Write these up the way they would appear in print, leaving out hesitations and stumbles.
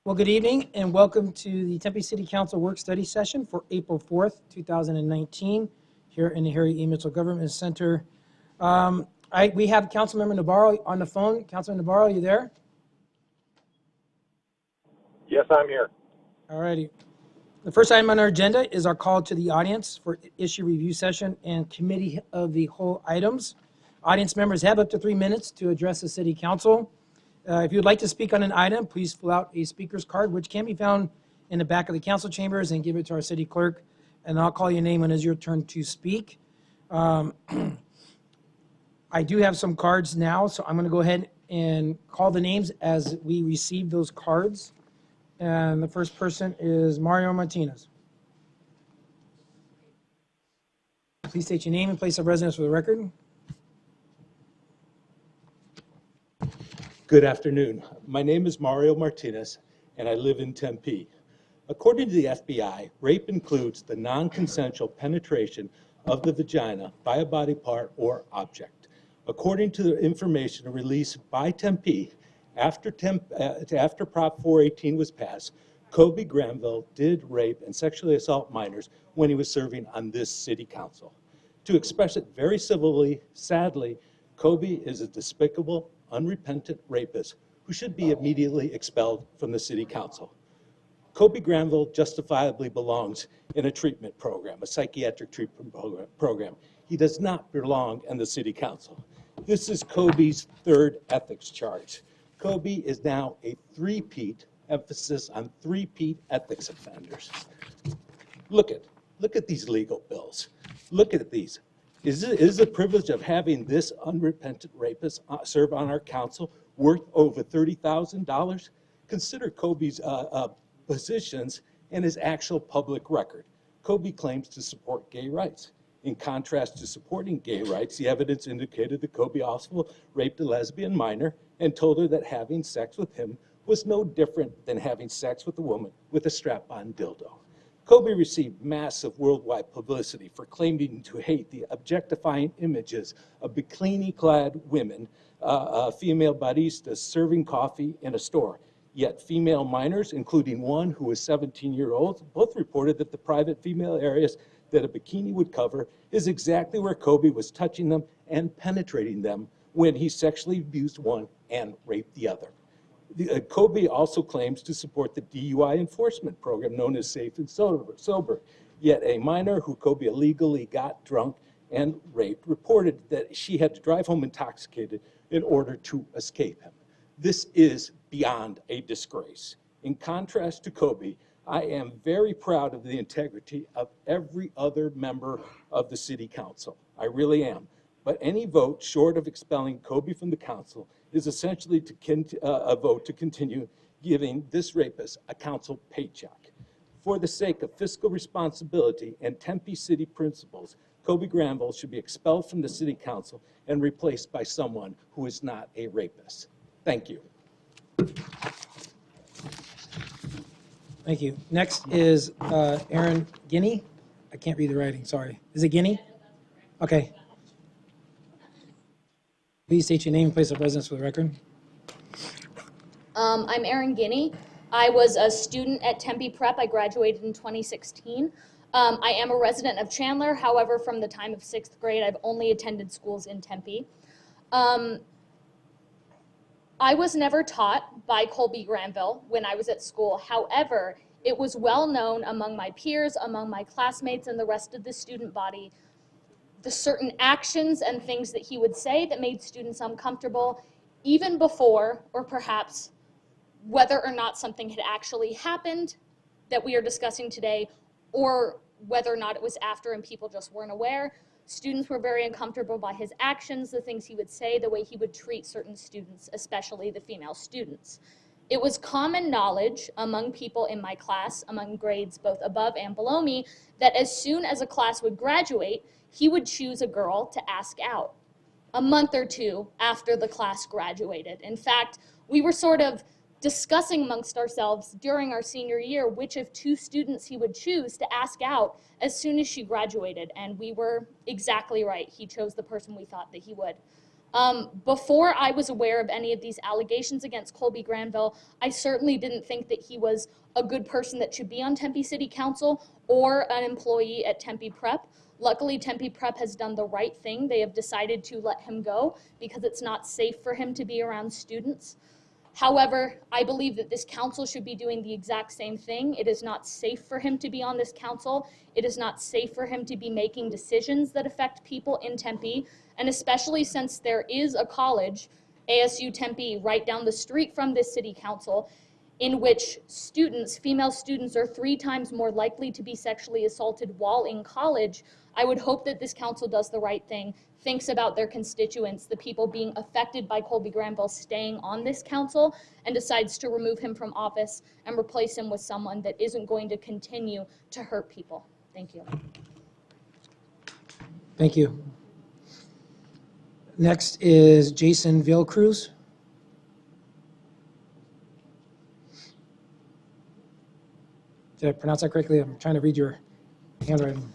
Well, good evening and welcome to the Tempe City Council Work Study Session for April 4th, 2019 here in the Harry E. Mitchell Government Center. We have Councilmember Navarro on the phone. Councilmember Navarro, are you there? Yes, I'm here. All righty. The first item on our agenda is our call to the audience for issue review session and committee of the whole items. Audience members have up to 3 minutes to address the City Council. If you would like to speak on an item, please fill out a speaker's card, which can be found in the back of the council chambers, and give it to our city clerk, and I'll call your name when it's your turn to speak. I do have some cards now, so I'm going to go ahead and call the names as we receive those cards. And the first person is Mario Martinez. Please state your name and place of residence for the record. Good afternoon. My name is Mario Martinez, and I live in Tempe. According to the FBI, rape includes the non-consensual penetration of the vagina by a body part or object. According to the information released by Tempe, after Prop 418 was passed, Kuby Granville did rape and sexually assault minors when he was serving on this city council. To express it very civilly, sadly, Kuby is a despicable, unrepentant rapist who should be immediately expelled from the city council. Kuby Granville justifiably belongs in a treatment program, a psychiatric treatment program. He does not belong in the city council. This is Kuby's third ethics charge. Kuby is now a three-peat, emphasis on three-peat ethics offenders. Look at these legal bills. Look at these. Is the privilege of having this unrepentant rapist serve on our council worth over $30,000? Consider Kuby's positions and his actual public record. Kuby claims to support gay rights. In contrast to supporting gay rights, the evidence indicated that Kuby also raped a lesbian minor and told her that having sex with him was no different than having sex with a woman with a strap-on dildo. Kuby received massive worldwide publicity for claiming to hate the objectifying images of bikini-clad women, female baristas serving coffee in a store. Yet female minors, including one who was 17-year-old, both reported that the private female areas that a bikini would cover is exactly where Kuby was touching them and penetrating them when he sexually abused one and raped the other. Kuby also claims to support the DUI enforcement program known as Safe and Sober. Yet a minor who Kuby illegally got drunk and raped reported that she had to drive home intoxicated in order to escape him. This is beyond a disgrace. In contrast to Kuby, I am very proud of the integrity of every other member of the city council. I really am. But any vote short of expelling Kuby from the council is essentially a vote to continue giving this rapist a council paycheck. For the sake of fiscal responsibility and Tempe city principles, Kuby Granville should be expelled from the city council and replaced by someone who is not a rapist. Thank you. Thank you. Next is Aaron Guinea. I can't read the writing, sorry. Is it Guinea? Okay. Please state your name and place of residence for the record. I'm Erin Guinea. I was a student at Tempe Prep. I graduated in 2016. I am a resident of Chandler. However, from the time of 6th grade, I've only attended schools in Tempe. I was never taught by Kuby Granville when I was at school. However, it was well known among my peers, among my classmates, and the rest of the student body the certain actions and things that he would say that made students uncomfortable, even before, or perhaps whether or not something had actually happened that we are discussing today, or whether or not it was after and people just weren't aware. Students were very uncomfortable by his actions, the things he would say, the way he would treat certain students, especially the female students. It was common knowledge among people in my class, among grades both above and below me, that as soon as a class would graduate, he would choose a girl to ask out a month or two after the class graduated. In fact, we were sort of discussing amongst ourselves during our senior year which of two students he would choose to ask out as soon as she graduated, and we were exactly right. He chose the person we thought that he would. Before I was aware of any of these allegations against Colby Granville, I certainly didn't think that he was a good person that should be on Tempe City Council or an employee at Tempe Prep. Luckily, Tempe Prep has done the right thing. They have decided to let him go because it's not safe for him to be around students. However, I believe that this council should be doing the exact same thing. It is not safe for him to be on this council. It is not safe for him to be making decisions that affect people in Tempe, and especially since there is a college, ASU Tempe, right down the street from this city council, in which students, female students, are 3 times more likely to be sexually assaulted while in college. I would hope that this council does the right thing, thinks about their constituents, the people being affected by Colby Granville staying on this council, and decides to remove him from office and replace him with someone that isn't going to continue to hurt people. Thank you. Thank you. Next is Jason Villecruz. Did I pronounce that correctly? I'm trying to read your handwriting.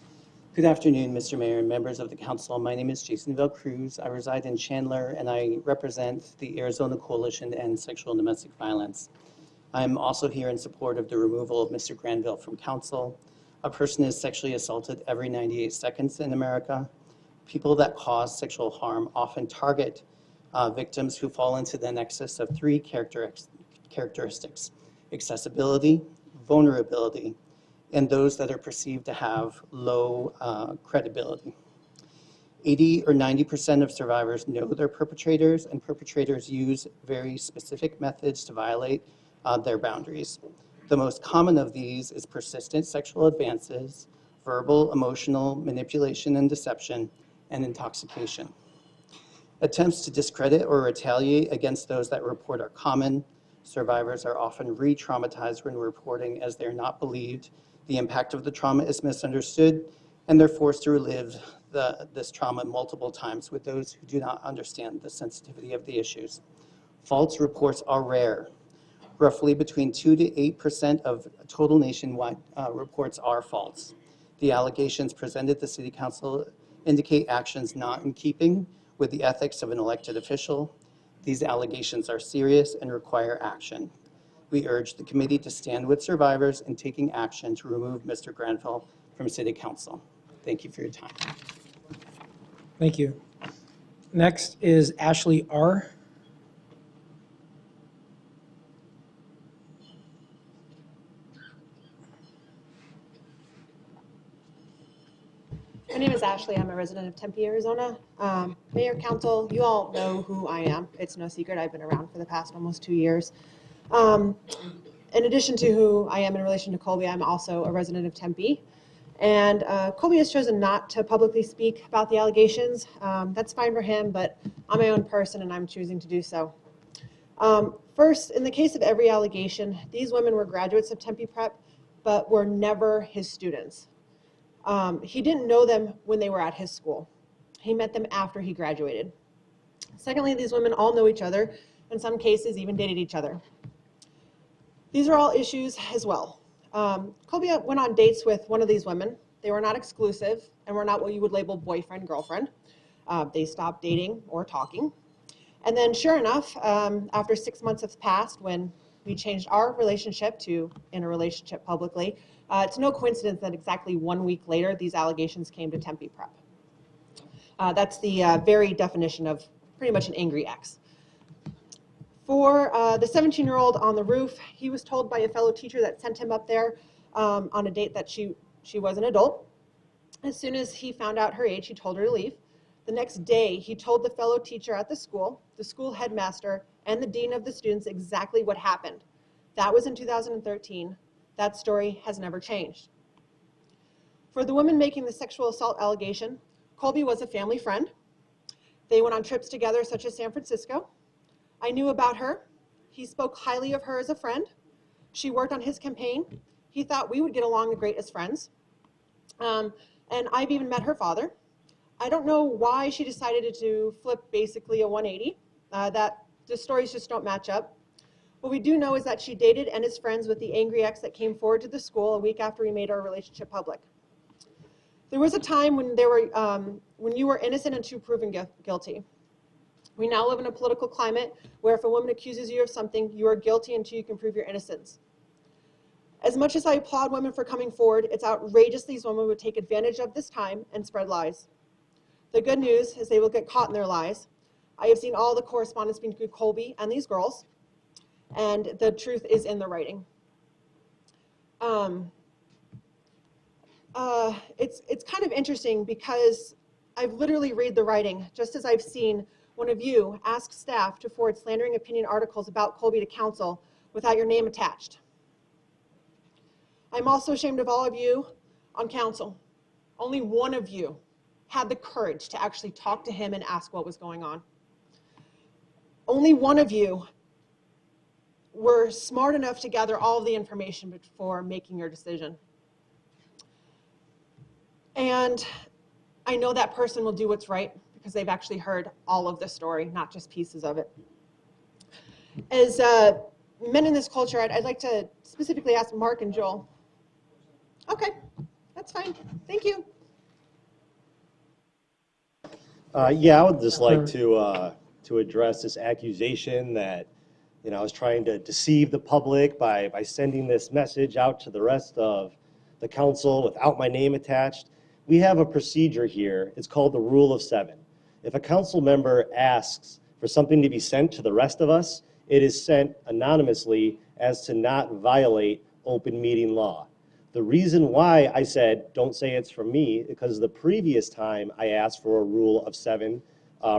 Good afternoon, Mr. Mayor and members of the council. My name is Jason Villecruz. I reside in Chandler, and I represent the Arizona Coalition to End Sexual and Domestic Violence. I'm also here in support of the removal of Mr. Granville from council. A person is sexually assaulted every 98 seconds in America. People that cause sexual harm often target victims who fall into the nexus of 3 characteristics: accessibility, vulnerability, and those that are perceived to have low credibility. 80 or 90% of survivors know their perpetrators, and perpetrators use very specific methods to violate their boundaries. The most common of these is persistent sexual advances, verbal, emotional manipulation and deception, and intoxication. Attempts to discredit or retaliate against those that report are common. Survivors are often re-traumatized when reporting, as they're not believed. The impact of the trauma is misunderstood, and they're forced to relive this trauma multiple times with those who do not understand the sensitivity of the issues. False reports are rare. Roughly between 2 to 8% of total nationwide reports are false. The allegations presented to City Council indicate actions not in keeping with the ethics of an elected official. These allegations are serious and require action. We urge the committee to stand with survivors in taking action to remove Mr. Granville from City Council. Thank you for your time. Thank you. Next is Ashley R. My name is Ashley. I'm a resident of Tempe, Arizona. Mayor, council, you all know who I am. It's no secret. I've been around for the past almost 2 years. In addition to who I am in relation to Colby, I'm also a resident of Tempe. And Colby has chosen not to publicly speak about the allegations. That's fine for him, but I'm my own person and I'm choosing to do so. First, in the case of every allegation, these women were graduates of Tempe Prep, but were never his students. He didn't know them when they were at his school. He met them after he graduated. Secondly, these women all know each other, in some cases even dated each other. These are all issues as well. Colby went on dates with one of these women. They were not exclusive and were not what you would label boyfriend, girlfriend. They stopped dating or talking. And then sure enough, after 6 months have passed when we changed our relationship to in a relationship publicly, it's no coincidence that exactly 1 week later, these allegations came to Tempe Prep. That's the very definition of pretty much an angry ex. For the 17-year-old on the roof, he was told by a fellow teacher that sent him up there on a date that she was an adult. As soon as he found out her age, he told her to leave. The next day, he told the fellow teacher at the school headmaster, and the dean of the students exactly what happened. That was in 2013. That story has never changed. For the woman making the sexual assault allegation, Colby was a family friend. They went on trips together, such as San Francisco. I knew about her. He spoke highly of her as a friend. She worked on his campaign. He thought we would get along great as friends. And I've even met her father. I don't know why she decided to flip basically a 180. The stories just don't match up. What we do know is that she dated and is friends with the angry ex that came forward to the school a week after we made our relationship public. There was a time when you were innocent until proven guilty. We now live in a political climate where if a woman accuses you of something, you are guilty until you can prove your innocence. As much as I applaud women for coming forward, it's outrageous these women would take advantage of this time and spread lies. The good news is they will get caught in their lies. I have seen all the correspondence between Kuby and these girls, and the truth is in the writing. It's kind of interesting because I've literally read the writing, just as I've seen one of you ask staff to forward slandering opinion articles about Kuby to council without your name attached. I'm also ashamed of all of you on council. Only one of you had the courage to actually talk to him and ask what was going on. Only one of you were smart enough to gather all of the information before making your decision. And I know that person will do what's right because they've actually heard all of the story, not just pieces of it. As men in this culture, I'd like to specifically ask Mark and Joel. Okay, that's fine. Thank you. Yeah, I would just like to address this accusation that, I was trying to deceive the public by sending this message out to the rest of the council without my name attached. We have a procedure here. It's called the Rule of Seven. If a council member asks for something to be sent to the rest of us, it is sent anonymously as to not violate open meeting law. The reason why I said, don't say it's from me, because the previous time I asked for a Rule of Seven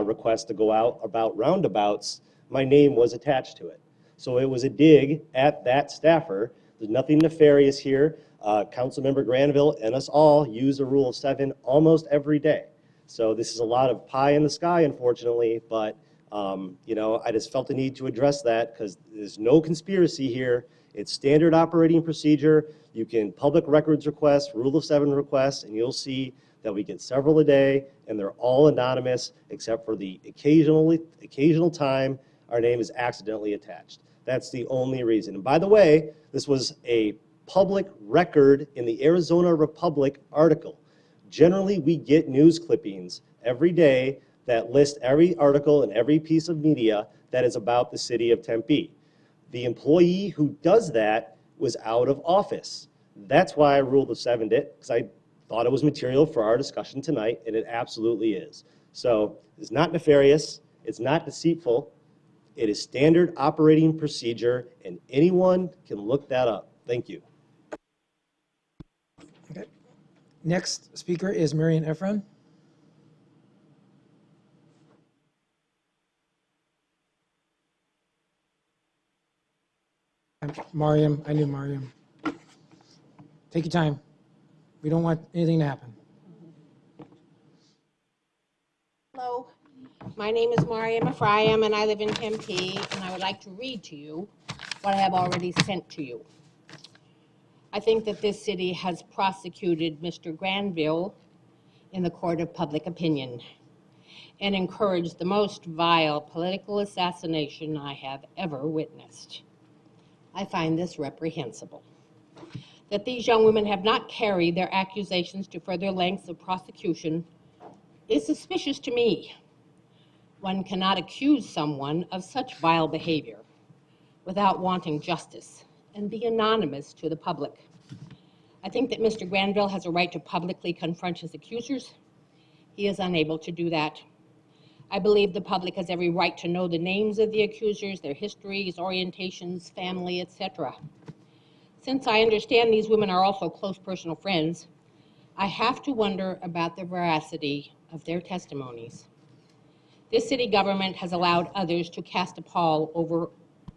request to go out about roundabouts, my name was attached to it. So it was a dig at that staffer. There's nothing nefarious here. Councilmember Granville and us all use a Rule of Seven almost every day. So this is a lot of pie in the sky, unfortunately, but I just felt the need to address that because there's no conspiracy here. It's standard operating procedure. You can public records request, Rule of Seven requests, and you'll see that we get several a day, and they're all anonymous except for the occasional time our name is accidentally attached. That's the only reason. And by the way, this was a public record in the Arizona Republic article. Generally, we get news clippings every day that list every article and every piece of media that is about the city of Tempe. The employee who does that was out of office. That's why I ruled the 7'd it, because I thought it was material for our discussion tonight, and it absolutely is. So it's not nefarious, it's not deceitful, it is standard operating procedure, and anyone can look that up. Thank you. Okay. Next speaker is Marian Efron. Mariam, I knew Mariam. Take your time. We don't want anything to happen. Hello, my name is Mariam Ephraim, and I live in Tempe, and I would like to read to you what I have already sent to you. I think that this city has prosecuted Mr. Granville in the court of public opinion and encouraged the most vile political assassination I have ever witnessed. I find this reprehensible. That these young women have not carried their accusations to further lengths of prosecution is suspicious to me. One cannot accuse someone of such vile behavior without wanting justice and be anonymous to the public. I think that Mr. Granville has a right to publicly confront his accusers. He is unable to do that. I believe the public has every right to know the names of the accusers, their histories, orientations, family, etc. Since I understand these women are also close personal friends, I have to wonder about the veracity of their testimonies. This city government has allowed others to cast a pall over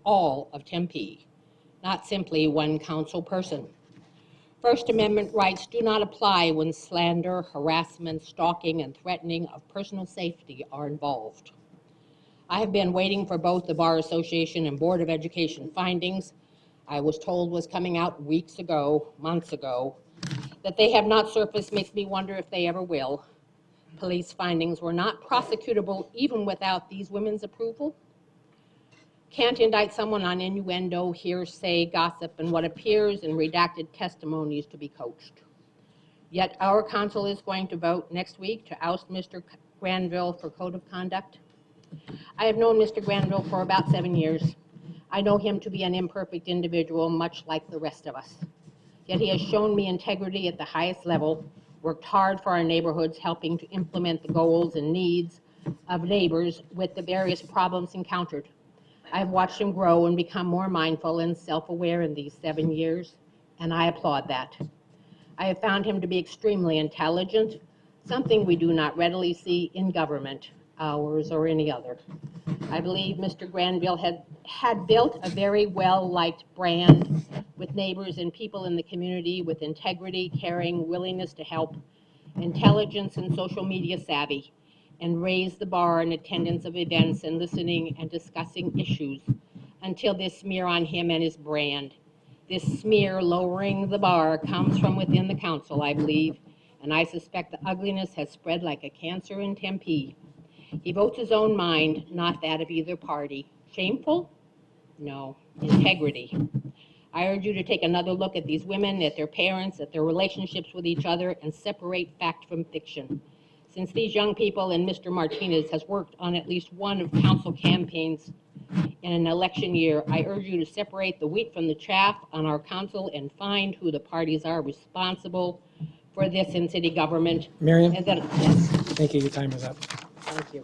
all of Tempe, not simply one council person. First Amendment rights do not apply when slander, harassment, stalking, and threatening of personal safety are involved. I have been waiting for both the Bar Association and Board of Education findings I was told was coming out weeks ago, months ago. That they have not surfaced makes me wonder if they ever will. Police findings were not prosecutable even without these women's approval. Can't indict someone on innuendo, hearsay, gossip, and what appears in redacted testimonies to be coached. Yet our council is going to vote next week to oust Mr. Granville for code of conduct. I have known Mr. Granville for about 7 years. I know him to be an imperfect individual, much like the rest of us. Yet he has shown me integrity at the highest level, worked hard for our neighborhoods, helping to implement the goals and needs of neighbors with the various problems encountered. I have watched him grow and become more mindful and self-aware in these 7 years, and I applaud that. I have found him to be extremely intelligent, something we do not readily see in government, ours or any other. I believe Mr. Granville had built a very well-liked brand with neighbors and people in the community with integrity, caring, willingness to help, intelligence and social media savvy, and raised the bar in attendance of events and listening and discussing issues until this smear on him and his brand. This smear lowering the bar comes from within the council, I believe, and I suspect the ugliness has spread like a cancer in Tempe. He votes his own mind, not that of either party. Shameful? No. Integrity. I urge you to take another look at these women, at their parents, at their relationships with each other, and separate fact from fiction. Since these young people and Mr. Martinez has worked on at least one of council campaigns in an election year, I urge you to separate the wheat from the chaff on our council and find who the parties are responsible for this in city government. Miriam? And then, yes, Thank you. Your time is up. thank you.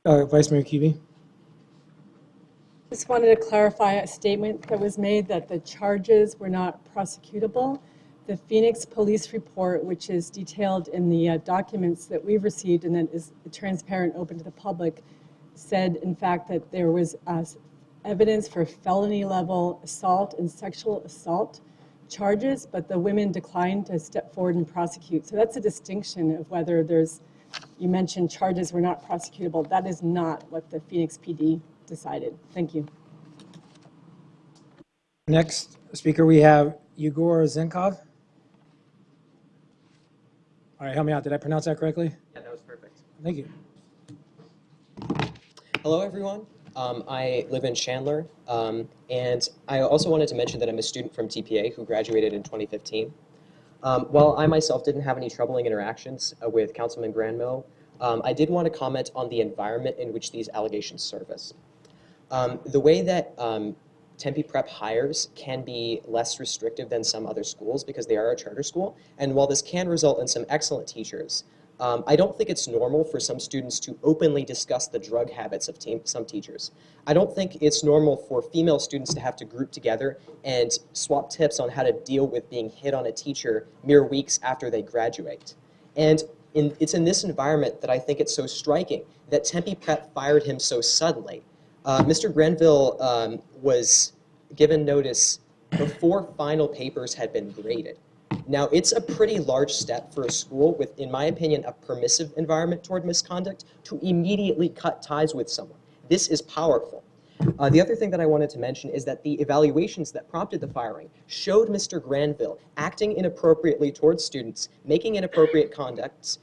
Vice Mayor Kuby? Just wanted to clarify a statement that was made that the charges were not prosecutable. The Phoenix police report, which is detailed in the documents that we've received and that is transparent, open to the public, said in fact that there was evidence for felony level assault and sexual assault charges, but the women declined to step forward and prosecute. So that's a distinction of whether there's, you mentioned charges were not prosecutable. That is not what the Phoenix PD decided. Thank you. Next speaker, we have Yegor Zenkov. All right, help me out. Did I pronounce that correctly? Yeah, that was perfect. Thank you. Hello, everyone. I live in Chandler, and I also wanted to mention that I'm a student from TPA who graduated in 2015. While I myself didn't have any troubling interactions with Councilman Granville, I did want to comment on the environment in which these allegations surface. The way that Tempe Prep hires can be less restrictive than some other schools because they are a charter school, and while this can result in some excellent teachers, I don't think it's normal for some students to openly discuss the drug habits of some teachers. I don't think it's normal for female students to have to group together and swap tips on how to deal with being hit on a teacher mere weeks after they graduate. And it's in this environment that I think it's so striking that Tempe Prep fired him so suddenly. Mr. Granville was given notice before final papers had been graded. Now, it's a pretty large step for a school with, in my opinion, a permissive environment toward misconduct to immediately cut ties with someone. This is powerful. The other thing that I wanted to mention is that the evaluations that prompted the firing showed Mr. Granville acting inappropriately towards students, making inappropriate comments,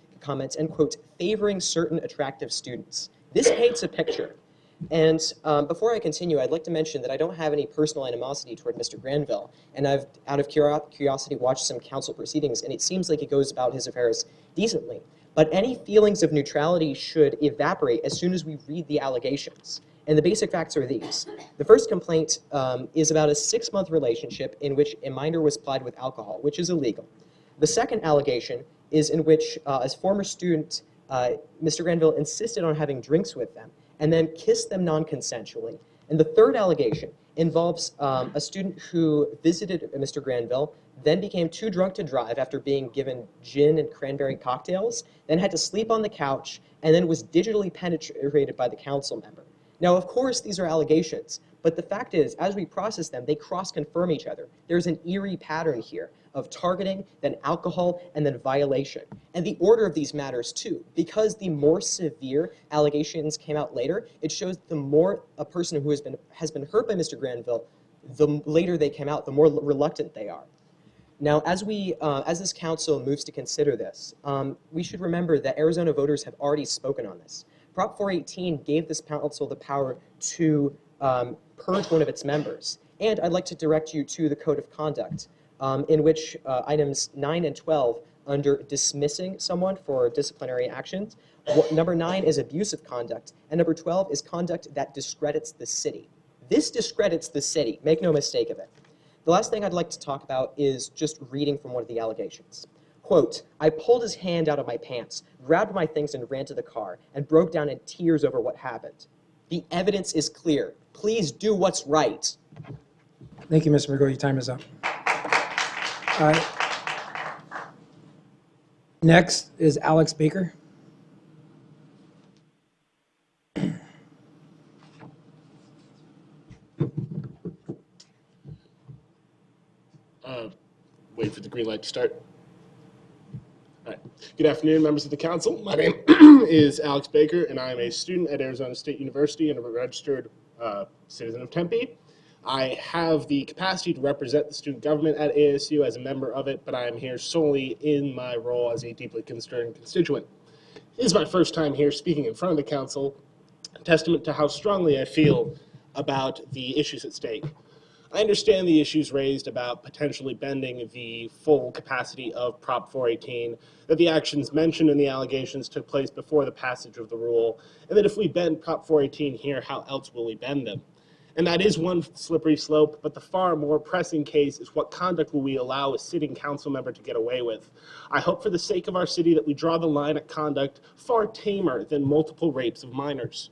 and, quote, favoring certain attractive students. This paints a picture. And before I continue, I'd like to mention that I don't have any personal animosity toward Mr. Granville, and I've, out of curiosity, watched some council proceedings, and it seems like he goes about his affairs decently. But any feelings of neutrality should evaporate as soon as we read the allegations. And the basic facts are these. The first complaint is about a 6-month relationship in which a minor was plied with alcohol, which is illegal. The second allegation is in which, as former student, Mr. Granville insisted on having drinks with them, and then kissed them non-consensually. And the third allegation involves a student who visited Mr. Granville, then became too drunk to drive after being given gin and cranberry cocktails, then had to sleep on the couch, and then was digitally penetrated by the council member. Now, of course, these are allegations, but the fact is, as we process them, they cross-confirm each other. There's an eerie pattern here of targeting, then alcohol, and then violation. And the order of these matters too, because the more severe allegations came out later, it shows the more a person who has been hurt by Mr. Granville, the later they came out, the more reluctant they are. Now, as this council moves to consider this, we should remember that Arizona voters have already spoken on this. Prop 418 gave this council the power to purge one of its members. And I'd like to direct you to the Code of Conduct, in which items 9 and 12 under dismissing someone for disciplinary actions. Number 9 is abusive conduct. And number 12 is conduct that discredits the city. This discredits the city. Make no mistake of it. The last thing I'd like to talk about is just reading from one of the allegations. Quote, I pulled his hand out of my pants, grabbed my things and ran to the car, and broke down in tears over what happened. The evidence is clear. Please do what's right. Thank you, Mr. McGraw. Your time is up. Next is Alex Baker. Wait for the green light to start. All right. Good afternoon, members of the council. My name is Alex Baker, and I am a student at Arizona State University and a registered citizen of Tempe. I have the capacity to represent the student government at ASU as a member of it, but I am here solely in my role as a deeply concerned constituent. This is my first time here speaking in front of the council, a testament to how strongly I feel about the issues at stake. I understand the issues raised about potentially bending the full capacity of Prop 418, that the actions mentioned in the allegations took place before the passage of the rule, and that if we bend Prop 418 here, how else will we bend them? And that is one slippery slope, but the far more pressing case is what conduct will we allow a sitting council member to get away with? I hope for the sake of our city that we draw the line at conduct far tamer than multiple rapes of minors.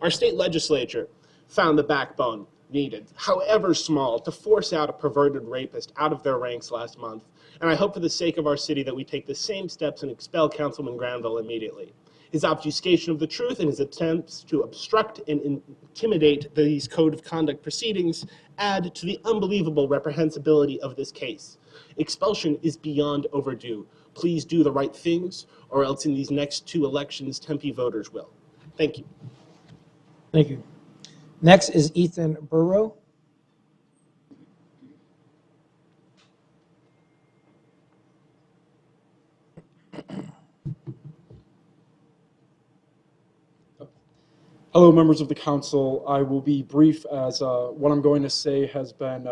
Our state legislature found the backbone needed, however small, to force out a perverted rapist out of their ranks last month. And I hope for the sake of our city that we take the same steps and expel Councilman Granville immediately. His obfuscation of the truth and his attempts to obstruct and intimidate these code of conduct proceedings add to the unbelievable reprehensibility of this case. Expulsion is beyond overdue. Please do the right things, or else in these next 2 elections, Tempe voters will. Thank you. Thank you. Next is Ethan Burrow. Hello, members of the council. I will be brief as what I'm going to say has been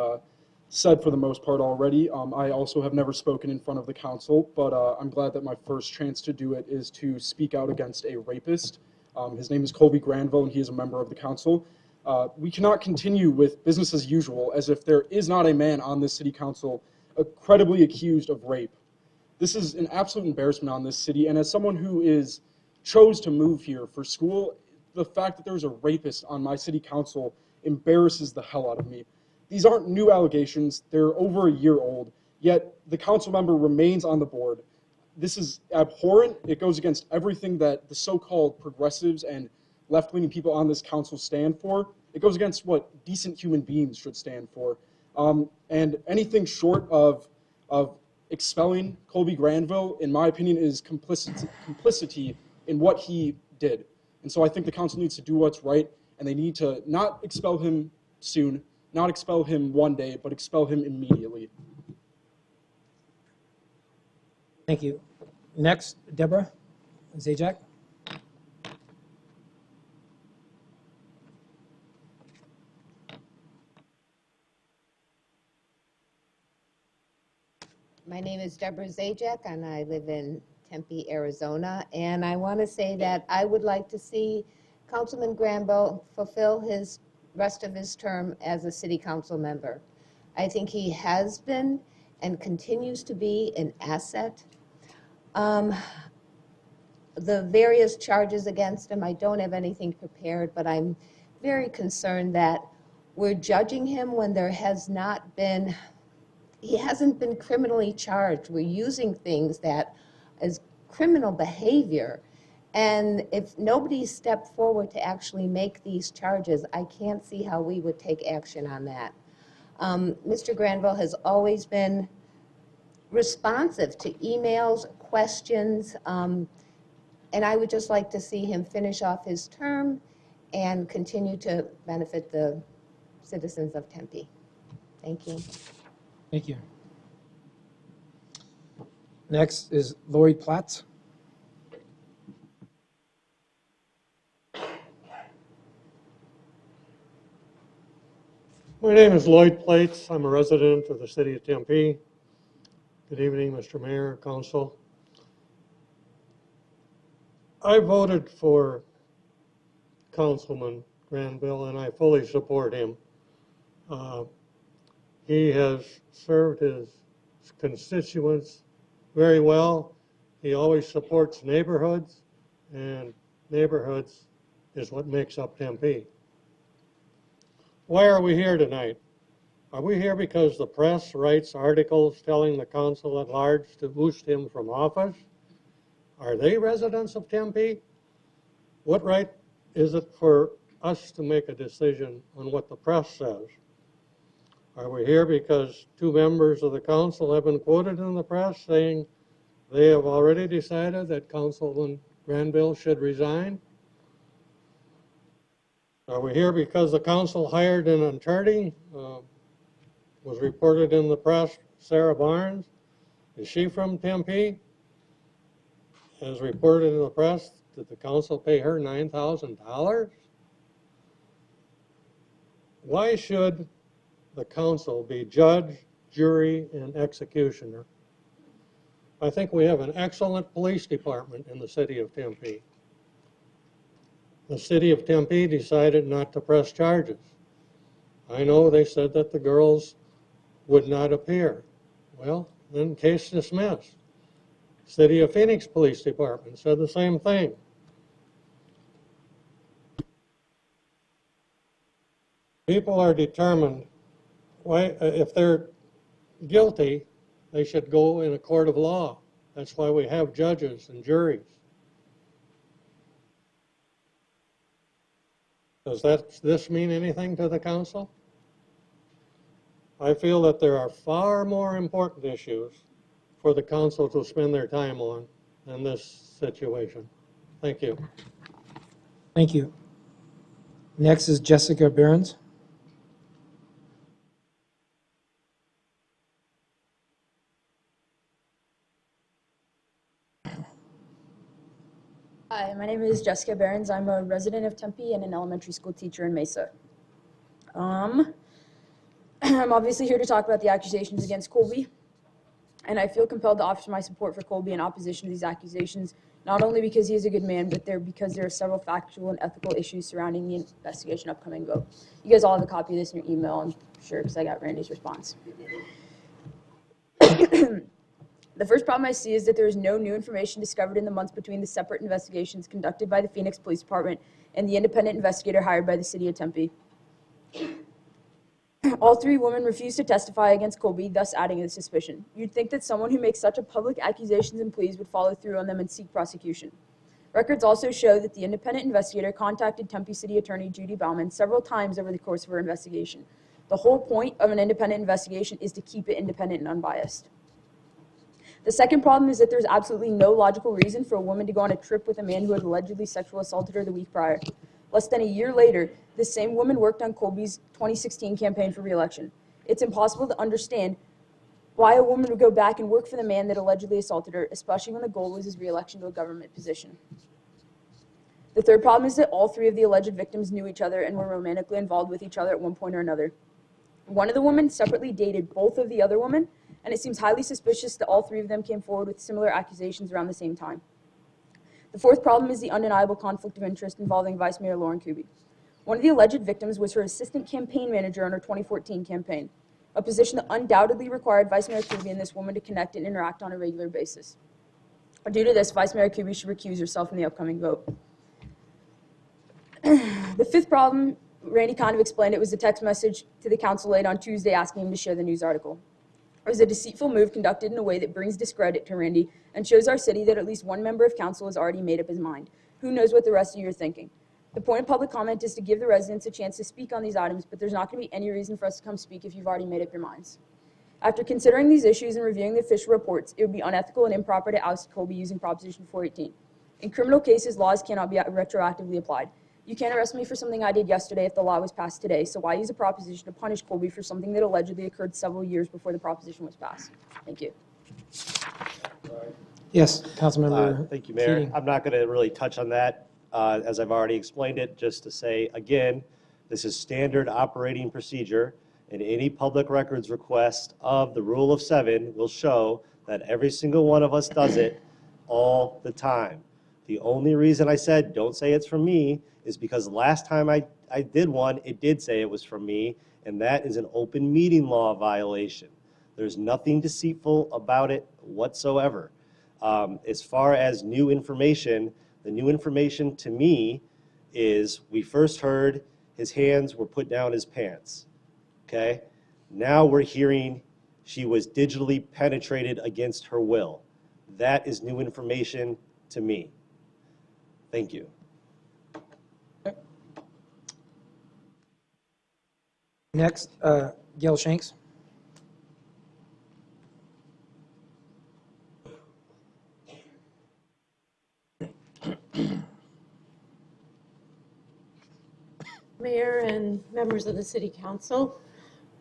said for the most part already. I also have never spoken in front of the council, but I'm glad that my first chance to do it is to speak out against a rapist. His name is Kuby Granville, and he is a member of the council. We cannot continue with business as usual as if there is not a man on this city council credibly accused of rape. This is an absolute embarrassment on this city, and as someone who chose to move here for school, the fact that there's a rapist on my city council embarrasses the hell out of me. These aren't new allegations, they're over a year old, yet the council member remains on the board. This is abhorrent. It goes against everything that the so-called progressives and left-leaning people on this council stand for. It goes against what decent human beings should stand for. And anything short of expelling Kuby Granville, in my opinion, is complicity in what he did. And so I think the council needs to do what's right, and they need to not expel him soon, not expel him one day, but expel him immediately. Thank you. Next, Deborah Zajac. My name is Deborah Zajac, and I live in Tempe, Arizona. And I want to say that I would like to see Councilman Granville fulfill his rest of his term as a city council member. I think he has been and continues to be an asset. The various charges against him, I don't have anything prepared, but I'm very concerned that we're judging him when there has not been, he hasn't been criminally charged. We're using things that as criminal behavior. And if nobody stepped forward to actually make these charges, I can't see how we would take action on that. Mr. Granville has always been responsive to emails, questions, and I would just like to see him finish off his term and continue to benefit the citizens of Tempe. Thank you. Thank you. Next is Lori Platts. My name is Lloyd Plates. I'm a resident of the city of Tempe. Good evening, Mr. Mayor, Council. I voted for Councilman Granville, and I fully support him. He has served his constituents very well. He always supports neighborhoods, and neighborhoods is what makes up Tempe. Why are we here tonight? Are we here because the press writes articles telling the council at large to oust him from office? Are they residents of Tempe? What right is it for us to make a decision on what the press says? Are we here because two members of the council have been quoted in the press saying they have already decided that Councilman Granville should resign? Are we here because the council hired an attorney, was reported in the press, Sarah Barnes? Is she from Tempe? As reported in the press, did the council pay her $9,000? Why should the council be judge, jury, and executioner? I think we have an excellent police department in the city of Tempe. The city of Tempe decided not to press charges. I know they said that the girls would not appear. Well, then case dismissed. City of Phoenix Police Department said the same thing. People are determined, why, if they're guilty, they should go in a court of law. That's why we have judges and juries. Does this mean anything to the council? I feel that there are far more important issues for the council to spend their time on than this situation. Thank you. Thank you. Next is Jessica Behrens. Hi, my name is Jessica Behrens. I'm a resident of Tempe and an elementary school teacher in Mesa. I'm obviously here to talk about the accusations against Kuby, and I feel compelled to offer my support for Kuby in opposition to these accusations, not only because he is a good man, but because there are several factual and ethical issues surrounding the investigation upcoming vote. You guys all have a copy of this in your email, I'm sure, because I got Randy's response. The first problem I see is that there is no new information discovered in the months between the separate investigations conducted by the Phoenix Police Department and the independent investigator hired by the city of Tempe. All three women refused to testify against Kuby, thus adding to the suspicion. You'd think that someone who makes such a public accusations and pleas would follow through on them and seek prosecution. Records also show that the independent investigator contacted Tempe City Attorney Judi Baumann several times over the course of her investigation. The whole point of an independent investigation is to keep it independent and unbiased. The second problem is that there's absolutely no logical reason for a woman to go on a trip with a man who had allegedly sexually assaulted her the week prior. Less than a year later, this same woman worked on Kuby's 2016 campaign for re-election. It's impossible to understand why a woman would go back and work for the man that allegedly assaulted her, especially when the goal was his re-election to a government position. The third problem is that all three of the alleged victims knew each other and were romantically involved with each other at one point or another. One of the women separately dated both of the other women, and it seems highly suspicious that all three of them came forward with similar accusations around the same time. The fourth problem is the undeniable conflict of interest involving Vice Mayor Lauren Kuby. One of the alleged victims was her assistant campaign manager on her 2014 campaign, a position that undoubtedly required Vice Mayor Kuby and this woman to connect and interact on a regular basis. Due to this, Vice Mayor Kuby should recuse herself in the upcoming vote. The fifth problem, Randy kind of explained it, was the text message to the council late on Tuesday asking him to share the news article. It was a deceitful move conducted in a way that brings discredit to Randy and shows our city that at least one member of council has already made up his mind. Who knows what the rest of you are thinking? The point of public comment is to give the residents a chance to speak on these items, but there's not going to be any reason for us to come speak if you've already made up your minds. After considering these issues and reviewing the official reports, it would be unethical and improper to oust Kuby using Proposition 418. In criminal cases, laws cannot be retroactively applied. You can't arrest me for something I did yesterday if the law was passed today, so why use a proposition to punish Kuby for something that allegedly occurred several years before the proposition was passed? Thank you. Yes, Councilmember. Thank you, Mayor. Keating. I'm not going to really touch on that, as I've already explained it, just to say, again, this is standard operating procedure, and any public records request of the Rule of 7 will show that every single one of us does it all the time. The only reason I said don't say it's from me is because last time I did one, it did say it was from me, and that is an open meeting law violation. There's nothing deceitful about it whatsoever. As far as new information, the new information to me is we first heard his hands were put down his pants, okay? Now we're hearing she was digitally penetrated against her will. That is new information to me. Thank you. Next, Gail Shanks. Mayor and members of the City Council,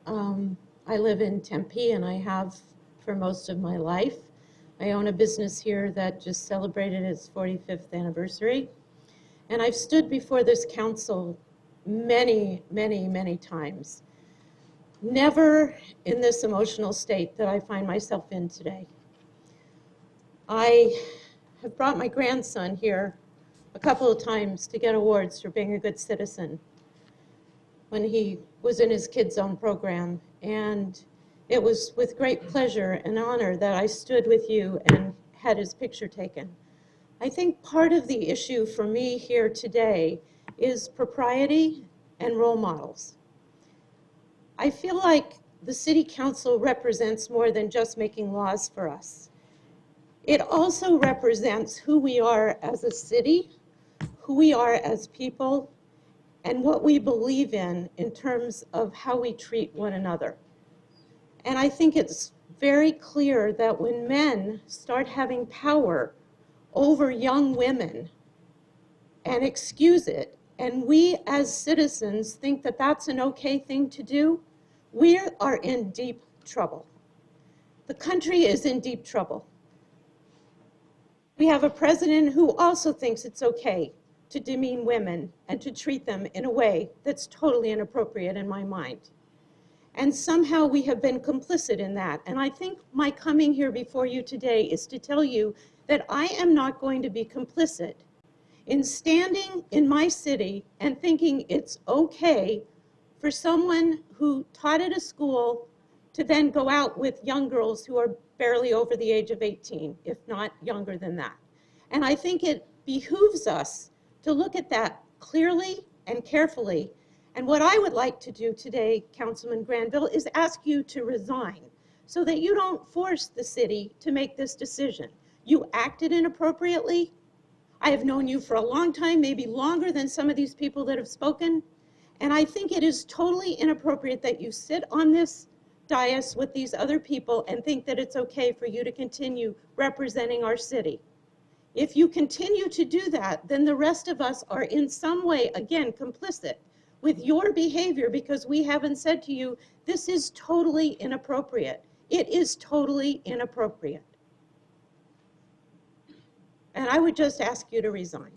I live in Tempe and I have for most of my life. I own a business here that just celebrated its 45th anniversary. And I've stood before this council many, many, many times. Never in this emotional state that I find myself in today. I have brought my grandson here a couple of times to get awards for being a good citizen when he was in his Kids Zone program. And it was with great pleasure and honor that I stood with you and had his picture taken. I think part of the issue for me here today is propriety and role models. I feel like the City Council represents more than just making laws for us. It also represents who we are as a city, who we are as people, and what we believe in terms of how we treat one another. And I think it's very clear that when men start having power over young women and excuse it, and we as citizens think that that's an okay thing to do, we are in deep trouble. The country is in deep trouble. We have a president who also thinks it's okay to demean women and to treat them in a way that's totally inappropriate in my mind. And somehow we have been complicit in that. And I think my coming here before you today is to tell you that I am not going to be complicit in standing in my city and thinking it's okay for someone who taught at a school to then go out with young girls who are barely over the age of 18, if not younger than that. And I think it behooves us to look at that clearly and carefully. And what I would like to do today, Councilman Granville, is ask you to resign so that you don't force the city to make this decision. You acted inappropriately. I have known you for a long time, maybe longer than some of these people that have spoken. And I think it is totally inappropriate that you sit on this dais with these other people and think that it's okay for you to continue representing our city. If you continue to do that, then the rest of us are in some way, again, complicit with your behavior because we haven't said to you, this is totally inappropriate. It is totally inappropriate. And I would just ask you to resign.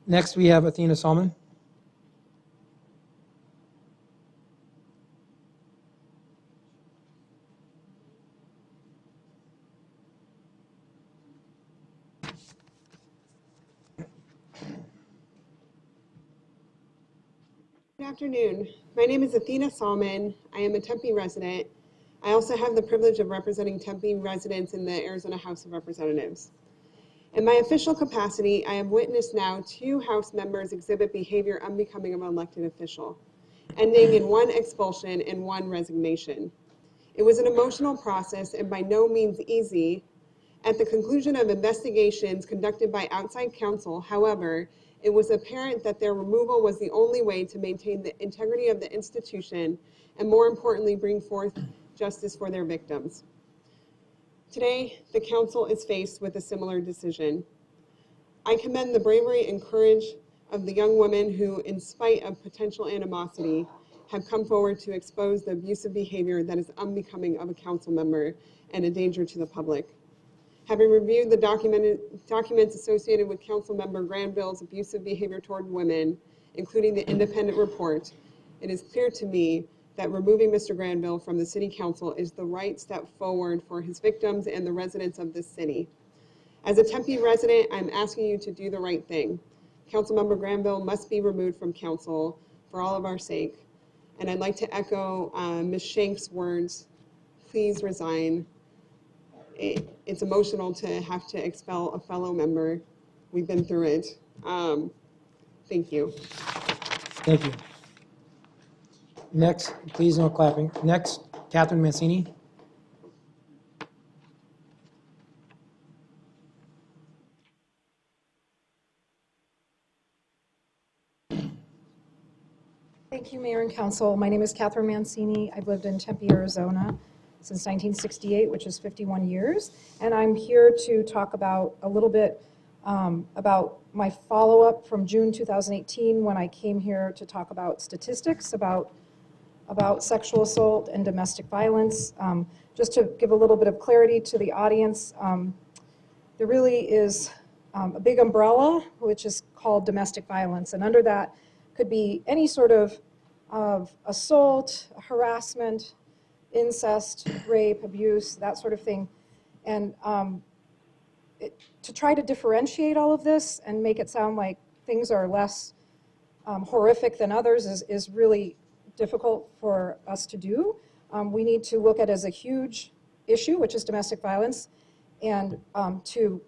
Next, we have Athena Salmon. Good afternoon. My name is Athena Salmon. I am a Tempe resident. I also have the privilege of representing Tempe residents in the Arizona House of Representatives. In my official capacity, I have witnessed now 2 House members exhibit behavior unbecoming of an elected official, ending in 1 expulsion and 1 resignation. It was an emotional process and by no means easy. At the conclusion of investigations conducted by outside counsel, however, it was apparent that their removal was the only way to maintain the integrity of the institution and, more importantly, bring forth justice for their victims. Today, the council is faced with a similar decision. I commend the bravery and courage of the young women who, in spite of potential animosity, have come forward to expose the abusive behavior that is unbecoming of a council member and a danger to the public. Having reviewed the documents associated with Councilmember Granville's abusive behavior toward women, including the independent report, it is clear to me that removing Mr. Granville from the city council is the right step forward for his victims and the residents of this city. As a Tempe resident, I'm asking you to do the right thing. Councilmember Granville must be removed from council for all of our sake. And I'd like to echo Ms. Shank's words, please resign. It's emotional to have to expel a fellow member. We've been through it. Thank you. Thank you. Next, please no clapping. Next, Catherine Mancini. Thank you, Mayor and Council. My name is Catherine Mancini. I've lived in Tempe, Arizona since 1968, which is 51 years. And I'm here to talk about a little bit about my follow-up from June 2018 when I came here to talk about statistics about sexual assault and domestic violence. Just to give a little bit of clarity to the audience, there really is a big umbrella, which is called domestic violence. And under that could be any sort of assault, harassment, incest, rape, abuse, that sort of thing. And to try to differentiate all of this and make it sound like things are less horrific than others is really difficult for us to do. We need to look at it as a huge issue, which is domestic violence, and to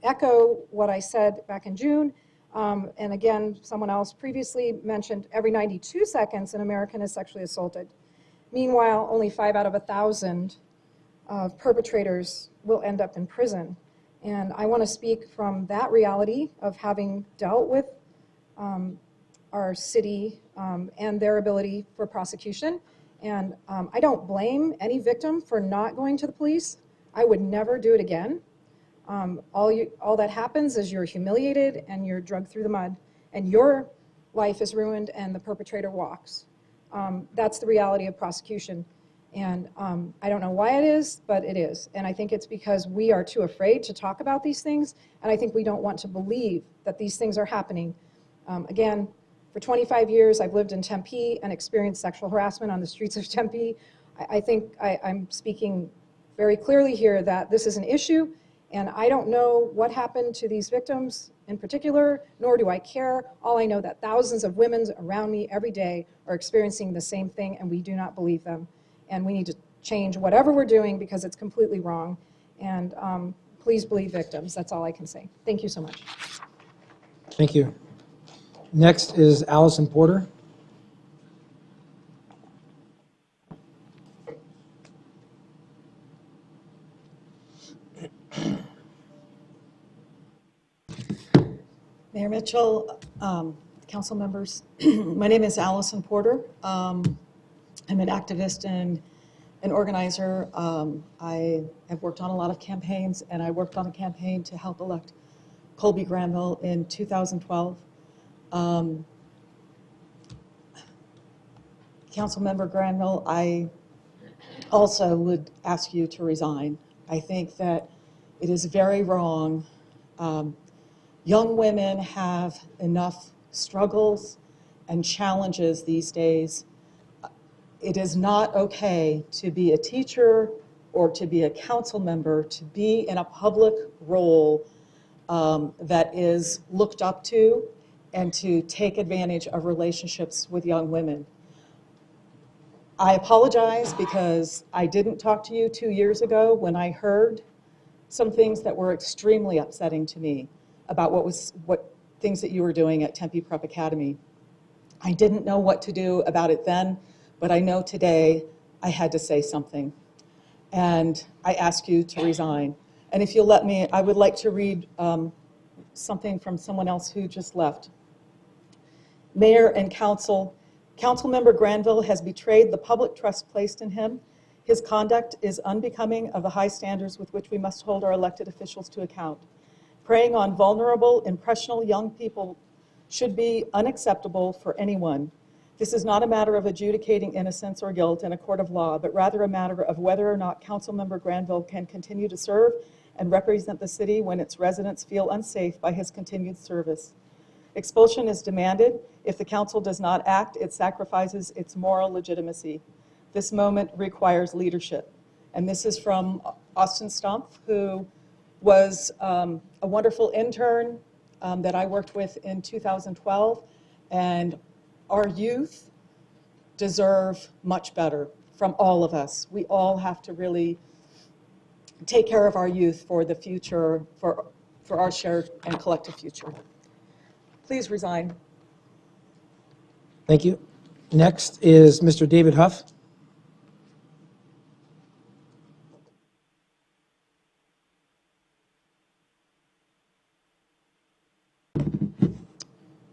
echo what I said back in June, and again, someone else previously mentioned every 92 seconds an American is sexually assaulted. Meanwhile, only 5 out of 1,000 perpetrators will end up in prison. And I want to speak from that reality of having dealt with our city and their ability for prosecution. And I don't blame any victim for not going to the police. I would never do it again. All that happens is you're humiliated and you're dragged through the mud, and your life is ruined and the perpetrator walks. That's the reality of prosecution. And I don't know why it is, but it is. And I think it's because we are too afraid to talk about these things, and I think we don't want to believe that these things are happening. Again, for 25 years, I've lived in Tempe and experienced sexual harassment on the streets of Tempe. I think I'm speaking very clearly here that this is an issue, and I don't know what happened to these victims in particular, nor do I care. All I know that thousands of women around me every day are experiencing the same thing, and we do not believe them. And we need to change whatever we're doing because it's completely wrong. And please believe victims. That's all I can say. Thank you so much. Thank you. Next is Allison Porter. Mayor Mitchell, council members, my name is Allison Porter. I'm an activist and an organizer. I have worked on a lot of campaigns, and I worked on a campaign to help elect Kuby Granville in 2012. Councilmember Granville, I also would ask you to resign. I think that it is very wrong. Young women have enough struggles and challenges these days. It is not okay to be a teacher or to be a council member, to be in a public role that is looked up to and to take advantage of relationships with young women. I apologize because I didn't talk to you 2 years ago when I heard some things that were extremely upsetting to me about what things that you were doing at Tempe Prep Academy. I didn't know what to do about it then, but I know today I had to say something. And I ask you to resign. And if you'll let me, I would like to read something from someone else who just left. Mayor and Council, Councilmember Granville has betrayed the public trust placed in him. His conduct is unbecoming of the high standards with which we must hold our elected officials to account. Preying on vulnerable, impressionable young people should be unacceptable for anyone. This is not a matter of adjudicating innocence or guilt in a court of law, but rather a matter of whether or not Councilmember Granville can continue to serve and represent the city when its residents feel unsafe by his continued service. Expulsion is demanded. If the council does not act, it sacrifices its moral legitimacy. This moment requires leadership. And this is from Austin Stumpf, who was a wonderful intern that I worked with in 2012. And our youth deserve much better from all of us. We all have to really take care of our youth for the future, for our shared and collective future. Please resign. Thank you. Next is Mr. David Huff.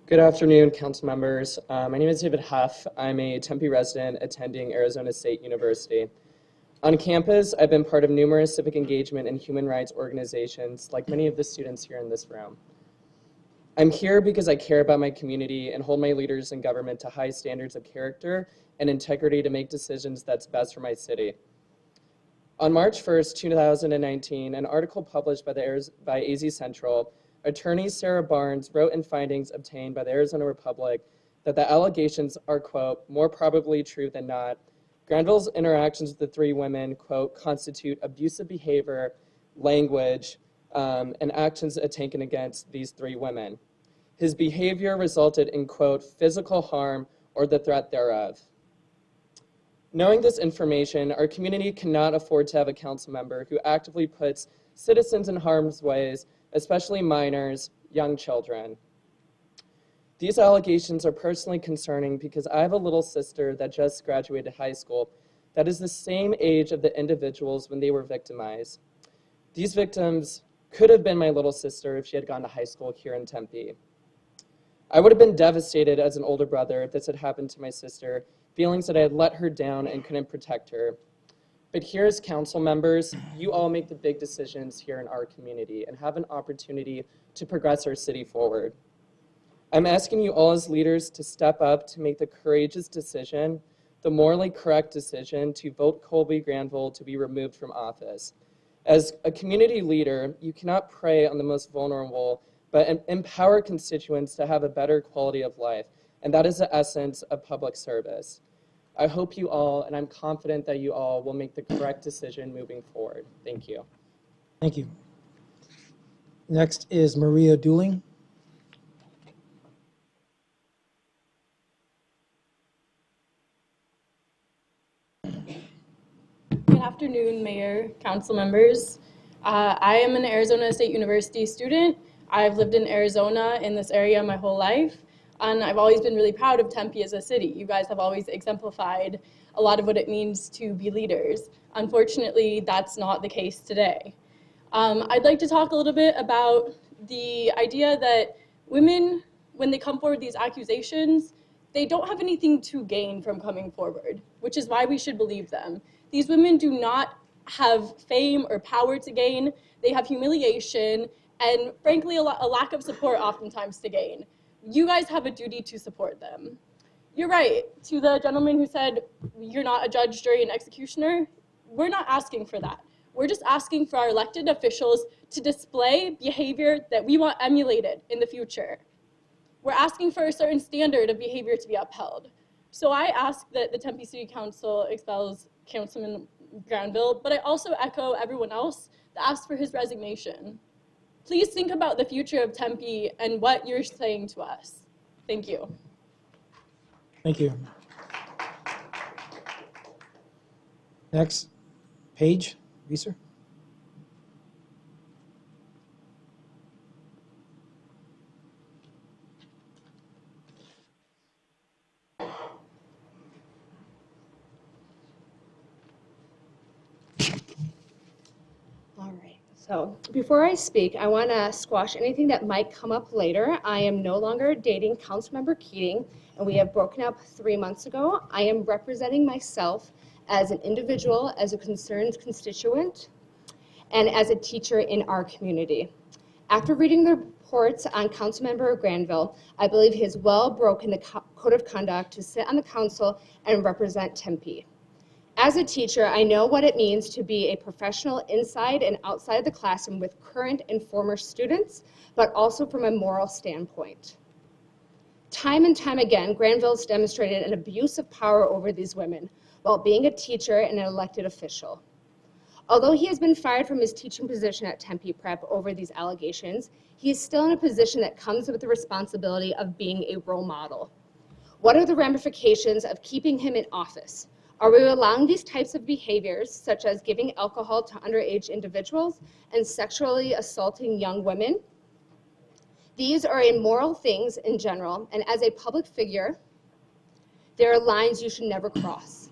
Good afternoon, council members. My name is David Huff. I'm a Tempe resident attending Arizona State University. On campus, I've been part of numerous civic engagement and human rights organizations, like many of the students here in this room. I'm here because I care about my community and hold my leaders in government to high standards of character and integrity to make decisions that's best for my city. On March 1st, 2019, an article published by AZ Central, attorney Sarah Barnes wrote in findings obtained by the Arizona Republic that the allegations are, quote, more probably true than not. Granville's interactions with the three women, quote, constitute abusive behavior, language, and actions taken against these three women. His behavior resulted in, quote, physical harm or the threat thereof. Knowing this information, our community cannot afford to have a council member who actively puts citizens in harm's way, especially minors, young children. These allegations are personally concerning because I have a little sister that just graduated high school that is the same age of the individuals when they were victimized. These victims could have been my little sister if she had gone to high school here in Tempe. I would have been devastated as an older brother if this had happened to my sister, feelings that I had let her down and couldn't protect her. But here as council members, you all make the big decisions here in our community and have an opportunity to progress our city forward. I'm asking you all as leaders to step up to make the courageous decision, the morally correct decision to vote Kuby Granville to be removed from office. As a community leader, you cannot prey on the most vulnerable, but empower constituents to have a better quality of life. And that is the essence of public service. I hope you all, and I'm confident that you all will make the correct decision moving forward. Thank you. Thank you. Next is Maria Dooling. Good afternoon, Mayor, council members. I am an Arizona State University student. I've lived in Arizona in this area my whole life, and I've always been really proud of Tempe as a city. You guys have always exemplified a lot of what it means to be leaders. Unfortunately, that's not the case today. I'd like to talk a little bit about the idea that women, when they come forward with these accusations, they don't have anything to gain from coming forward, which is why we should believe them. These women do not have fame or power to gain. They have humiliation and, frankly, a lack of support oftentimes to gain. You guys have a duty to support them. You're right. To the gentleman who said, you're not a judge, jury, and executioner, we're not asking for that. We're just asking for our elected officials to display behavior that we want emulated in the future. We're asking for a certain standard of behavior to be upheld. So I ask that the Tempe City Council expels Councilman Granville, but I also echo everyone else that asks for his resignation. Please think about the future of Tempe and what you're saying to us. Thank you. Thank you. Next, Paige Reeser. All right, so before I speak, I want to squash anything that might come up later. I am no longer dating Councilmember Keating, and we have broken up 3 months ago. I am representing myself as an individual, as a concerned constituent, and as a teacher in our community. After reading the reports on Councilmember Granville, I believe he has well broken the code of conduct to sit on the council and represent Tempe. As a teacher, I know what it means to be a professional inside and outside of the classroom with current and former students, but also from a moral standpoint. Time and time again, Granville's demonstrated an abuse of power over these women while being a teacher and an elected official. Although he has been fired from his teaching position at Tempe Prep over these allegations, he is still in a position that comes with the responsibility of being a role model. What are the ramifications of keeping him in office? Are we allowing these types of behaviors, such as giving alcohol to underage individuals and sexually assaulting young women? These are immoral things in general, and as a public figure, there are lines you should never cross.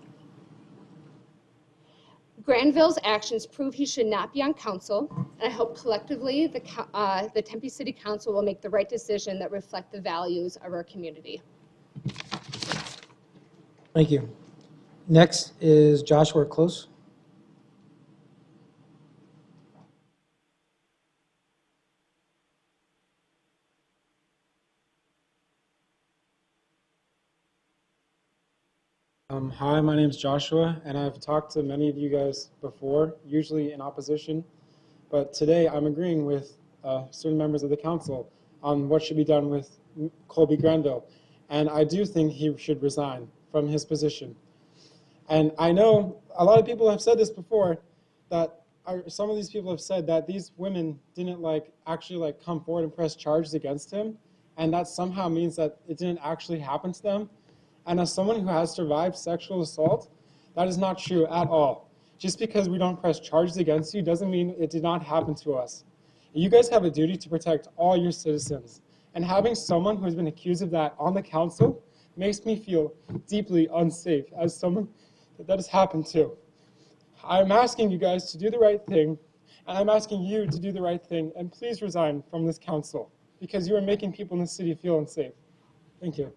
Granville's actions prove he should not be on council, and I hope collectively the Tempe City Council will make the right decision that reflect the values of our community. Thank you. Next is Joshua Close. Hi, my name is Joshua, and I've talked to many of you guys before, usually in opposition, but today I'm agreeing with certain members of the council on what should be done with Colby Granville, and I do think he should resign from his position. And I know a lot of people have said this before, that some of these people have said that these women didn't actually come forward and press charges against him, and that somehow means that it didn't actually happen to them. And as someone who has survived sexual assault, that is not true at all. Just because we don't press charges against you doesn't mean it did not happen to us. You guys have a duty to protect all your citizens. And having someone who has been accused of that on the council makes me feel deeply unsafe as someone that has happened to. I'm asking you guys to do the right thing, and I'm asking you to do the right thing, and please resign from this council, because you are making people in the city feel unsafe. Thank you.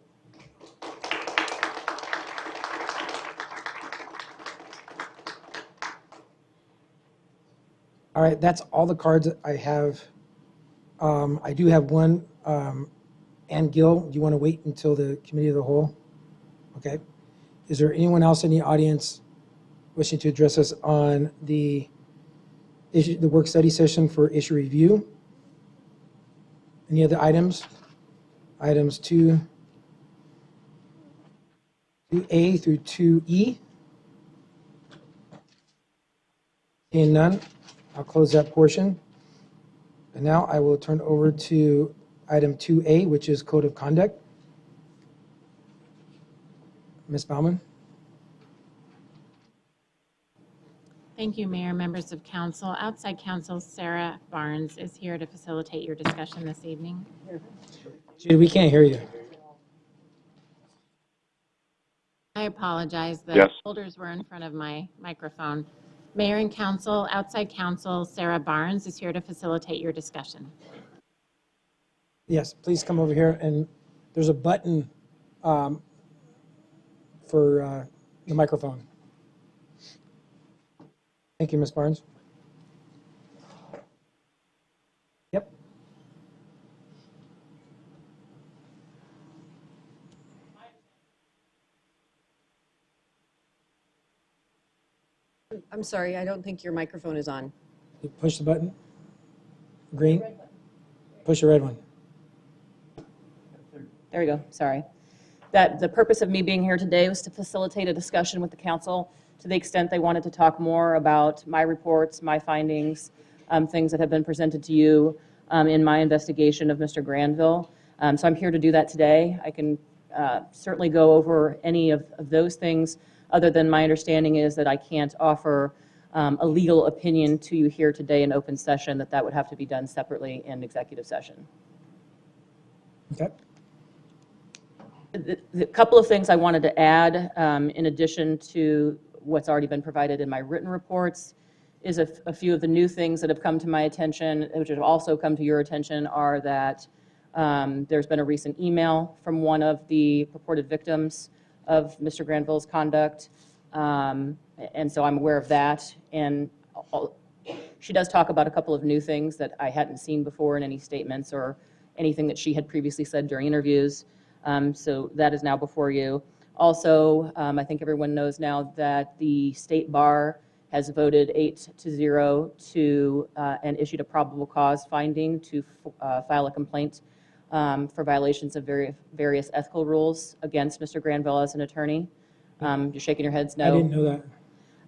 All right, that's all the cards I have. I do have one. Ann Gill, do you want to wait until the committee of the whole? Okay. Is there anyone else in the audience wishing to address us on the work study session for issue review? Any other items? Items 2A through 2E? Seeing none, I'll close that portion. And now I will turn over to item 2A, which is Code of Conduct. Ms. Baumann? Thank you, Mayor, members of council. Outside counsel Sarah Barnes is here to facilitate your discussion this evening. Judi, we can't hear you. I apologize. The Yes. folders were in front of my microphone. Mayor and council, outside counsel Sarah Barnes is here to facilitate your discussion. Yes, please come over here, and there's a button for the microphone. Thank you, Ms. Barnes. Yep. I'm sorry, I don't think your microphone is on. You push the button. Green. Push the red one. There we go, sorry. That the purpose of me being here today was to facilitate a discussion with the council to the extent they wanted to talk more about my reports, my findings, things that have been presented to you in my investigation of Mr. Granville. So I'm here to do that today. I can certainly go over any of those things, other than my understanding is that I can't offer a legal opinion to you here today in open session, that would have to be done separately in executive session. Okay. The couple of things I wanted to add, in addition to what's already been provided in my written reports, is a few of the new things that have come to my attention, which have also come to your attention, are that there's been a recent email from one of the purported victims of Mr. Granville's conduct, and so I'm aware of that. And she does talk about a couple of new things that I hadn't seen before in any statements or anything that she had previously said during interviews. So that is now before you. Also, I think everyone knows now that the state bar has voted 8-0 to and issued a probable cause finding to file a complaint for violations of various ethical rules against Mr. Granville as an attorney. You're shaking your heads no. I didn't know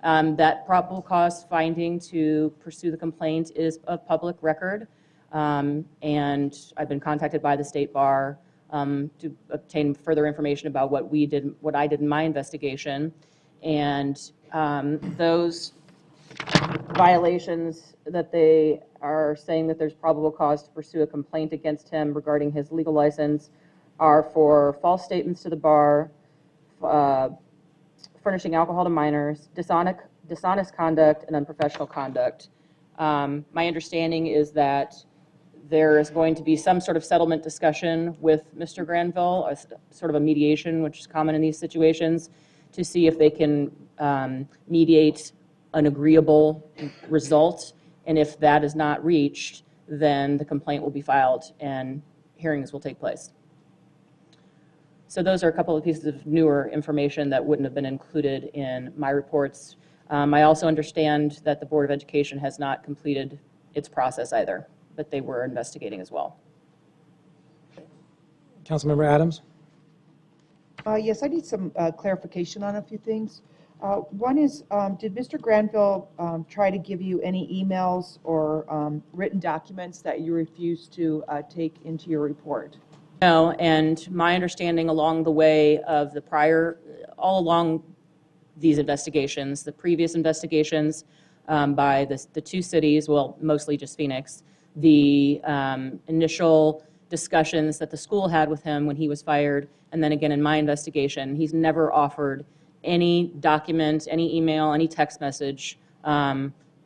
that. That probable cause finding to pursue the complaint is of public record, and I've been contacted by the State Bar to obtain further information about what I did in my investigation, and those violations that they are saying that there's probable cause to pursue a complaint against him regarding his legal license are for false statements to the bar, furnishing alcohol to minors, dishonest conduct, and unprofessional conduct. My understanding is that there is going to be some sort of settlement discussion with Mr. Granville, sort of a mediation, which is common in these situations, to see if they can mediate an agreeable result. And if that is not reached, then the complaint will be filed and hearings will take place. So those are a couple of pieces of newer information that wouldn't have been included in my reports. I also understand that the Board of Education has not completed its process either, but they were investigating as well. Councilmember Adams? Yes, I need some clarification on a few things. One is, did Mr. Granville try to give you any emails or written documents that you refused to take into your report? No, and my understanding along the way of all along these investigations, the previous investigations by the two cities, well, mostly just Phoenix, the initial discussions that the school had with him when he was fired, and then again in my investigation, he's never offered any document, any email, any text message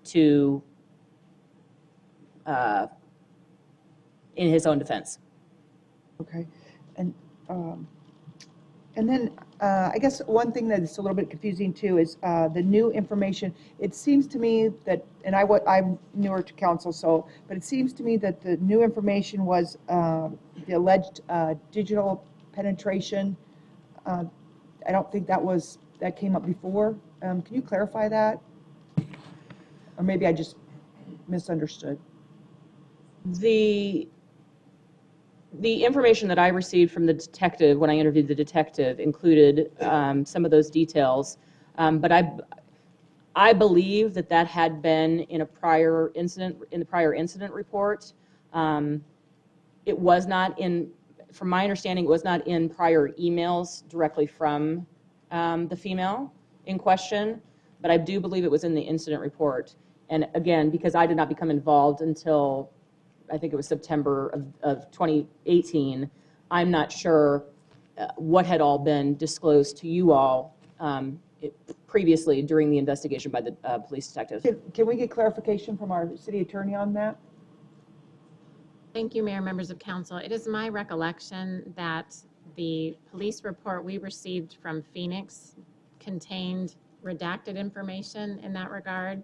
to in his own defense. Okay, and then I guess one thing that's a little bit confusing too is the new information. It seems to me that, and I'm newer to council, but it seems to me that the new information was the alleged digital penetration. I don't think that came up before. Can you clarify that? Or maybe I just misunderstood. The information that I received from the detective when I interviewed the detective included some of those details, but I believe that had been in a prior incident, in the prior incident report. It was not in, from my understanding, it was not in prior emails directly from the female in question, but I do believe it was in the incident report. And again, because I did not become involved until I think it was September of 2018, I'm not sure what had all been disclosed to you all previously during the investigation by the police detectives. Can we get clarification from our city attorney on that? Thank you, Mayor, members of council. It is my recollection that the police report we received from Phoenix contained redacted information in that regard.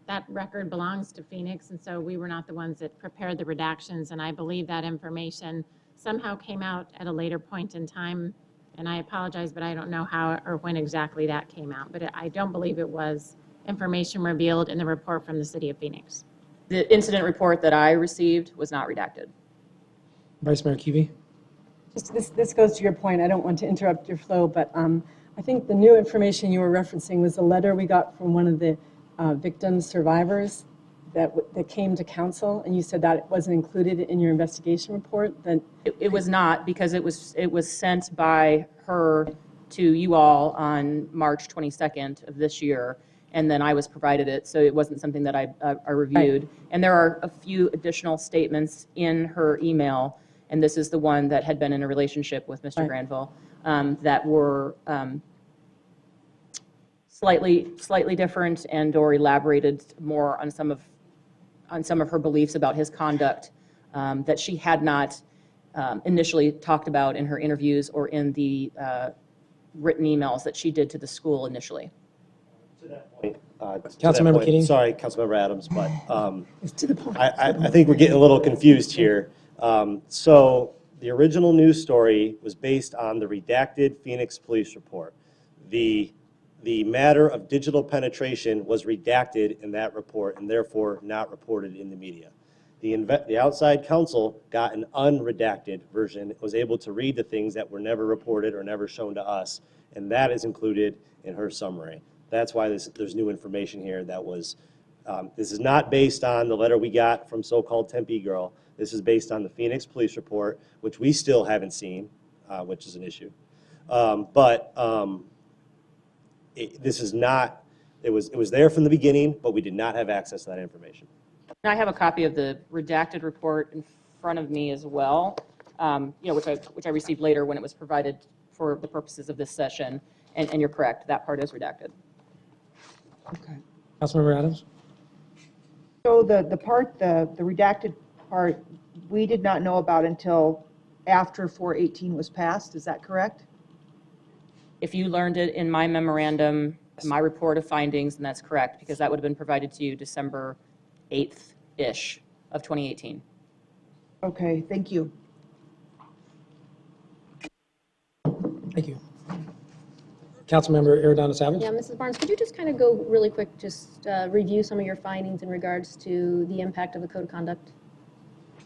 That record belongs to Phoenix, and so we were not the ones that prepared the redactions, and I believe that information somehow came out at a later point in time, and I apologize, but I don't know how or when exactly that came out, but I don't believe it was information revealed in the report from the city of Phoenix. The incident report that I received was not redacted. Vice Mayor Kuby? This goes to your point. I don't want to interrupt your flow, but I think the new information you were referencing was a letter we got from one of the victims, survivors that came to council, and you said that it wasn't included in your investigation report. Then it was not, because it was sent by her to you all on March 22nd of this year, and then I was provided it, so it wasn't something that I reviewed. Right. And there are a few additional statements in her email, and this is the one that had been in a relationship with Mr. Right. Granville, that were slightly different and or elaborated more on some of her beliefs about his conduct that she had not initially talked about in her interviews or in the written emails that she did to the school initially. To that point, Councilmember Keating. Sorry, Councilmember Adams, but I think we're getting a little confused here. So the original news story was based on the redacted Phoenix police report. The matter of digital penetration was redacted in that report and therefore not reported in the media. The outside counsel got an unredacted version, was able to read the things that were never reported or never shown to us, and that is included in her summary. That's why there's new information here that was, this is not based on the letter we got from so-called Tempe girl. This is based on the Phoenix police report, which we still haven't seen, which is an issue. This is not, it was there from the beginning, but we did not have access to that information. I have a copy of the redacted report in front of me as well, which I received later when it was provided for the purposes of this session. And you're correct, that part is redacted. Okay. Councilmember Adams? So the redacted part, we did not know about until after 418 was passed, is that correct? If you learned it in my memorandum, my report of findings, then that's correct, because that would have been provided to you December 8th-ish of 2018. Okay, thank you. Thank you. Councilmember Arredondo-Savage? Yeah, Mrs. Barnes, could you just kind of go really quick, just review some of your findings in regards to the impact of the code of conduct?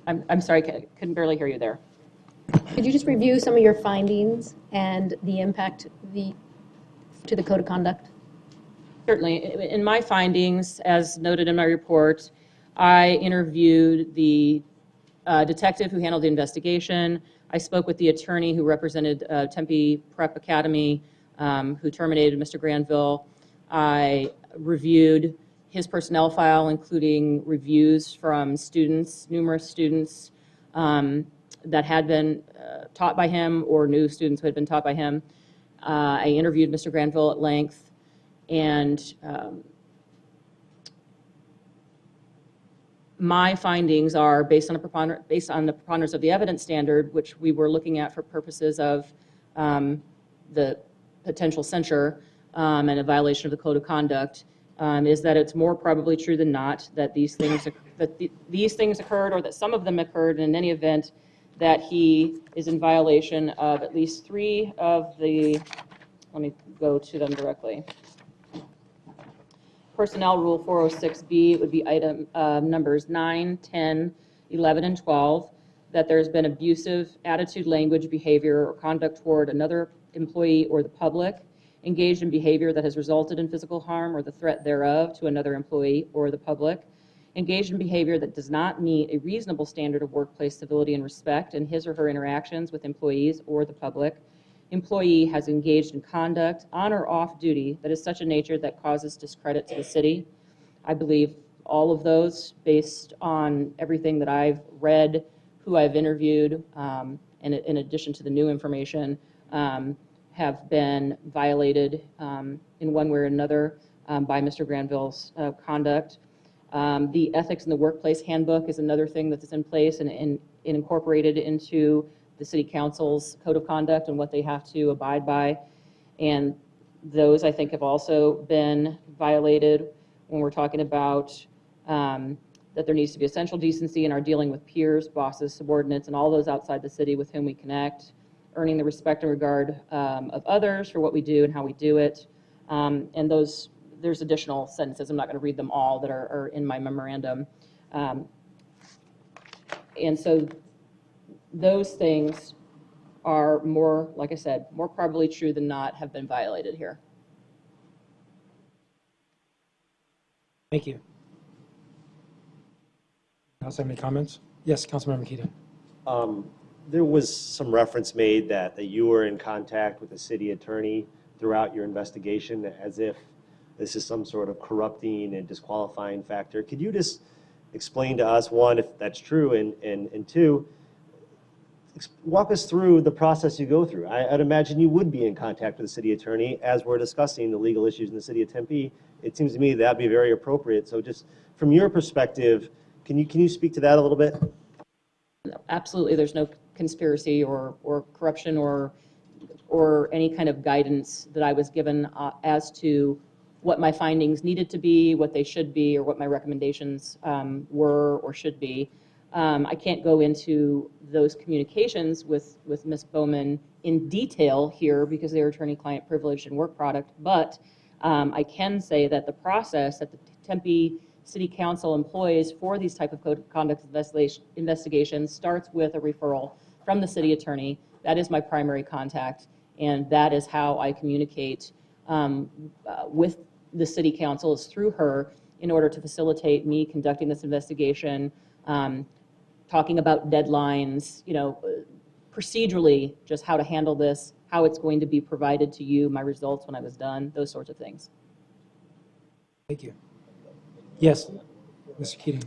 I'm sorry, couldn't barely hear you there. Could you just review some of your findings and the impact to the code of conduct? Certainly. In my findings, as noted in my report, I interviewed the detective who handled the investigation. I spoke with the attorney who represented Tempe Prep Academy, who terminated Mr. Granville. I reviewed his personnel file, including reviews from students, numerous students that had been taught by him or new students who had been taught by him. I interviewed Mr. Granville at length, and my findings are based on the preponderance of the evidence standard, which we were looking at for purposes of the potential censure and a violation of the code of conduct, is that it's more probably true than not that these things occurred, or that some of them occurred, and in any event that he is in violation of at least 3 of the, let me go to them directly. Personnel Rule 406B, it would be item numbers 9, 10, 11, and 12, that there's been abusive attitude, language, behavior, or conduct toward another employee or the public, engaged in behavior that has resulted in physical harm or the threat thereof to another employee or the public, engaged in behavior that does not meet a reasonable standard of workplace civility and respect in his or her interactions with employees or the public. Employee has engaged in conduct on or off duty that is such a nature that causes discredit to the city. I believe all of those, based on everything that I've read, who I've interviewed, and in addition to the new information, have been violated in one way or another by Mr. Granville's conduct. The ethics in the workplace handbook is another thing that is in place and incorporated into the city council's code of conduct and what they have to abide by. And those, I think, have also been violated when we're talking about that there needs to be essential decency in our dealing with peers, bosses, subordinates, and all those outside the city with whom we connect, earning the respect and regard of others for what we do and how we do it. And those, there's additional sentences, I'm not going to read them all, that are in my memorandum. And so those things are more, like I said, more probably true than not have been violated here. Thank you. Else have any comments? Yes, Councilmember Keating. There was some reference made that you were in contact with the city attorney throughout your investigation, as if this is some sort of corrupting and disqualifying factor. Could you just explain to us, one, if that's true, and two, walk us through the process you go through? I'd imagine you would be in contact with the city attorney as we're discussing the legal issues in the city of Tempe. It seems to me that'd be very appropriate. So just from your perspective, can you speak to that a little bit? Absolutely, there's no conspiracy or corruption or any kind of guidance that I was given as to what my findings needed to be, what they should be, or what my recommendations were or should be. I can't go into those communications with Ms. Baumann in detail here because they're attorney-client privilege and work product, but I can say that the process that the Tempe city council employs for these type of code of conduct investigations starts with a referral from the city attorney. That is my primary contact, and that is how I communicate with the city council, is through her, in order to facilitate me conducting this investigation, talking about deadlines, procedurally, just how to handle this, how it's going to be provided to you, my results when I was done, those sorts of things. Thank you. Yes, Mr. Keating.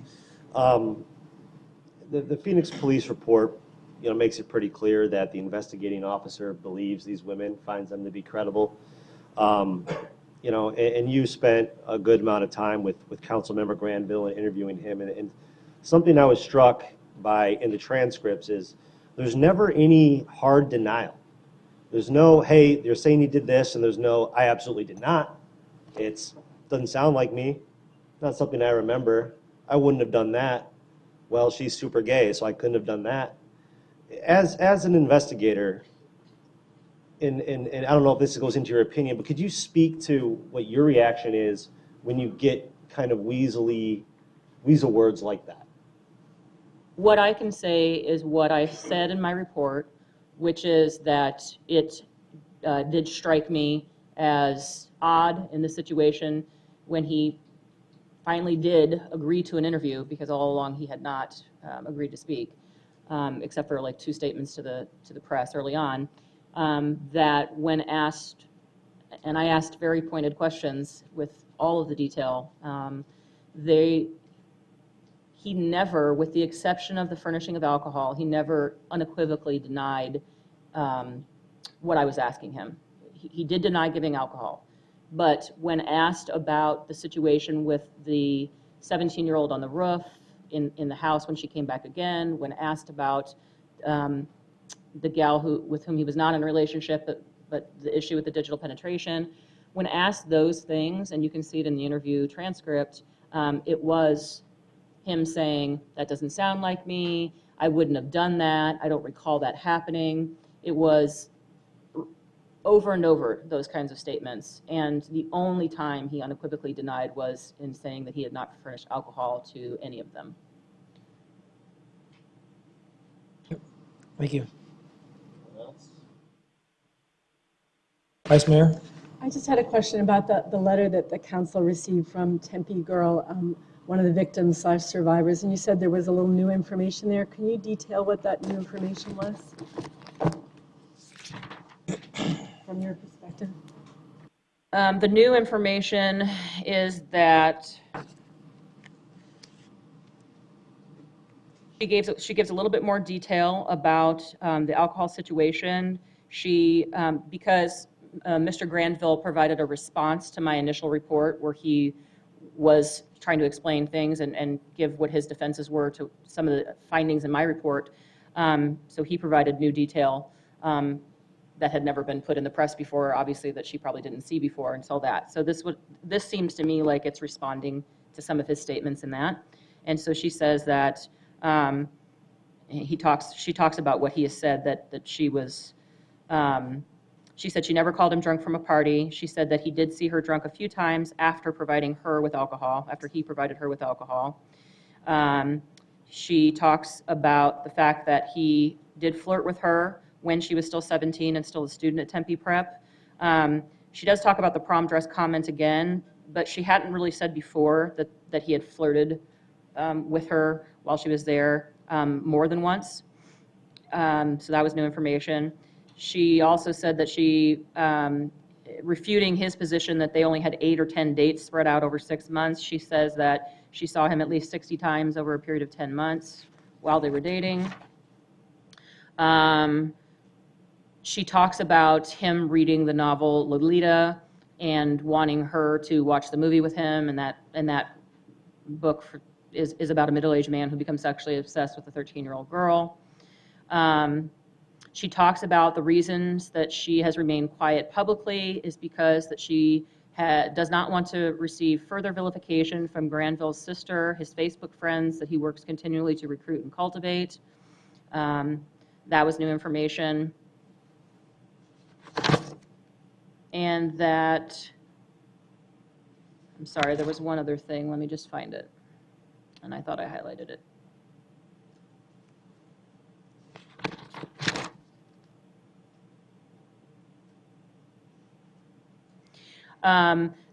The Phoenix police report, makes it pretty clear that the investigating officer believes these women, finds them to be credible. And you spent a good amount of time with Councilmember Granville and interviewing him, and something I was struck by in the transcripts is there's never any hard denial. There's no, hey, you're saying you did this, and there's no, I absolutely did not. Doesn't sound like me. Not something I remember. I wouldn't have done that. Well, she's super gay, so I couldn't have done that. As an investigator, and I don't know if this goes into your opinion, but could you speak to what your reaction is when you get kind of weasel words like that? What I can say is what I said in my report, which is that it did strike me as odd in this situation when he finally did agree to an interview, because all along he had not agreed to speak, except for like 2 statements to the press early on, that when asked, and I asked very pointed questions with all of the detail, he never, with the exception of the furnishing of alcohol, he never unequivocally denied what I was asking him. He did deny giving alcohol. But when asked about the situation with the 17-year-old on the roof, in the house when she came back again, when asked about the gal with whom he was not in a relationship, but the issue with the digital penetration, when asked those things, and you can see it in the interview transcript, it was him saying, that doesn't sound like me, I wouldn't have done that, I don't recall that happening. It was over and over those kinds of statements, and the only time he unequivocally denied was in saying that he had not furnished alcohol to any of them. Thank you. Vice Mayor? I just had a question about the letter that the council received from Tempe girl, one of the victims / survivors, and you said there was a little new information there. Can you detail what that new information was from your perspective? The new information is that she gives a little bit more detail about the alcohol situation. Because Mr. Granville provided a response to my initial report where he was trying to explain things and give what his defenses were to some of the findings in my report. So he provided new detail that had never been put in the press before, obviously, that she probably didn't see before until that. So this seems to me like it's responding to some of his statements in that. And so she says that she talks about what he has said, that she was, she said she never called him drunk from a party. She said that he did see her drunk a few times after providing her with alcohol, after he provided her with alcohol. She talks about the fact that he did flirt with her when she was still 17 and still a student at Tempe Prep. She does talk about the prom dress comment again, but she hadn't really said before that he had flirted with her while she was there more than once. So that was new information. She also said that she, refuting his position that they only had 8 or 10 dates spread out over 6 months, she says that she saw him at least 60 times over a period of 10 months while they were dating. She talks about him reading the novel Lolita and wanting her to watch the movie with him, and that book is about a middle-aged man who becomes sexually obsessed with a 13-year-old girl. She talks about the reasons that she has remained quiet publicly is because that she does not want to receive further vilification from Granville's sister, his Facebook friends that he works continually to recruit and cultivate. That was new information. And that I'm sorry, there was one other thing. Let me just find it. And I thought I highlighted it.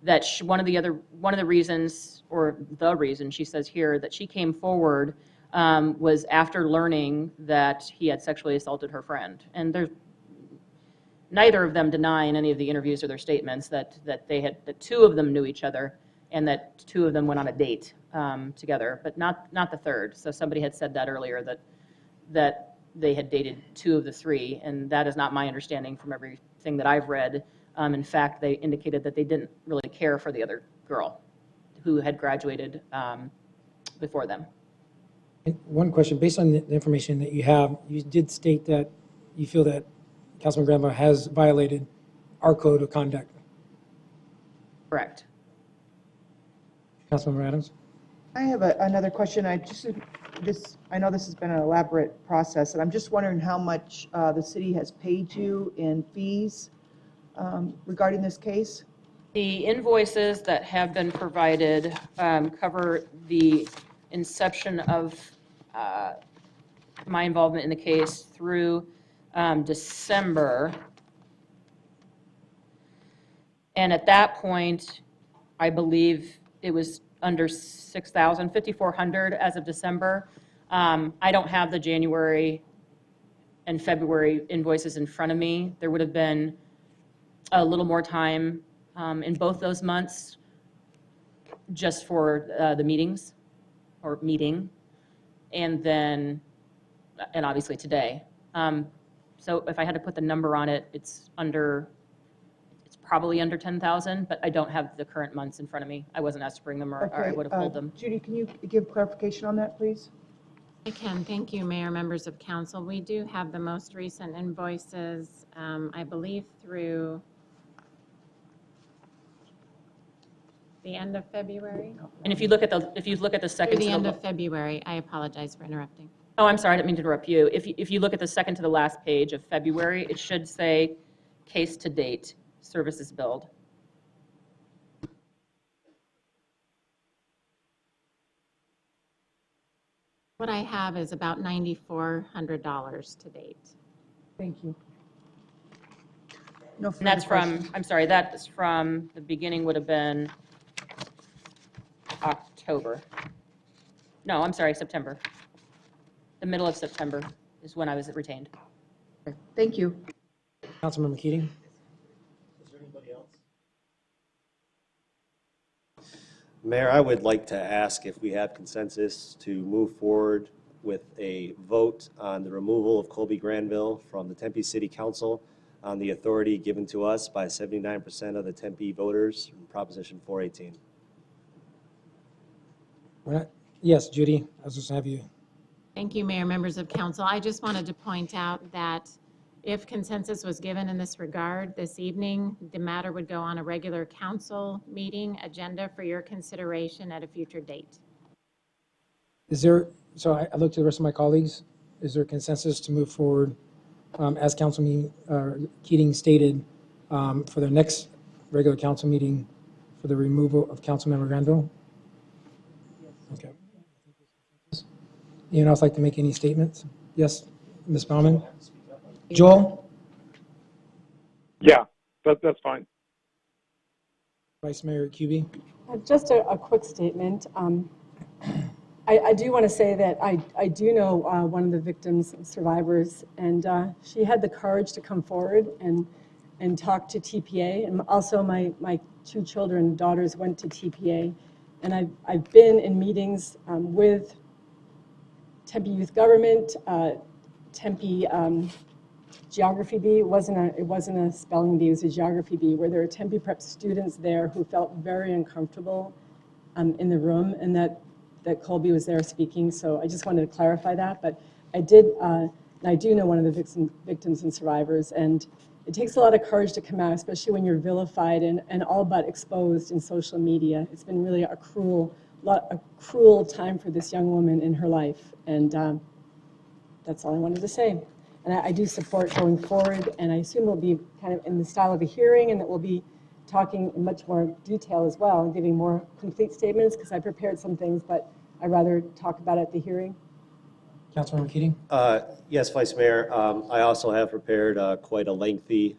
That one of the reasons, or the reason she says here that she came forward was after learning that he had sexually assaulted her friend. And there's neither of them deny in any of the interviews or their statements that that two of them knew each other and that two of them went on a date together, but not the third. So somebody had said that earlier, that they had dated two of the three, and that is not my understanding from everything that I've read. In fact, they indicated that they didn't really care for the other girl who had graduated before them. And one question, based on the information that you have, you did state that you feel that Councilman Granville has violated our code of conduct. Correct. Councilmember Adams? I have another question. I know this has been an elaborate process, and I'm just wondering how much the city has paid you in fees regarding this case? The invoices that have been provided cover the inception of my involvement in the case through December. And at that point, I believe it was under 6,000, 5,400 as of December. I don't have the January and February invoices in front of me. There would have been a little more time in both those months just for the meetings or meeting, and obviously today. So if I had to put the number on it, it's probably under 10,000, but I don't have the current months in front of me. I wasn't asked to bring them, or I would have pulled them. Judy, can you give clarification on that, please? I can. Thank you, Mayor, members of council. We do have the most recent invoices, I believe, through the end of February. And if you look at the second Through the to end of February. I apologize for interrupting. Oh, I'm sorry, I didn't mean to interrupt you. If you look at the second to the last page of February, it should say case to date, services billed. What I have is about $9,400 to date. Thank you. And that's from, I'm sorry, that's from, the beginning would have been October. No, I'm sorry, September. The middle of September is when I was retained. Thank you. Councilmember Keating? Is there anybody else? Mayor, I would like to ask if we have consensus to move forward with a vote on the removal of Colby Granville from the Tempe City Council on the authority given to us by 79% of the Tempe voters in Proposition 418. Yes, Judy, I was just going to have you. Thank you, Mayor, members of council. I just wanted to point out that if consensus was given in this regard this evening, the matter would go on a regular council meeting agenda for your consideration at a future date. Is there, so I looked to the rest of my colleagues, is there consensus to move forward as Councilman Keating stated for the next regular council meeting for the removal of Councilmember Granville? Okay. Anyone else like to make any statements? Yes, Ms. Baumann? Joel? Yeah, that's fine. Vice Mayor Kuby? Just a quick statement. I do want to say that I do know one of the victims and survivors, and she had the courage to come forward and talk to TPA. And also my two children, daughters, went to TPA. And I've been in meetings with Tempe Youth Government, Tempe Geography Bee. It wasn't a spelling bee, it was a geography bee, where there were Tempe Prep students there who felt very uncomfortable in the room, and that Colby was there speaking. So I just wanted to clarify that. But I do know one of the victims and survivors, and it takes a lot of courage to come out, especially when you're vilified and all but exposed in social media. It's been really a cruel time for this young woman in her life, and that's all I wanted to say. And I do support going forward, and I assume it'll be kind of in the style of a hearing, and that we'll be talking in much more detail as well and giving more complete statements, because I prepared some things, but I'd rather talk about it at the hearing. Councilmember Keating? Yes, Vice Mayor. I also have prepared quite a lengthy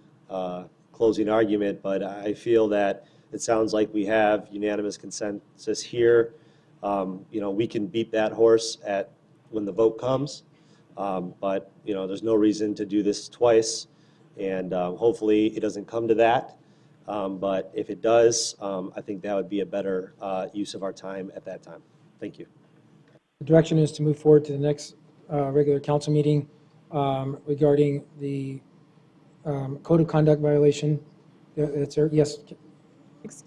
closing argument, but I feel that it sounds like we have unanimous consensus here. We can beat that horse when the vote comes, but there's no reason to do this twice, and hopefully it doesn't come to that. But if it does, I think that would be a better use of our time at that time. Thank you. The direction is to move forward to the next regular council meeting regarding the code of conduct violation. Yes,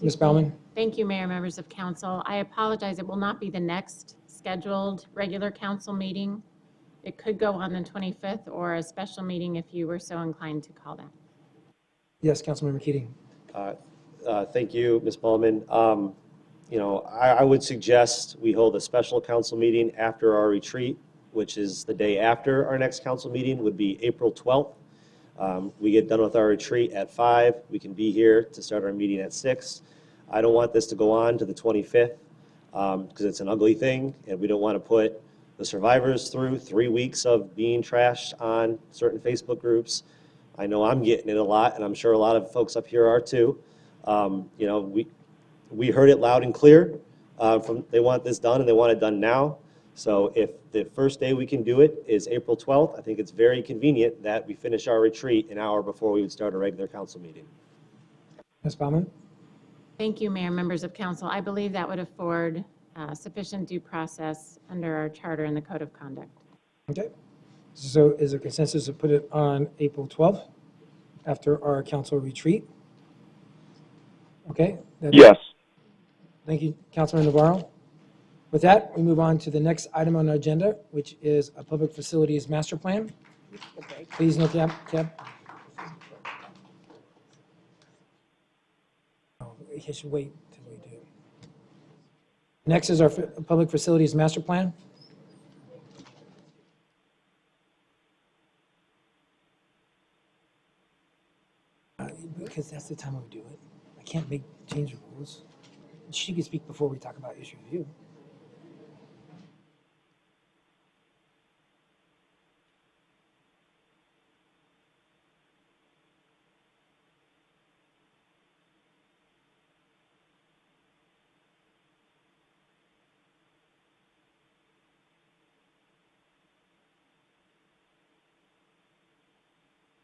Ms. Baumann? Thank you, Mayor, members of council. I apologize, it will not be the next scheduled regular council meeting. It could go on the 25th or a special meeting if you were so inclined to call that. Yes, Councilmember Keating. Thank you, Ms. Baumann. I would suggest we hold a special council meeting after our retreat, which is the day after our next council meeting, would be April 12th. We get done with our retreat at 5. We can be here to start our meeting at 6. I don't want this to go on to the 25th because it's an ugly thing, and we don't want to put the survivors through 3 weeks of being trashed on certain Facebook groups. I know I'm getting it a lot, and I'm sure a lot of folks up here are too. We heard it loud and clear. They want this done, and they want it done now. So if the first day we can do it is April 12th, I think it's very convenient that we finish our retreat an hour before we would start a regular council meeting. Ms. Baumann? Thank you, Mayor, members of council. I believe that would afford sufficient due process under our charter and the code of conduct. Okay. So is there consensus to put it on April 12th after our council retreat? Okay. Yes. Thank you, Councilman Navarro. With that, we move on to the next item on our agenda, which is a public facilities master plan. Please, no cap. Oh, I should wait till we do. Next is our public facilities master plan. Because that's the time we do it. I can't change the rules. She can speak before we talk about issue review.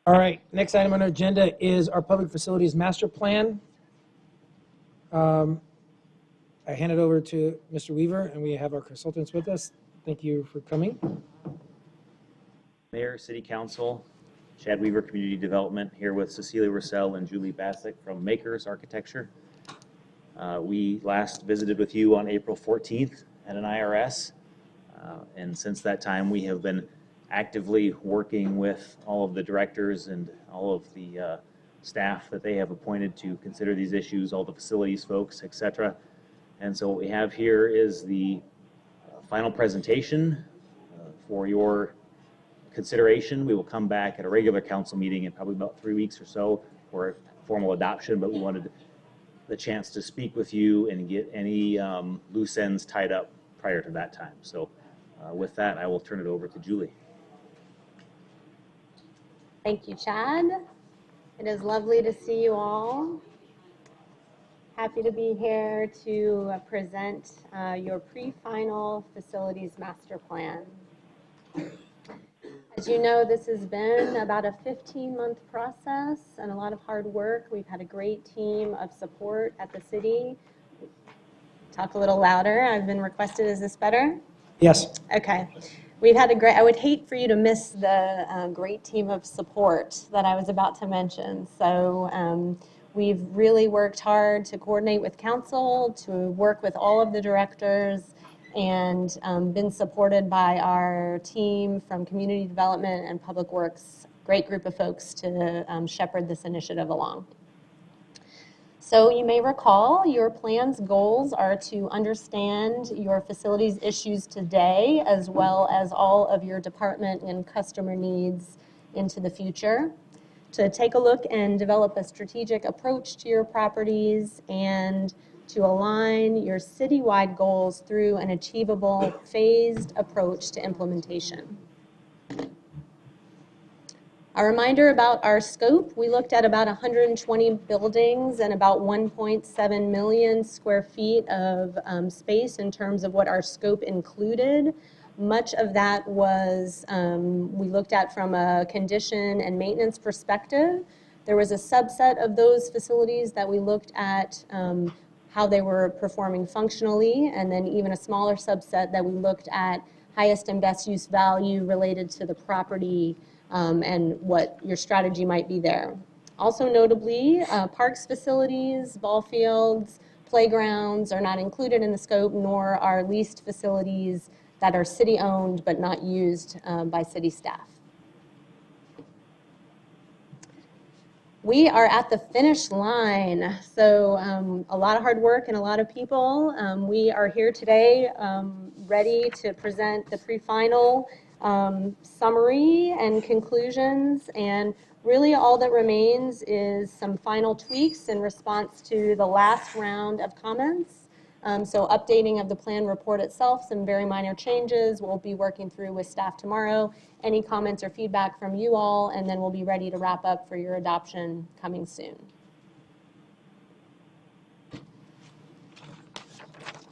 All right, next item on our agenda is our public facilities master plan. I hand it over to Mr. Weaver, and we have our consultants with us. Thank you for coming. Mayor, City Council, Chad Weaver, Community Development, here with Cecilia Russell and Julie Bassick from Makers Architecture. We last visited with you on April 14th at an IRS, and since that time we have been actively working with all of the directors and all of the staff that they have appointed to consider these issues, all the facilities folks, etc. And so what we have here is the final presentation for your consideration. We will come back at a regular council meeting in probably about 3 weeks or so for formal adoption, but we wanted the chance to speak with you and get any loose ends tied up prior to that time. So with that, I will turn it over to Julie. Thank you, Chad. It is lovely to see you all. Happy to be here to present your pre-final facilities master plan. As you know, this has been about a 15-month process and a lot of hard work. We've had a great team of support at the city. Talk a little louder. I've been requested. Is this better? Yes. Okay. We've had a great, I would hate for you to miss the great team of support that I was about to mention. So we've really worked hard to coordinate with council, to work with all of the directors, and been supported by our team from community development and public works. Great group of folks to shepherd this initiative along. So you may recall your plan's goals are to understand your facilities issues today, as well as all of your department and customer needs into the future, to take a look and develop a strategic approach to your properties and to align your citywide goals through an achievable phased approach to implementation. A reminder about our scope, we looked at about 120 buildings and about 1.7 million square feet of space in terms of what our scope included. Much of that was, we looked at from a condition and maintenance perspective. There was a subset of those facilities that we looked at how they were performing functionally, and then even a smaller subset that we looked at highest and best use value related to the property and what your strategy might be there. Also notably, parks facilities, ball fields, playgrounds are not included in the scope, nor are leased facilities that are city-owned but not used by city staff. We are at the finish line, so a lot of hard work and a lot of people. We are here today ready to present the pre-final summary and conclusions, and really all that remains is some final tweaks in response to the last round of comments. So updating of the plan report itself, some very minor changes we'll be working through with staff tomorrow. Any comments or feedback from you all, and then we'll be ready to wrap up for your adoption coming soon.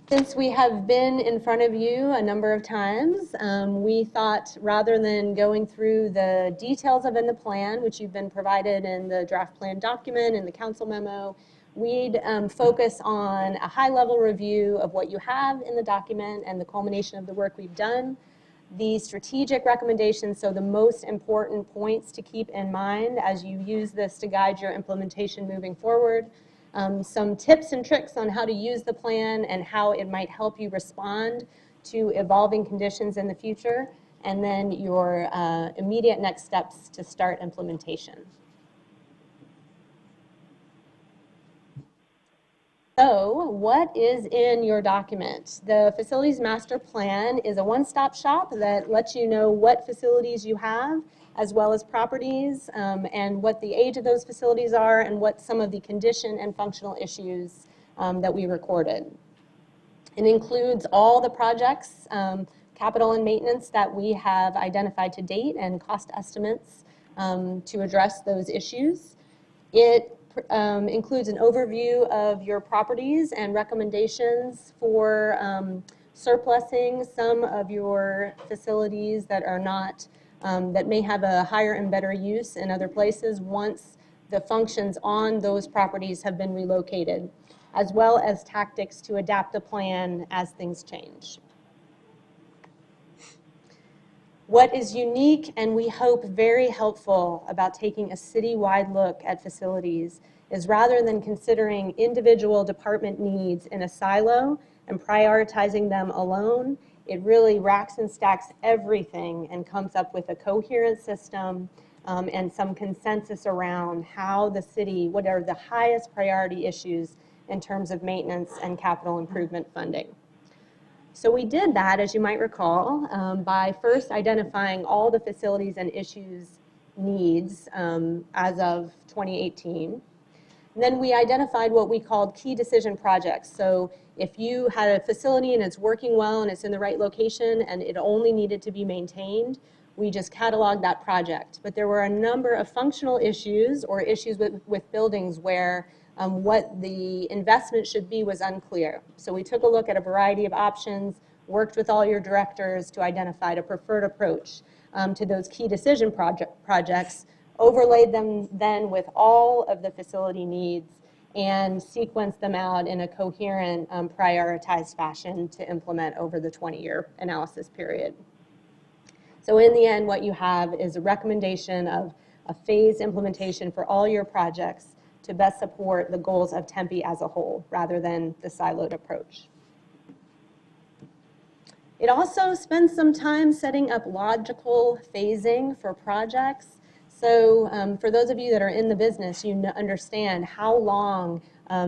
Since we have been in front of you a number of times, we thought rather than going through the details of the plan, which you've been provided in the draft plan document and the council memo, we'd focus on a high-level review of what you have in the document and the culmination of the work we've done, the strategic recommendations, so the most important points to keep in mind as you use this to guide your implementation moving forward, some tips and tricks on how to use the plan and how it might help you respond to evolving conditions in the future, and then your immediate next steps to start implementation. So, what is in your document? The Facilities Master Plan is a one-stop shop that lets you know what facilities you have, as well as properties, and what the age of those facilities are, and what some of the condition and functional issues that we recorded. It includes all the projects, capital and maintenance that we have identified to date, and cost estimates to address those issues. It includes an overview of your properties and recommendations for surplusing some of your facilities that are not, that may have a higher and better use in other places once the functions on those properties have been relocated, as well as tactics to adapt the plan as things change. What is unique and we hope very helpful about taking a city-wide look at facilities is rather than considering individual department needs in a silo and prioritizing them alone, it really racks and stacks everything and comes up with a coherent system and some consensus around how the city, what are the highest priority issues in terms of maintenance and capital improvement funding. So we did that, as you might recall, by first identifying all the facilities and issues needs as of 2018. And then we identified what we called key decision projects. So if you had a facility and it's working well and it's in the right location and it only needed to be maintained, we just cataloged that project. But there were a number of functional issues or issues with buildings where what the investment should be was unclear. So we took a look at a variety of options, worked with all your directors to identify a preferred approach to those key decision projects, overlaid them then with all of the facility needs, and sequenced them out in a coherent, prioritized fashion to implement over the 20-year analysis period. So in the end, what you have is a recommendation of a phased implementation for all your projects to best support the goals of Tempe as a whole, rather than the siloed approach. It also spends some time setting up logical phasing for projects. So for those of you that are in the business, you understand how long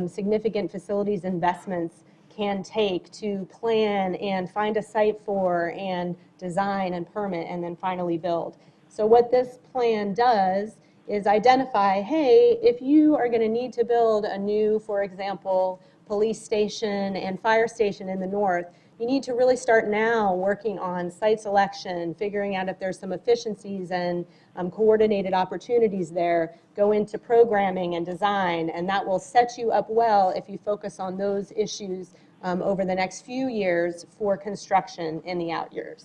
significant facilities investments can take to plan and find a site for and design and permit and then finally build. So what this plan does is identify, hey, if you are going to need to build a new, for example, police station and fire station in the north, you need to really start now working on site selection, figuring out if there's some efficiencies and coordinated opportunities there, go into programming and design, and that will set you up well if you focus on those issues over the next few years for construction in the out years.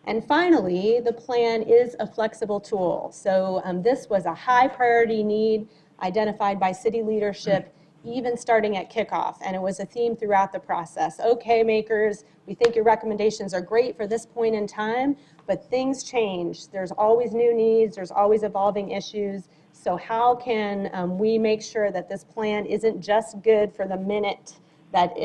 And finally, the plan is a flexible tool. So this was a high priority need identified by city leadership, even starting at kickoff, and it was a theme throughout the process. Okay, makers, we think your recommendations are great for this point in time, but things change. There's always new needs, there's always evolving issues. So how can we make sure that this plan isn't just good for the minute that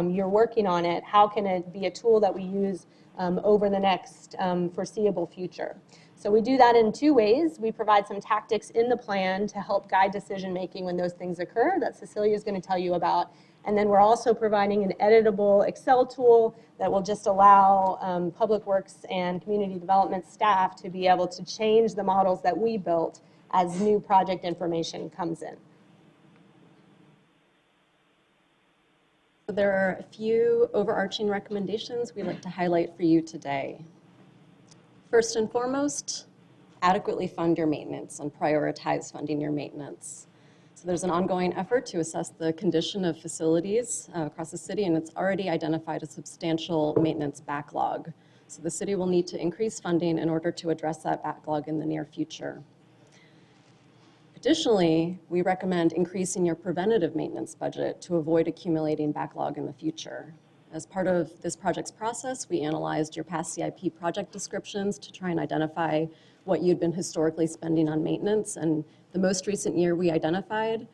you're working on it? How can it be a tool that we use over the next foreseeable future? So we do that in two ways. We provide some tactics in the plan to help guide decision making when those things occur that Cecilia is going to tell you about. And then we're also providing an editable Excel tool that will just allow Public Works and Community Development staff to be able to change the models that we built as new project information comes in. There are a few overarching recommendations we'd like to highlight for you today. First and foremost, adequately fund your maintenance and prioritize funding your maintenance. So there's an ongoing effort to assess the condition of facilities across the city, and it's already identified a substantial maintenance backlog. So the city will need to increase funding in order to address that backlog in the near future. Additionally, we recommend increasing your preventative maintenance budget to avoid accumulating backlog in the future. As part of this project's process, we analyzed your past CIP project descriptions to try and identify what you'd been historically spending on maintenance. And the most recent year we identified,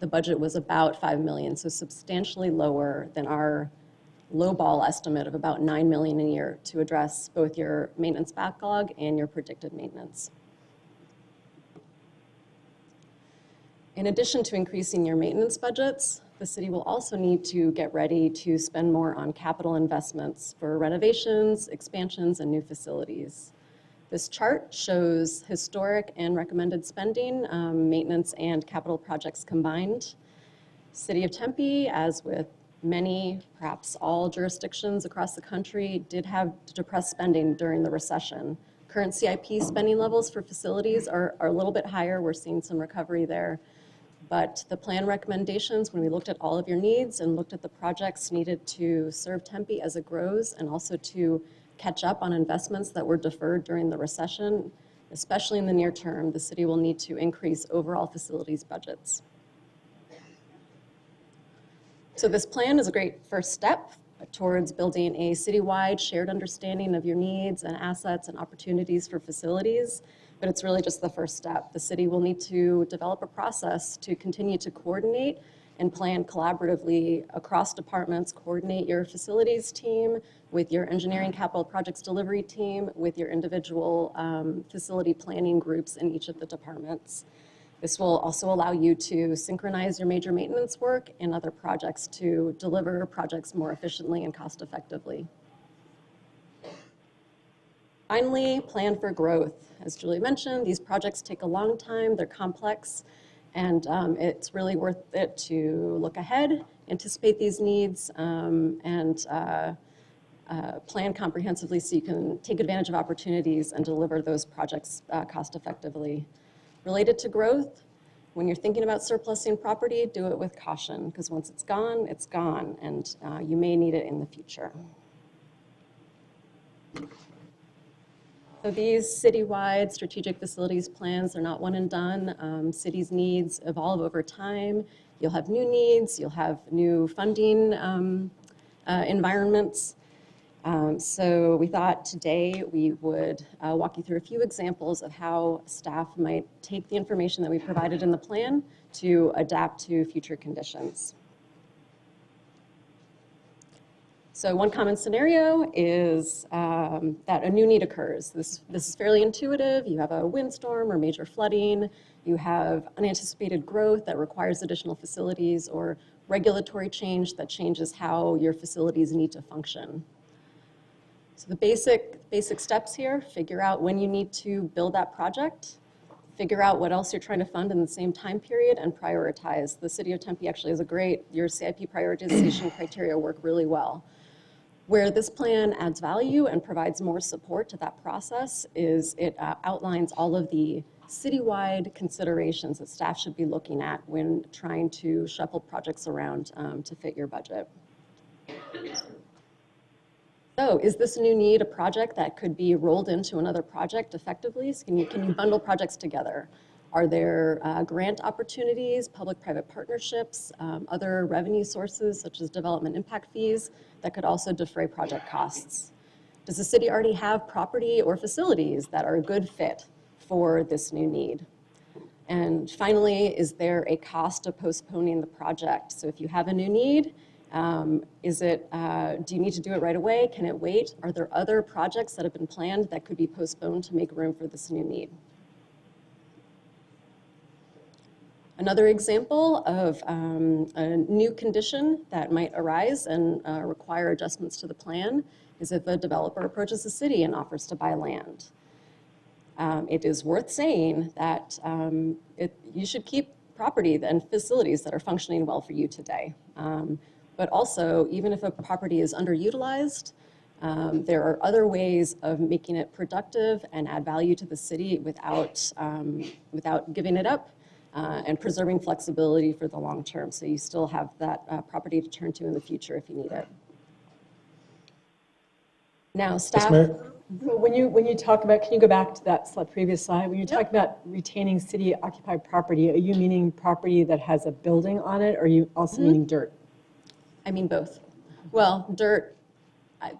the budget was about $5 million, so substantially lower than our lowball estimate of about $9 million a year to address both your maintenance backlog and your predicted maintenance. In addition to increasing your maintenance budgets, the city will also need to get ready to spend more on capital investments for renovations, expansions, and new facilities. This chart shows historic and recommended spending, maintenance and capital projects combined. City of Tempe, as with many, perhaps all jurisdictions across the country, did have depressed spending during the recession. Current CIP spending levels for facilities are a little bit higher. We're seeing some recovery there. But the plan recommendations, when we looked at all of your needs and looked at the projects needed to serve Tempe as it grows and also to catch up on investments that were deferred during the recession, especially in the near term, the city will need to increase overall facilities budgets. So this plan is a great first step towards building a citywide shared understanding of your needs and assets and opportunities for facilities. But it's really just the first step. The city will need to develop a process to continue to coordinate and plan collaboratively across departments, coordinate your facilities team with your engineering capital projects delivery team, with your individual facility planning groups in each of the departments. This will also allow you to synchronize your major maintenance work and other projects to deliver projects more efficiently and cost effectively. Finally, plan for growth. As Julie mentioned, these projects take a long time, they're complex, and it's really worth it to look ahead, anticipate these needs, and plan comprehensively so you can take advantage of opportunities and deliver those projects cost effectively. Related to growth, when you're thinking about surplusing property, do it with caution, because once it's gone, and you may need it in the future. So these citywide strategic facilities plans are not one and done. Cities' needs evolve over time. You'll have new needs, you'll have new funding environments. So we thought today we would walk you through a few examples of how staff might take the information that we provided in the plan to adapt to future conditions. So one common scenario is that a new need occurs. This is fairly intuitive. You have a windstorm or major flooding. You have unanticipated growth that requires additional facilities or regulatory change that changes how your facilities need to function. So the basic steps here, figure out when you need to build that project, figure out what else you're trying to fund in the same time period, and prioritize. The City of Tempe actually has your CIP prioritization criteria work really well. Where this plan adds value and provides more support to that process is it outlines all of the citywide considerations that staff should be looking at when trying to shuffle projects around to fit your budget. So is this new need a project that could be rolled into another project effectively? So can you bundle projects together? Are there grant opportunities, public-private partnerships, other revenue sources such as development impact fees that could also defray project costs? Does the city already have property or facilities that are a good fit for this new need? And finally, is there a cost of postponing the project? So if you have a new need, do you need to do it right away? Can it wait? Are there other projects that have been planned that could be postponed to make room for this new need? Another example of a new condition that might arise and require adjustments to the plan is if a developer approaches the city and offers to buy land. It is worth saying that you should keep property and facilities that are functioning well for you today. But also, even if a property is underutilized, there are other ways of making it productive and add value to the city without giving it up and preserving flexibility for the long term. So you still have that property to turn to in the future if you need it. Now, staff. So when you talk about, can you go back to that previous slide? When you talk about retaining city-occupied property, are you meaning property that has a building on it, or are you also meaning dirt? I mean both. Well, dirt,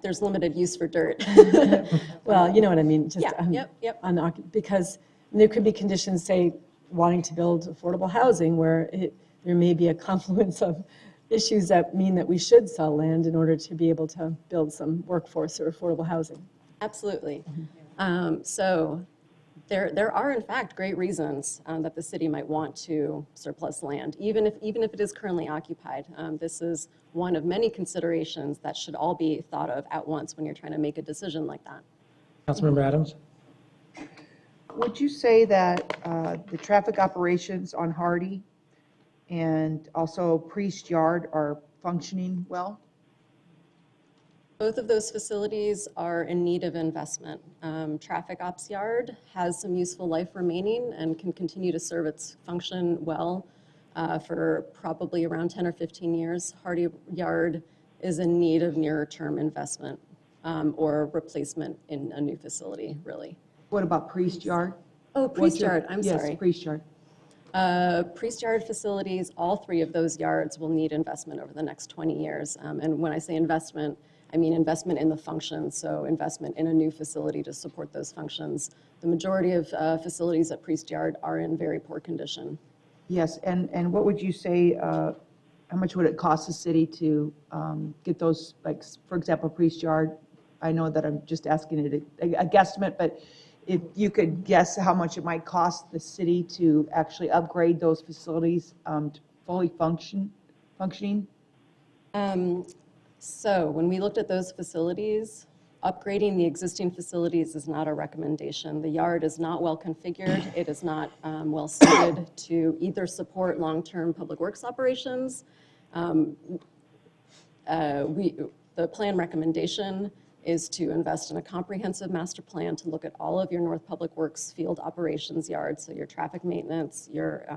there's limited use for dirt. Well, you know what I mean. Just, yep. Because there could be conditions, say, wanting to build affordable housing where there may be a confluence of issues that mean that we should sell land in order to be able to build some workforce or affordable housing. Absolutely. So there are, in fact, great reasons that the city might want to surplus land, even if it is currently occupied. This is one of many considerations that should all be thought of at once when you're trying to make a decision like that. Councilmember Adams? Would you say that the traffic operations on Hardy and also Priest Yard are functioning well? Both of those facilities are in need of investment. Traffic Ops Yard has some useful life remaining and can continue to serve its function well for probably around 10 or 15 years. Hardy Yard is in need of nearer-term investment or replacement in a new facility, really. What about Priest Yard? Oh, Priest Yard, I'm sorry. Yes, Priest Yard. Priest Yard facilities, all three of those yards will need investment over the next 20 years. And when I say investment, I mean investment in the functions, so investment in a new facility to support those functions. The majority of facilities at Priest Yard are in very poor condition. Yes, and what would you say, how much would it cost the city to get those, like, for example, Priest Yard? I know that I'm just asking it a guesstimate, but if you could guess how much it might cost the city to actually upgrade those facilities to fully functioning? So when we looked at those facilities, upgrading the existing facilities is not a recommendation. The yard is not well configured. It is not well suited to either support long-term public works operations. The plan recommendation is to invest in a comprehensive master plan to look at all of your North Public Works field operations yards, so your traffic maintenance, your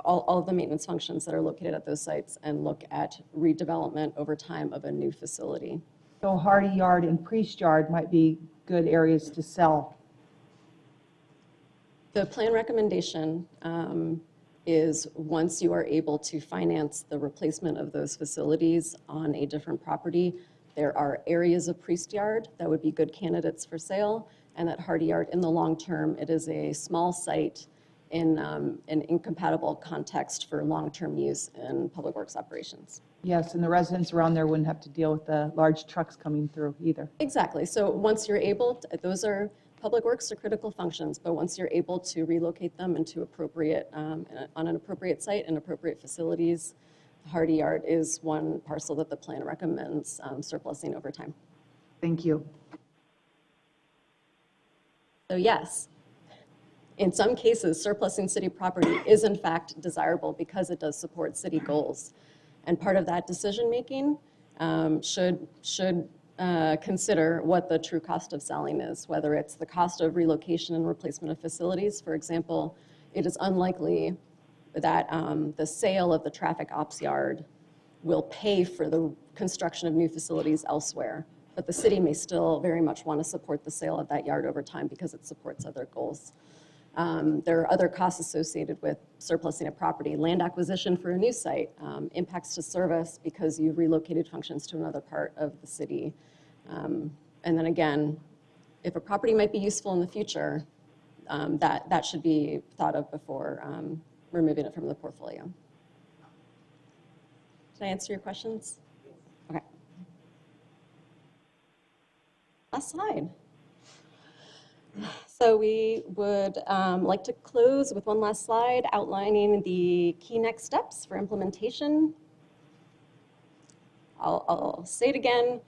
all of the maintenance functions that are located at those sites, and look at redevelopment over time of a new facility. So Hardy Yard and Priest Yard might be good areas to sell. The plan recommendation is once you are able to finance the replacement of those facilities on a different property, there are areas of Priest Yard that would be good candidates for sale, and at Hardy Yard, in the long term, it is a small site in an incompatible context for long-term use in public works operations. Yes, and the residents around there wouldn't have to deal with the large trucks coming through either. Exactly. So once you're able to, those are public works or critical functions, but once you're able to relocate them into appropriate, on an appropriate site and appropriate facilities, Hardy Yard is one parcel that the plan recommends surplusing over time. Thank you. So yes, in some cases, surplusing city property is in fact desirable because it does support city goals. And part of that decision-making should consider what the true cost of selling is, whether it's the cost of relocation and replacement of facilities. For example, it is unlikely that the sale of the traffic ops yard will pay for the construction of new facilities elsewhere. But the city may still very much want to support the sale of that yard over time because it supports other goals. There are other costs associated with surplusing a property. Land acquisition for a new site, impacts to service because you've relocated functions to another part of the city. And then again, if a property might be useful in the future, that should be thought of before removing it from the portfolio. Did I answer your questions? Okay. Last slide. So we would like to close with one last slide outlining the key next steps for implementation. I'll say it again.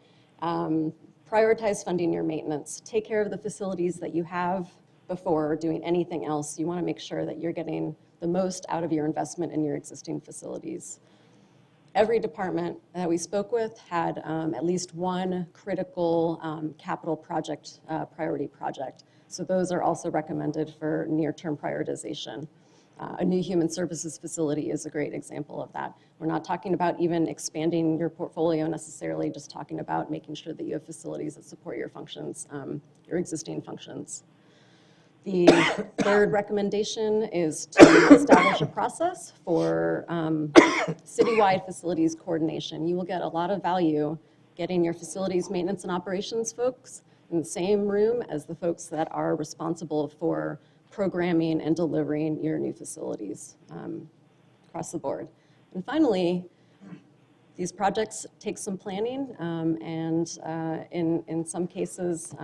Prioritize funding your maintenance. Take care of the facilities that you have before doing anything else. You want to make sure that you're getting the most out of your investment in your existing facilities. Every department that we spoke with had at least one critical capital project, priority project. So those are also recommended for near-term prioritization. A new human services facility is a great example of that. We're not talking about even expanding your portfolio necessarily, just talking about making sure that you have facilities that support your functions, your existing functions. The third recommendation is to establish a process for citywide facilities coordination. You will get a lot of value getting your facilities maintenance and operations folks in the same room as the folks that are responsible for programming and delivering your new facilities across the board. And finally, these projects take some planning, and in some cases,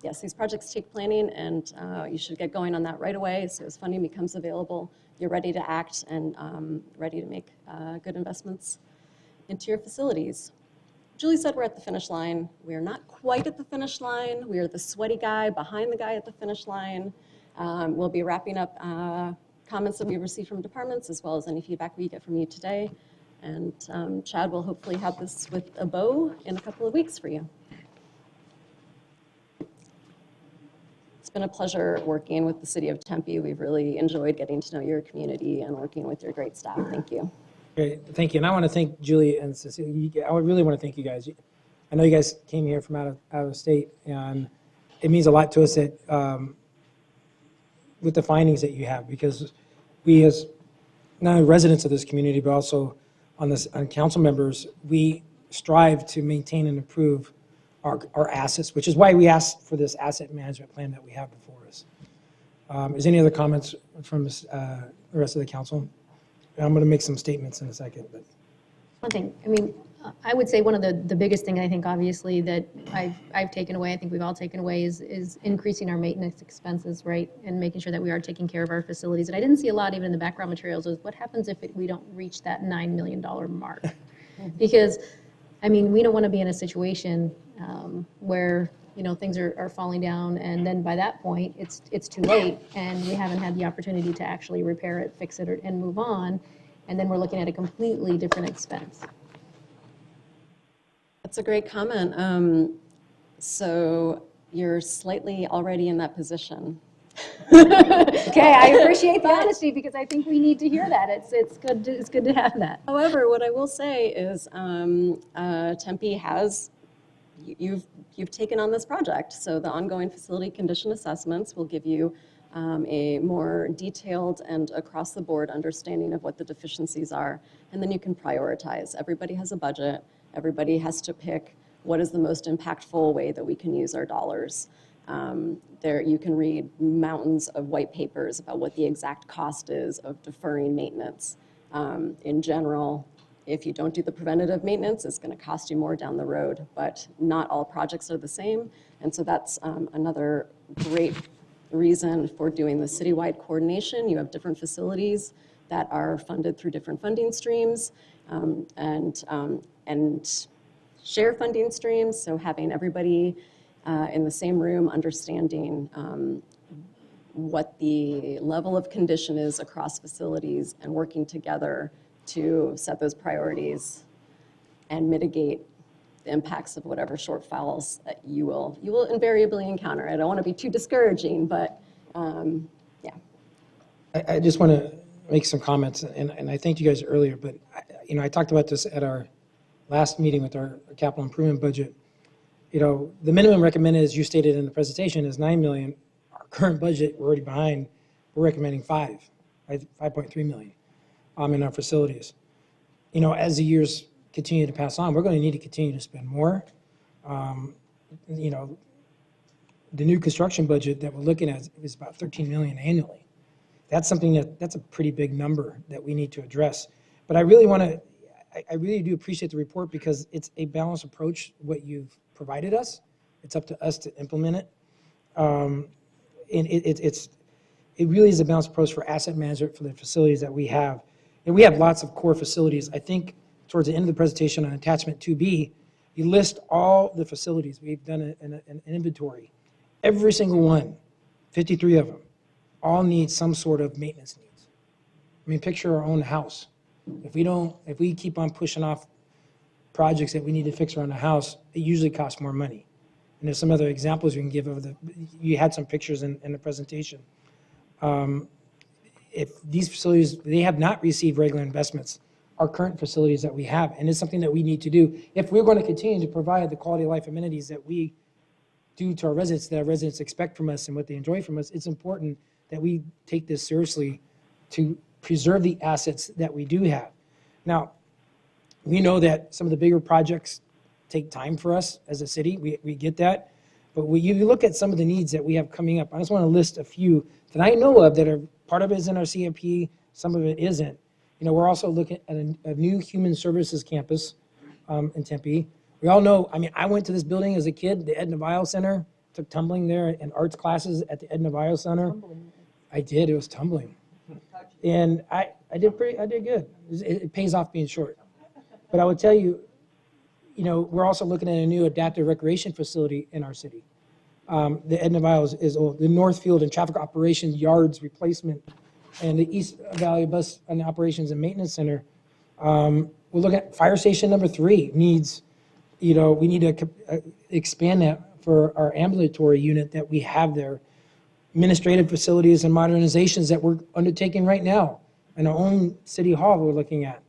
yes, these projects take planning, and you should get going on that right away. So as funding becomes available, you're ready to act and ready to make good investments into your facilities. Julie said we're at the finish line. We are not quite at the finish line. We are the sweaty guy behind the guy at the finish line. We'll be wrapping up comments that we've received from departments, as well as any feedback we get from you today. And Chad will hopefully have this with a bow in a couple of weeks for you. It's been a pleasure working with the City of Tempe. We've really enjoyed getting to know your community and working with your great staff. Thank you. Great, thank you. And I want to thank Julie and Cecilia. I really want to thank you guys. I know you guys came here from out of state, and it means a lot to us that with the findings that you have, because we as not only residents of this community, but also on council members, we strive to maintain and improve our assets, which is why we asked for this asset management plan that we have before us. Is any other comments from the rest of the council? I'm going to make some statements in a second. But. One thing, I mean, I would say one of the biggest thing I think obviously that I've taken away, I think we've all taken away is increasing our maintenance expenses, right? And making sure that we are taking care of our facilities. And I didn't see a lot even in the background materials is what happens if we don't reach that $9 million mark? Because, I mean, we don't want to be in a situation where, you know, things are falling down and then by that point it's too late and we haven't had the opportunity to actually repair it, fix it, and move on. And then we're looking at a completely different expense. That's a great comment. So you're slightly already in that position. Okay, I appreciate the honesty because I think we need to hear that. It's good to have that. However, what I will say is Tempe has, you've taken on this project. So the ongoing facility condition assessments will give you a more detailed and across-the-board understanding of what the deficiencies are, and then you can prioritize. Everybody has a budget. Everybody has to pick what is the most impactful way that we can use our dollars. There you can read mountains of white papers about what the exact cost is of deferring maintenance. In general, if you don't do the preventative maintenance, it's going to cost you more down the road, but not all projects are the same, and so that's another great reason for doing the citywide coordination. You have different facilities that are funded through different funding streams, and share funding streams, so having everybody in the same room understanding what the level of condition is across facilities and working together to set those priorities and mitigate the impacts of whatever shortfalls that you will invariably encounter. I don't want to be too discouraging, but yeah. I just want to make some comments, and I thanked you guys earlier, but I talked about this at our last meeting with our capital improvement budget. The minimum recommended, as you stated in the presentation, is $9 million. Our current budget, we're already behind. We're recommending $5.3 million in our facilities. As the years continue to pass on, we're going to need to continue to spend more. The new construction budget that we're looking at is about $13 million annually. That's something that's a pretty big number that we need to address. But I really do appreciate the report because it's a balanced approach, what you've provided us. It's up to us to implement it. And it really is a balanced approach for asset management for the facilities that we have. And we have lots of core facilities. I think towards the end of the presentation on attachment 2B, you list all the facilities. We've done an inventory. Every single one, 53 of them, all need some sort of maintenance needs. I mean, picture our own house. If we keep on pushing off projects that we need to fix around the house, it usually costs more money. And there's some other examples you can give of you had some pictures in the presentation. If these facilities, they have not received regular investments, our current facilities that we have, and it's something that we need to do. If we're going to continue to provide the quality of life amenities that we do to our residents, that our residents expect from us and what they enjoy from us, it's important that we take this seriously to preserve the assets that we do have. Now, we know that some of the bigger projects take time for us as a city. We get that. But when you look at some of the needs that we have coming up, I just want to list a few that I know of that are part of it is in our CMP, some of it isn't. We're also looking at a new human services campus in Tempe. We all know, I went to this building as a kid, the Edna Vial Center, took tumbling there and arts classes at the Edna Vial Center. I did, it was tumbling. And I did good. It pays off being short. But I would tell you, we're also looking at a new adaptive recreation facility in our city. The Edna Vial is old. The Northfield and Traffic Operations Yards replacement and the East Valley Bus and Operations and Maintenance Center. We're looking at fire station number 3 needs, we need to expand that for our ambulatory unit that we have there. Administrative facilities and modernizations that we're undertaking right now. In our own city hall we're looking at.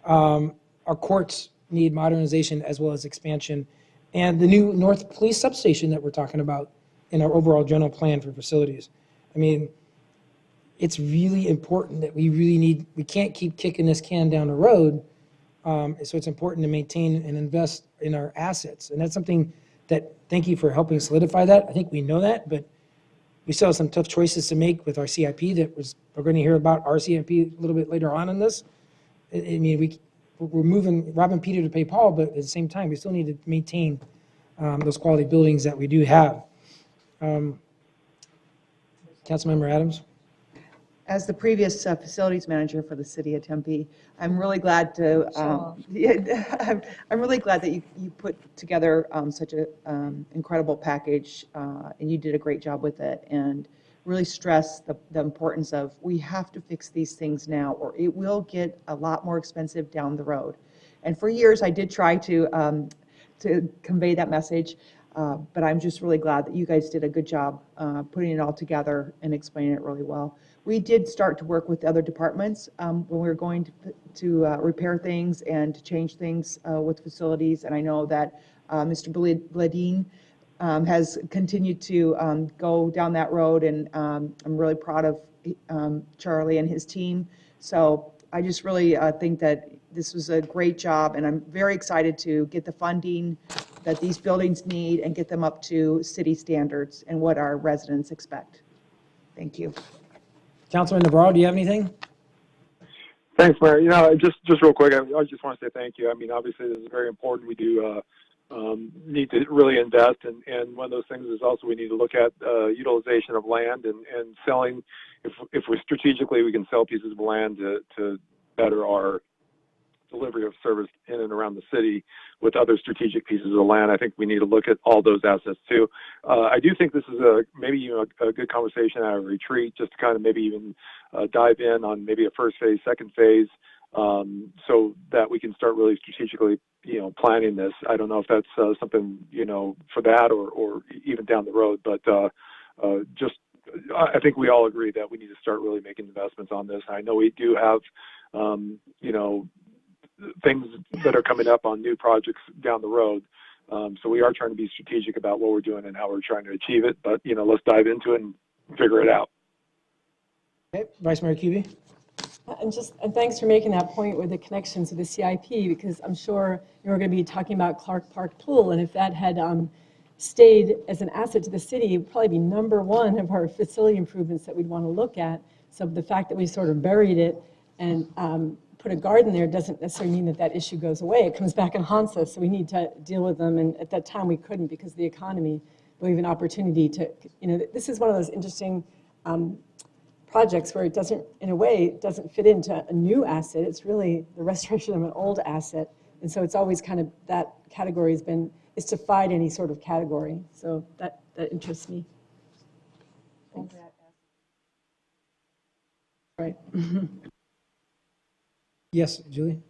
Our courts need modernization as well as expansion. And the new North Police Substation that we're talking about in our overall general plan for facilities. It's really important that we can't keep kicking this can down the road. So it's important to maintain and invest in our assets. And that's something that, thank you for helping solidify that. I think we know that, but we still have some tough choices to make with our CIP we're going to hear about our CIP a little bit later on in this. We're moving robbing Peter to pay Paul, but at the same time, we still need to maintain those quality buildings that we do have. Councilmember Adams? As the previous facilities manager for the city of Tempe, I'm really glad to. I'm really glad that you put together such an incredible package, and you did a great job with it. And really stress the importance of we have to fix these things now, or it will get a lot more expensive down the road. And for years, I did try to convey that message. But I'm just really glad that you guys did a good job putting it all together and explaining it really well. We did start to work with other departments when we were going to repair things and to change things with facilities. And I know that Mr. Bledin has continued to go down that road, and I'm really proud of Charlie and his team. So I just really think that this was a great job, and I'm very excited to get the funding that these buildings need and get them up to city standards and what our residents expect. Thank you. Councilman Navarro, do you have anything? Thanks, Mayor. Just real quick, I just want to say thank you. Obviously this is very important. We do need to really invest, and one of those things is also we need to look at utilization of land and selling. If we strategically we can sell pieces of land to better our delivery of service in and around the city with other strategic pieces of land. I think we need to look at all those assets too. I do think this is maybe a good conversation at a retreat, just to kind of maybe even dive in on maybe a first phase, second phase, so that we can start really strategically, planning this. I don't know if that's something, for that or even down the road, but I think we all agree that we need to start really making investments on this. I know we do have, things that are coming up on new projects down the road. So we are trying to be strategic about what we're doing and how we're trying to achieve it. But, let's dive into it and figure it out. Okay, Vice Mayor Kuby. And thanks for making that point with the connections with the CIP, because I'm sure you're going to be talking about Clark Park Pool, and if that had stayed as an asset to the city, it would probably be number one of our facility improvements that we'd want to look at. So the fact that we sort of buried it and put a garden there doesn't necessarily mean that that issue goes away. It comes back and haunts us, so we need to deal with them. And at that time, we couldn't because of the economy. But we have an opportunity to, this is one of those interesting projects where it doesn't, in a way, it doesn't fit into a new asset. It's really the restoration of an old asset. And so it's always kind of, that category has been, it's defied any sort of category. So that interests me. Thanks. Right. Yes, Julie?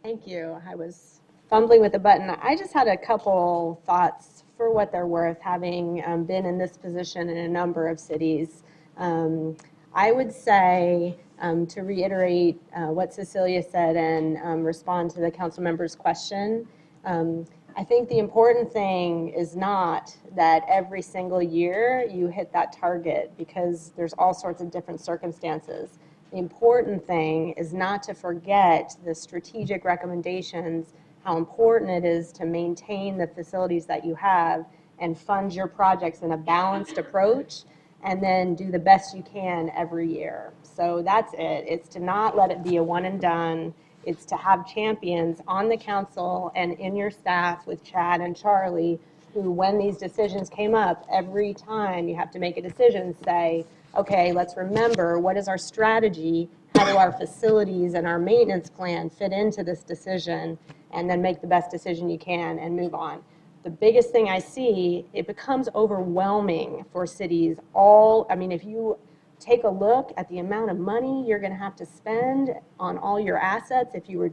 Thank you. I was fumbling with the button. I just had a couple thoughts for what they're worth, having been in this position in a number of cities. I would say, to reiterate what Cecilia said and respond to the council member's question, I think the important thing is not that every single year you hit that target, because there's all sorts of different circumstances. The important thing is not to forget the strategic recommendations, how important it is to maintain the facilities that you have and fund your projects in a balanced approach, and then do the best you can every year. So that's it. It's to not let it be a one and done. It's to have champions on the council and in your staff with Chad and Charlie, who, when these decisions came up, every time you have to make a decision, say, okay, let's remember, what is our strategy? How do our facilities and our maintenance plan fit into this decision? And then make the best decision you can and move on. The biggest thing I see, it becomes overwhelming for cities. If you take a look at the amount of money you're going to have to spend on all your assets, if you were,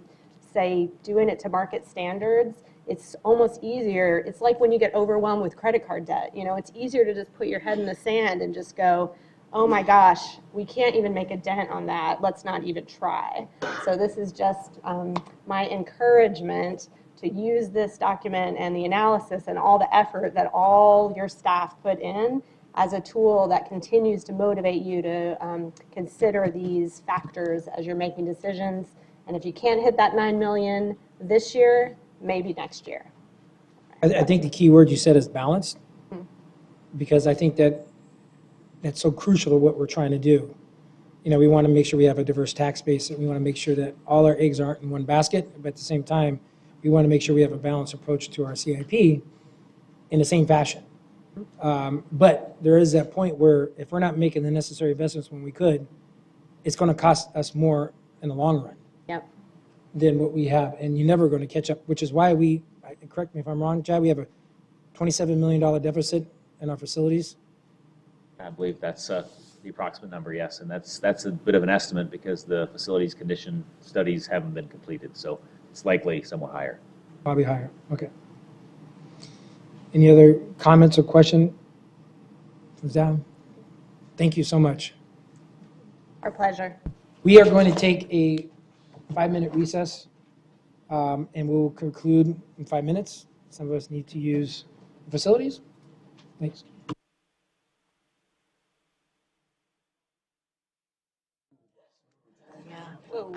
say, doing it to market standards, it's almost easier. It's like when you get overwhelmed with credit card debt. It's easier to just put your head in the sand and just go, oh my gosh, we can't even make a dent on that. Let's not even try. So this is just my encouragement to use this document and the analysis and all the effort that all your staff put in as a tool that continues to motivate you to consider these factors as you're making decisions. And if you can't hit that 9 million this year, maybe next year. I think the key word you said is balanced, because I think that's so crucial to what we're trying to do. We want to make sure we have a diverse tax base, and we want to make sure that all our eggs aren't in one basket, but at the same time, we want to make sure we have a balanced approach to our CIP in the same fashion. But there is that point where if we're not making the necessary investments when we could, it's going to cost us more in the long run than what we have. And you're never going to catch up, which is why correct me if I'm wrong, Chad, we have a $27 million deficit in our facilities. I believe that's the approximate number, yes. And that's a bit of an estimate because the facilities condition studies haven't been completed. So it's likely somewhat higher. Probably higher. Okay. Any other comments or question? Thank you so much. Our pleasure. We are going to take a 5-minute recess, and we'll conclude in 5 minutes. Some of us need to use the facilities. Thanks. Whoa.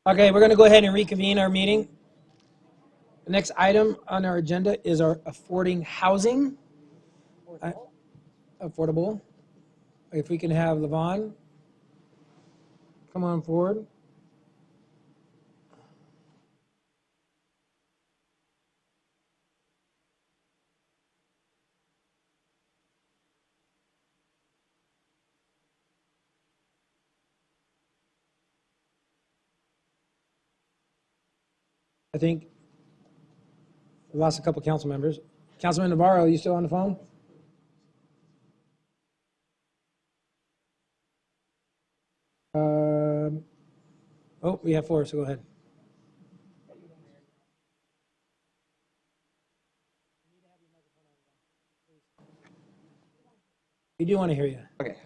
Okay, we're going to go ahead and reconvene our meeting. The next item on our agenda is our affording housing. Affordable. If we can have Levon come on forward. I think we lost a couple council members. Councilman Navarro, are you still on the phone? Oh, we have four, so go ahead. We do want to hear you. Okay.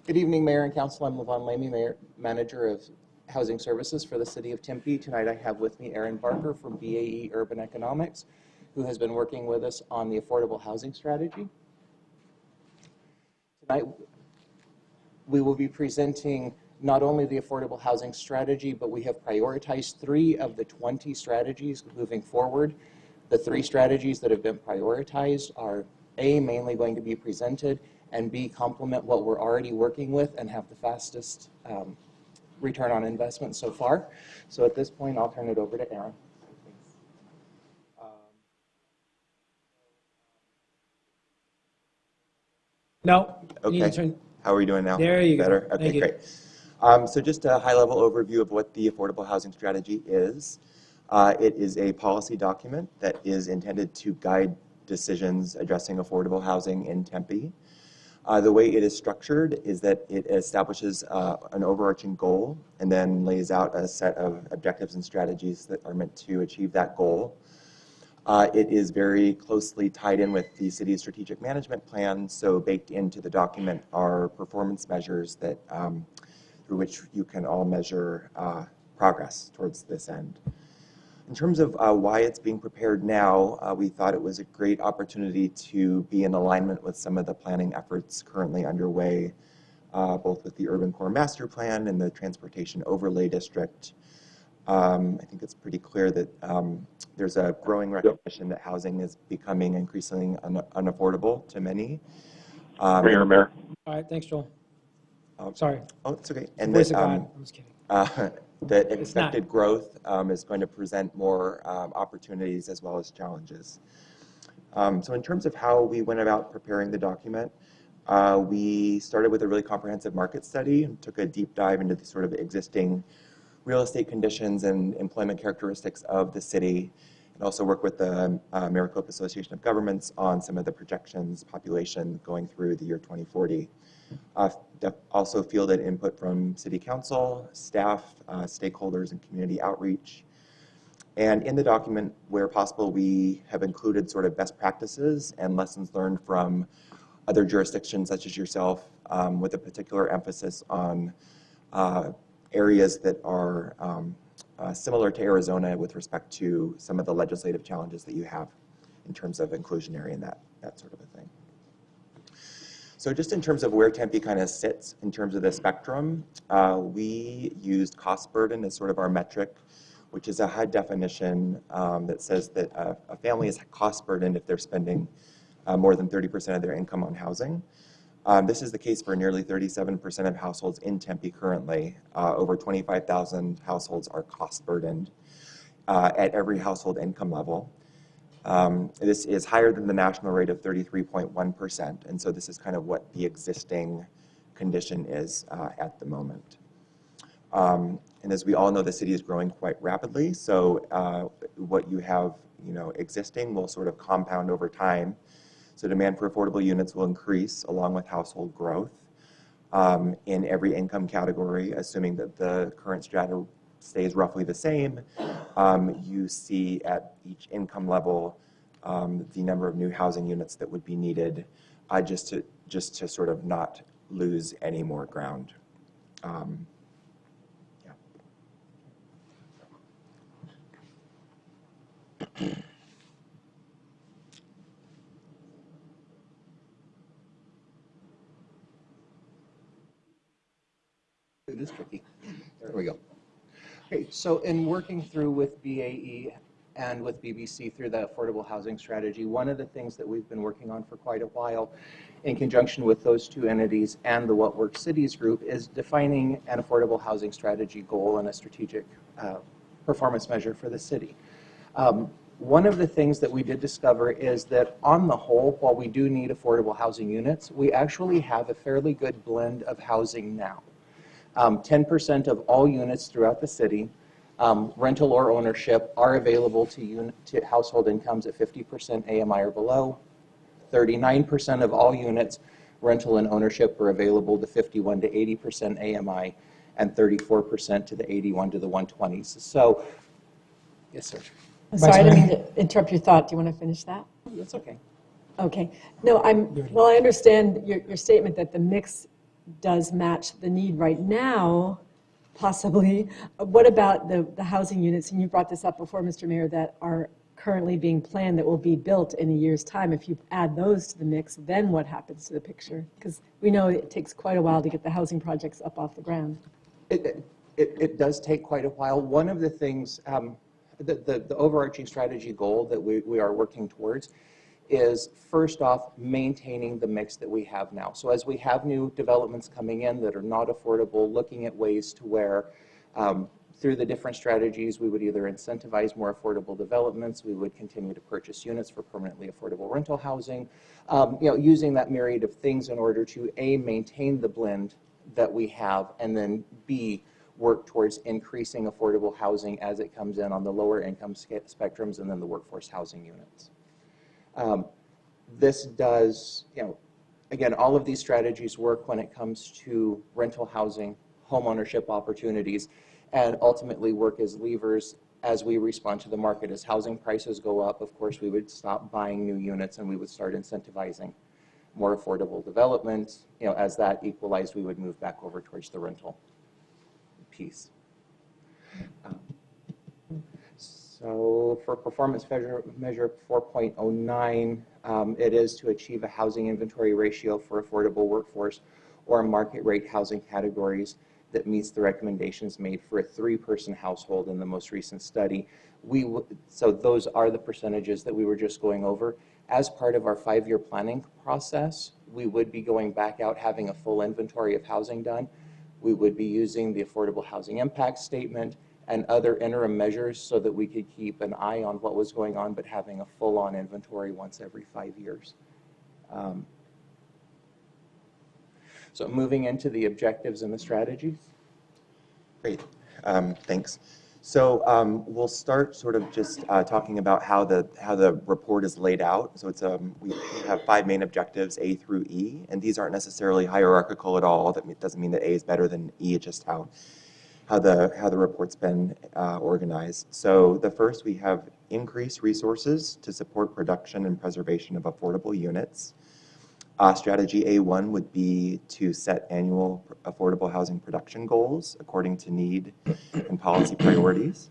Good evening, Mayor and Council. I'm Levon Lamy, Manager of Housing Services for the City of Tempe. Tonight I have with me Aaron Barker from BAE Urban Economics, who has been working with us on the affordable housing strategy. Tonight we will be presenting not only the affordable housing strategy, but we have prioritized 3 of the 20 strategies moving forward. The 3 strategies that have been prioritized are A, mainly going to be presented, and B, complement what we're already working with and have the fastest return on investment so far. So at this point, I'll turn it over to Aaron. No. Okay. How are we doing now? There you Better? go. Okay, Thank you. great. So just a high-level overview of what the affordable housing strategy is. It is a policy document that is intended to guide decisions addressing affordable housing in Tempe. The way it is structured is that it establishes an overarching goal and then lays out a set of objectives and strategies that are meant to achieve that goal. It is very closely tied in with the city's strategic management plan, so baked into the document are performance measures that through which you can all measure progress towards this end. In terms of why it's being prepared now, we thought it was a great opportunity to be in alignment with some of the planning efforts currently underway, both with the Urban Core Master Plan and the Transportation Overlay District. I think it's pretty clear that there's a growing recognition that housing is becoming increasingly unaffordable to many. Mayor. All right, thanks, Joel. Sorry. Oh, it's okay. And voice of God. I'm just kidding. That expected growth is going to present more opportunities as well as challenges. So in terms of how we went about preparing the document, we started with a really comprehensive market study and took a deep dive into the sort of existing real estate conditions and employment characteristics of the city, and also work with the Maricopa Association of Governments on some of the projections, population going through the year 2040. Also fielded input from City Council, staff, stakeholders, and community outreach. And in the document, where possible, we have included sort of best practices and lessons learned from other jurisdictions such as yourself, with a particular emphasis on areas that are similar to Arizona with respect to some of the legislative challenges that you have in terms of inclusionary and that sort of a thing. So just in terms of where Tempe kind of sits in terms of the spectrum, we used cost burden as sort of our metric, which is a high definition that says that a family is cost burdened if they're spending more than 30% of their income on housing. This is the case for nearly 37% of households in Tempe currently. Over 25,000 households are cost burdened at every household income level. This is higher than the national rate of 33.1%, and so this is kind of what the existing condition is at the moment. And as we all know, the city is growing quite rapidly, so what you have, existing will sort of compound over time. So demand for affordable units will increase along with household growth in every income category, assuming that the current strata stays roughly the same. You see at each income level the number of new housing units that would be needed just to sort of not lose any more ground. It is tricky. There we go. Okay, so in working through with BAE and with BBC through the affordable housing strategy, one of the things that we've been working on for quite a while in conjunction with those two entities and the What Works Cities group is defining an affordable housing strategy goal and a strategic performance measure for the city. One of the things that we did discover is that on the whole, while we do need affordable housing units, we actually have a fairly good blend of housing now. 10% of all units throughout the city, rental or ownership, are available to household incomes at 50% AMI or below. 39% of all units, rental and ownership, are available to 51 to 80% AMI, and 34% to the 81 to the 120s. So, yes, sir. I'm sorry, I didn't mean to interrupt your thought. Do you want to finish that? That's okay. Okay. No, well, I understand your statement that the mix does match the need right now, possibly. What about the housing units, and you brought this up before, Mr. Mayor, that are currently being planned that will be built in a year's time? If you add those to the mix, then what happens to the picture? Because we know it takes quite a while to get the housing projects up off the ground. It does take quite a while. One of the things, the overarching strategy goal that we are working towards is, first off, maintaining the mix that we have now. So as we have new developments coming in that are not affordable, looking at ways to where through the different strategies we would either incentivize more affordable developments, we would continue to purchase units for permanently affordable rental housing, using that myriad of things in order to A, maintain the blend that we have, and then B, work towards increasing affordable housing as it comes in on the lower income spectrums and then the workforce housing units. This does, again, all of these strategies work when it comes to rental housing, home ownership opportunities, and ultimately work as levers as we respond to the market. As housing prices go up, of course, we would stop buying new units and we would start incentivizing more affordable development. As that equalized, we would move back over towards the rental piece. So for performance measure 4.09, it is to achieve a housing inventory ratio for affordable workforce or market rate housing categories that meets the recommendations made for a 3-person household in the most recent study. So those are the percentages that we were just going over. As part of our 5-year planning process, we would be going back out, having a full inventory of housing done. We would be using the Affordable Housing Impact Statement and other interim measures so that we could keep an eye on what was going on, but having a full-on inventory once every 5 years. So moving into the objectives and the strategies. Great, thanks. So we'll start sort of just talking about how the report is laid out. So it's we have 5 main objectives, A through E, and these aren't necessarily hierarchical at all. That doesn't mean that A is better than E. It's just how the report's been organized. So the first, we have increased resources to support production and preservation of affordable units. Strategy A1 would be to set annual affordable housing production goals according to need and policy priorities.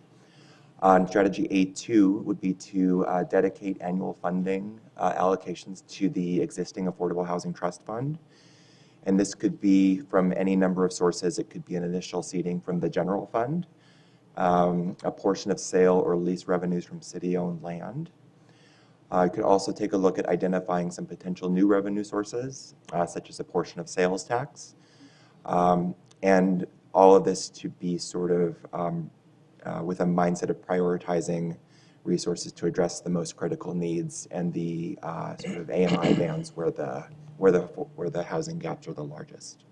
Strategy A2 would be to dedicate annual funding allocations to the existing Affordable Housing Trust Fund. And this could be from any number of sources. It could be an initial seeding from the general fund, a portion of sale or lease revenues from city-owned land. You could also take a look at identifying some potential new revenue sources, such as a portion of sales tax. And all of this to be sort of with a mindset of prioritizing resources to address the most critical needs and the sort of AMI bands where the housing gaps are the largest.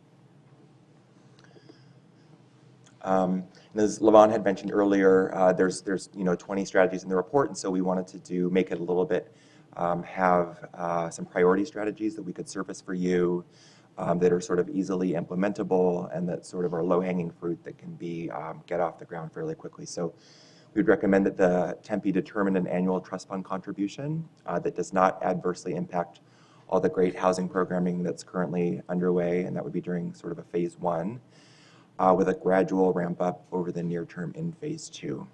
And as Levon had mentioned earlier, there's 20 strategies in the report, and so we wanted to make it a little bit, have some priority strategies that we could surface for you that are sort of easily implementable and that sort of are low-hanging fruit that can be get off the ground fairly quickly. So we'd recommend that the Tempe determine an annual trust fund contribution that does not adversely impact all the great housing programming that's currently underway, and that would be during sort of a phase 1. With a gradual ramp up over the near term in phase 2.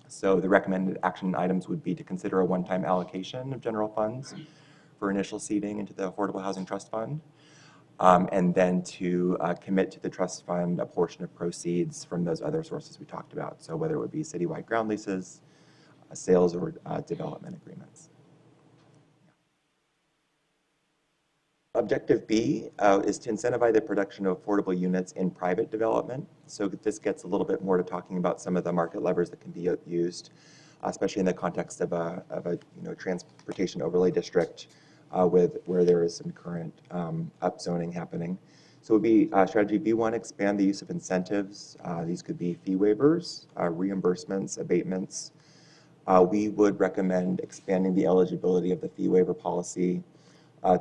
So the recommended action items would be to consider a one-time allocation of general funds for initial seeding into the Affordable Housing Trust Fund, and then to commit to the trust fund a portion of proceeds from those other sources we talked about. So whether it would be citywide ground leases, sales, or development agreements. Objective B is to incentivize the production of affordable units in private development. So this gets a little bit more to talking about some of the market levers that can be used, especially in the context of a transportation overlay district where there is some current upzoning happening. So it would be strategy B1, expand the use of incentives. These could be fee waivers, reimbursements, abatements. We would recommend expanding the eligibility of the fee waiver policy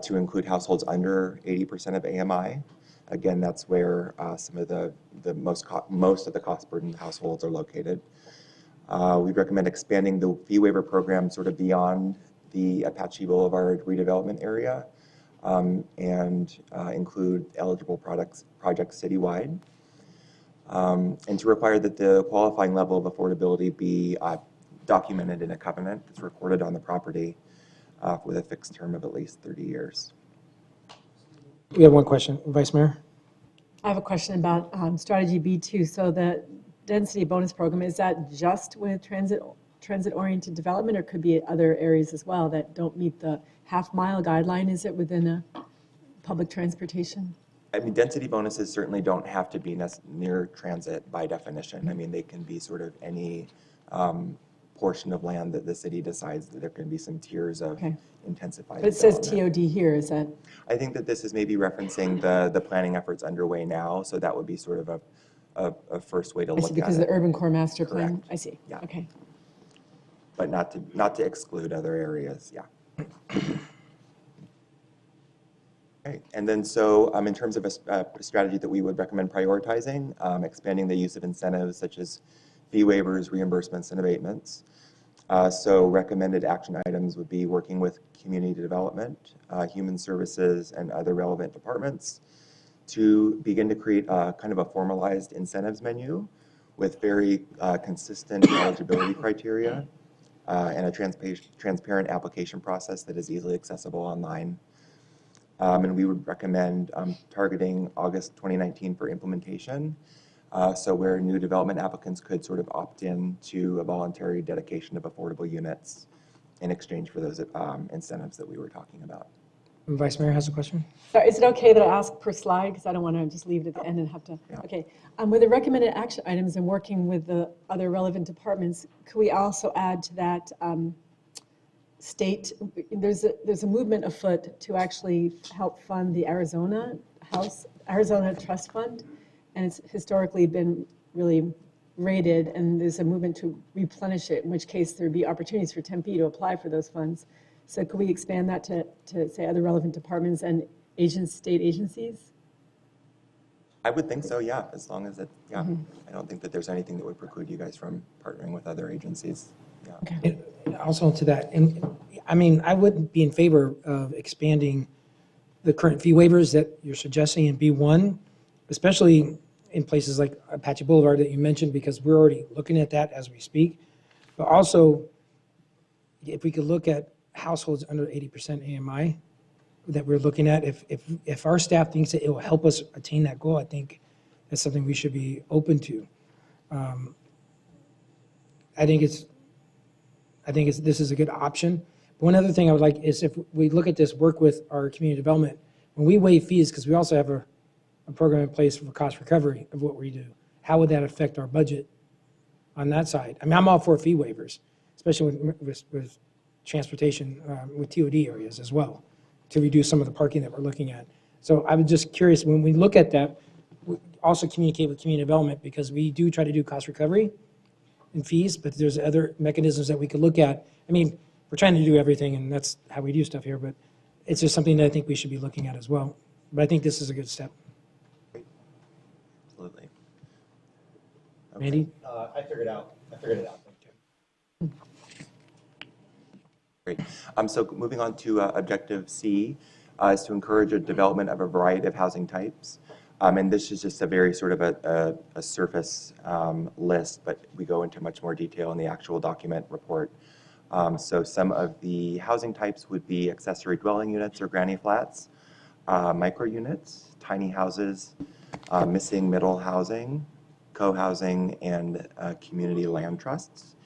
to include households under 80% of AMI. Again, that's where some of the most of the cost-burdened households are located. We recommend expanding the fee waiver program sort of beyond the Apache Boulevard redevelopment area and include eligible projects citywide. And to require that the qualifying level of affordability be documented in a covenant that's recorded on the property with a fixed term of at least 30 years. We have one question, Vice Mayor. I have a question about strategy B2. So the density bonus program, is that just with transit-oriented development, or could be other areas as well that don't meet the half-mile guideline? Is it within a public transportation? I mean, density bonuses certainly don't have to be near transit by definition. I mean, they can be sort of any portion of land that the city decides that there can be some tiers of intensified But it says development. TOD here, is that? I think that this is maybe referencing the planning efforts underway now, so that would be sort of a first way to look at it. Because of the urban core master plan? Correct. I see. Yeah. Okay. But not to exclude other areas, yeah. Okay, and then so in terms of a strategy that we would recommend prioritizing, expanding the use of incentives such as fee waivers, reimbursements, and abatements. So recommended action items would be working with community development, human services, and other relevant departments to begin to create kind of a formalized incentives menu with very consistent eligibility criteria and a transparent application process that is easily accessible online. And we would recommend targeting August 2019 for implementation. So where new development applicants could sort of opt in to a voluntary dedication of affordable units in exchange for those incentives that we were talking about. Vice Mayor has a question. So is it okay that I ask per slide? Because I don't want to just leave it at the end and have to. Yeah. Okay. With the recommended action items and working with the other relevant departments, could we also add to that state? There's a movement afoot to actually help fund the Arizona Trust Fund. And it's historically been really rated, and there's a movement to replenish it, in which case there'd be opportunities for Tempe to apply for those funds. So could we expand that to say other relevant departments and state agencies? I would think so, yeah, as long as it, yeah. I don't think that there's anything that would preclude you guys from partnering with other agencies. Yeah. Okay. And also to that, and I mean, I wouldn't be in favor of expanding the current fee waivers that you're suggesting in B1, especially in places like Apache Boulevard that you mentioned, because we're already looking at that as we speak. But also, if we could look at households under 80% AMI that we're looking at, if our staff thinks that it will help us attain that goal, I think that's something we should be open to. I think this is a good option. One other thing I would like is if we look at this, work with our community development, when we waive fees, because we also have a program in place for cost recovery of what we do, how would that affect our budget on that side? I mean, I'm all for fee waivers, especially with transportation, with TOD areas as well, to reduce some of the parking that we're looking at. So I was just curious, when we look at that, we also communicate with community development, because we do try to do cost recovery and fees, but there's other mechanisms that we could look at. I mean, we're trying to do everything, and that's how we do stuff here, but it's just something that I think we should be looking at as well. But I think this is a good step. Absolutely. Okay. Randy? I figured it out. Great. So moving on to objective C is to encourage a development of a variety of housing types. And this is just a very sort of a surface list, but we go into much more detail in the actual document report. So some of the housing types would be accessory dwelling units or granny flats. micro units, tiny houses, missing middle housing, co-housing, and community land trusts.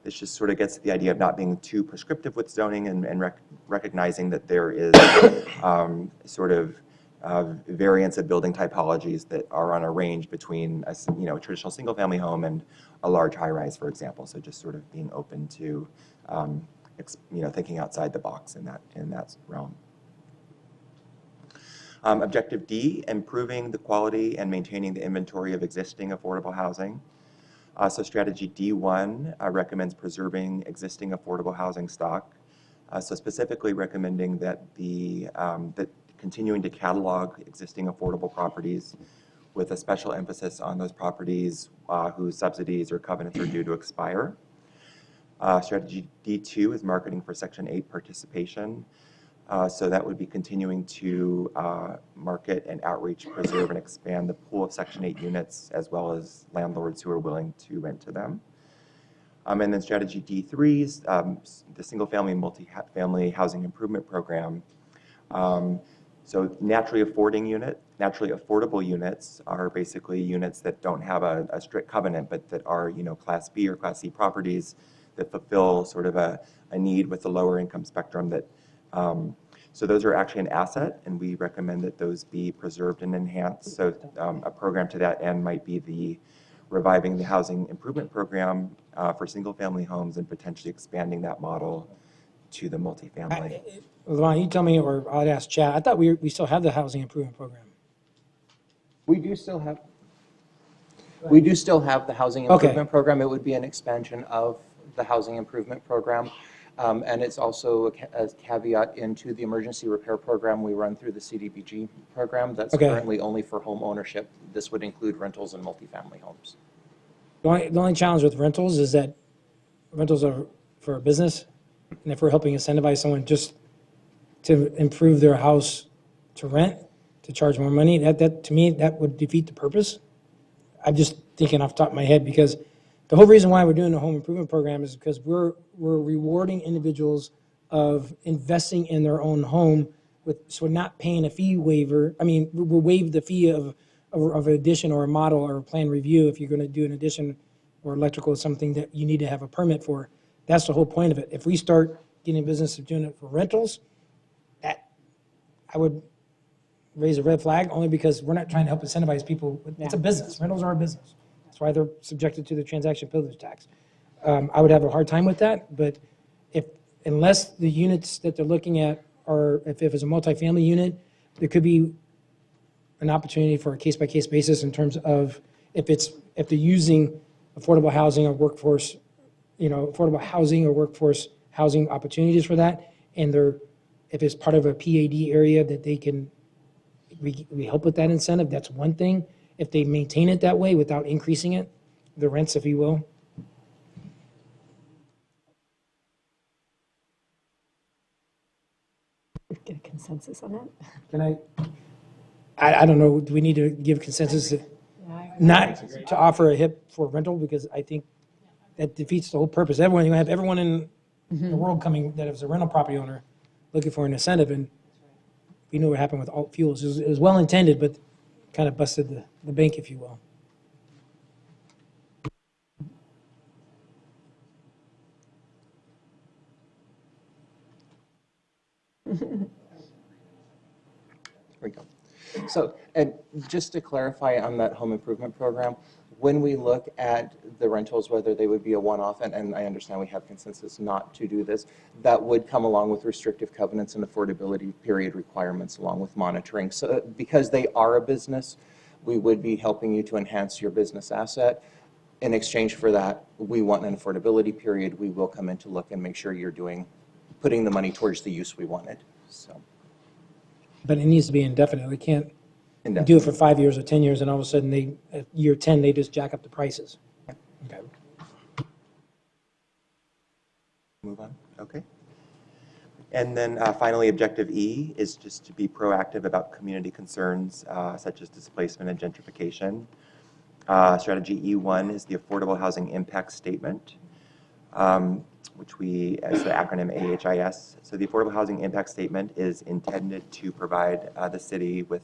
This just sort of gets to the idea of not being too prescriptive with zoning and recognizing that there is sort of variance of building typologies that are on a range between a traditional single-family home and a large high-rise, for example. So just sort of being open to thinking outside the box in that realm. Objective D, improving the quality and maintaining the inventory of existing affordable housing. So strategy D1 recommends preserving existing affordable housing stock. So specifically recommending that that continuing to catalog existing affordable properties with a special emphasis on those properties whose subsidies or covenants are due to expire. Strategy D2 is marketing for Section 8 participation. So that would be continuing to market and outreach, preserve, and expand the pool of Section 8 units, as well as landlords who are willing to rent to them. And then strategy D3 is the single-family and multi-family housing improvement program. So naturally affordable units are basically units that don't have a strict covenant, but that are Class B or Class C properties that fulfill sort of a need with the lower income spectrum that so those are actually an asset, and we recommend that those be preserved and enhanced. So a program to that end might be the reviving the housing improvement program for single-family homes and potentially expanding that model to the multifamily. Levon, you tell me, or I'd ask Chad. I thought we still have the housing improvement program. We do still have the housing improvement program. It would be an expansion of the housing improvement program. And it's also a caveat into the emergency repair program we run through the CDBG program that's currently only for home ownership. This would include rentals and multifamily homes. The only challenge with rentals is that rentals are for a business, and if we're helping incentivize someone just to improve their house to rent, to charge more money, that to me, that would defeat the purpose. I'm just thinking off the top of my head, because the whole reason why we're doing the home improvement program is because we're rewarding individuals of investing in their own home so we're not paying a fee waiver. I mean, we'll waive the fee of an addition or a model or a plan review if you're going to do an addition or electrical is something that you need to have a permit for. That's the whole point of it. If we start getting business of doing it for rentals, I would raise a red flag, only because we're not trying to help incentivize people. It's a business. Rentals are a business. That's why they're subjected to the transaction privilege tax. I would have a hard time with that, but unless the units that they're looking at are, if it's a multifamily unit, there could be an opportunity for a case-by-case basis in terms of if they're using affordable housing or workforce, affordable housing or workforce housing opportunities for that, and if it's part of a PAD area that we help with that incentive, that's one thing. If they maintain it that way without increasing it, the rents, if you will. Get a consensus on that? Can I don't know, do we need to give consensus not to offer a HIP for rental? Because I think that defeats the whole purpose. You're going to have everyone in the world coming that is a rental property owner looking for an incentive, and we know what happened with alt fuels. It was well intended, but kind of busted the bank, if you will. There we go. So, and just to clarify on that home improvement program, when we look at the rentals, whether they would be a one-off, and I understand we have consensus not to do this, that would come along with restrictive covenants and affordability period requirements along with monitoring. So because they are a business, we would be helping you to enhance your business asset. In exchange for that, we want an affordability period. We will come in to look and make sure you're putting the money towards the use we wanted. So. But it needs to be indefinite. We can't do it for 5 years or 10 years, and all of a sudden, at year 10, they just jack up the prices. Okay. Move on. Okay. And then finally, objective E is just to be proactive about community concerns such as displacement and gentrification. Strategy E1 is the affordable housing impact statement. which is the acronym AHIS. So the Affordable Housing Impact Statement is intended to provide the city with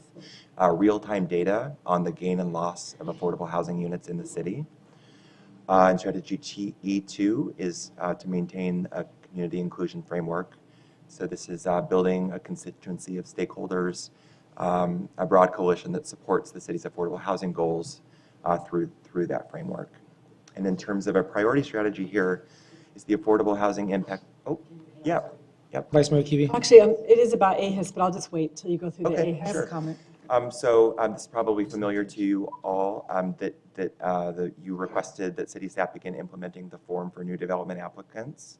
real-time data on the gain and loss of affordable housing units in the city. And strategy E2 is to maintain a community inclusion framework. So this is building a constituency of stakeholders, a broad coalition that supports the city's affordable housing goals through that framework. And in terms of a priority strategy here is the affordable housing impact. Oh, yeah, yep. Vice Mayor Kuby. Actually, it is about AHIS, but I'll just wait till you go through the AHIS. Sure. Comment. So this is probably familiar to you all, that you requested that city staff begin implementing the form for new development applicants.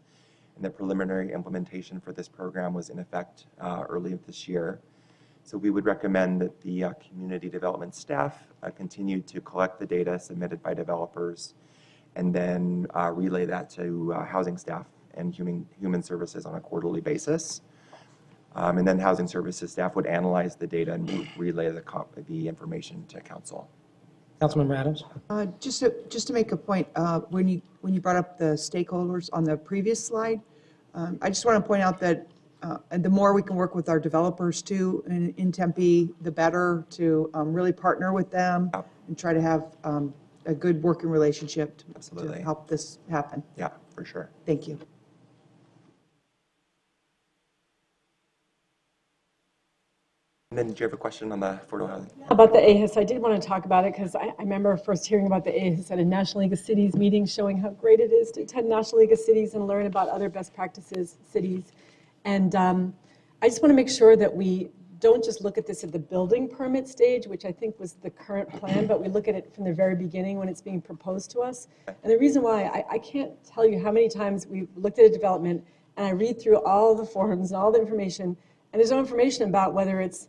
And the preliminary implementation for this program was in effect early this year. So we would recommend that the community development staff continue to collect the data submitted by developers and then relay that to housing staff and human services on a quarterly basis. And then housing services staff would analyze the data and relay the information to council. Councilmember Adams. Just to make a point, when you brought up the stakeholders on the previous slide, I just want to point out that and the more we can work with our developers too in Tempe, the better, to really partner with them and try to have a good working relationship to help this happen. Yeah, for sure. Thank you. And then, did you have a question on the affordable housing? About the AHIS, I did want to talk about it because I remember first hearing about the AHIS at a National League of Cities meeting, showing how great it is to attend National League of Cities and learn about other best practices, cities. And I just want to make sure that we don't just look at this at the building permit stage, which I think was the current plan, but we look at it from the very beginning when it's being proposed to us. And the reason why, I can't tell you how many times we've looked at a development and I read through all the forms and all the information, and there's no information about whether it's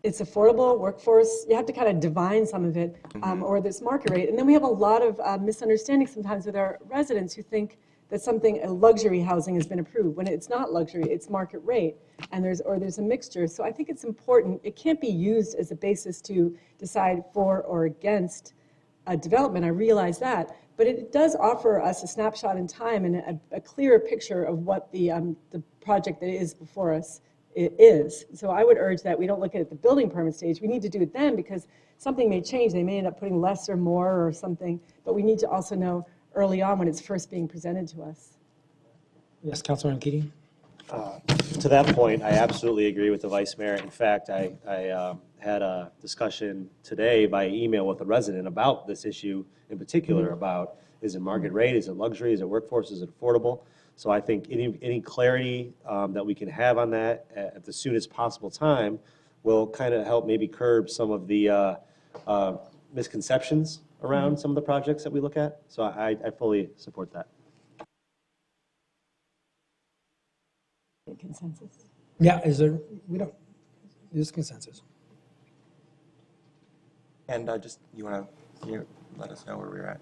affordable, workforce. You have to kind of divine some of it, or this market rate. And then we have a lot of misunderstandings sometimes with our residents who think that a luxury housing has been approved, when it's not luxury, it's market rate, and there's a mixture. So I think it's important. It can't be used as a basis to decide for or against a development. I realize that, but it does offer us a snapshot in time and a clearer picture of what the project that is before us it is. So I would urge that we don't look at it at the building permit stage. We need to do it then because something may change. They may end up putting less or more or something, but we need to also know early on when it's first being presented to us. Yes, Councilmember Keating. To that point, I absolutely agree with the Vice Mayor. In fact, I had a discussion today by email with a resident about this issue in particular, about is it market rate, is it luxury, is it workforce, is it affordable? So I think any clarity that we can have on that at the soonest possible time will kind of help maybe curb some of the misconceptions around some of the projects that we look at. So I fully support that. Consensus? Yeah, there's consensus. And you want to let us know where we're at?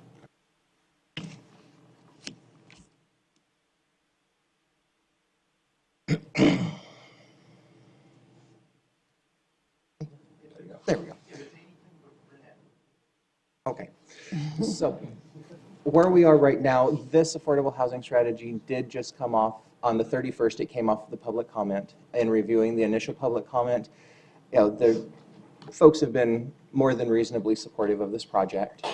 There we go. Okay. So where we are right now, this affordable housing strategy did just come off on the 31st. It came off the public comment. In reviewing the initial public comment, the folks have been more than reasonably supportive of this project.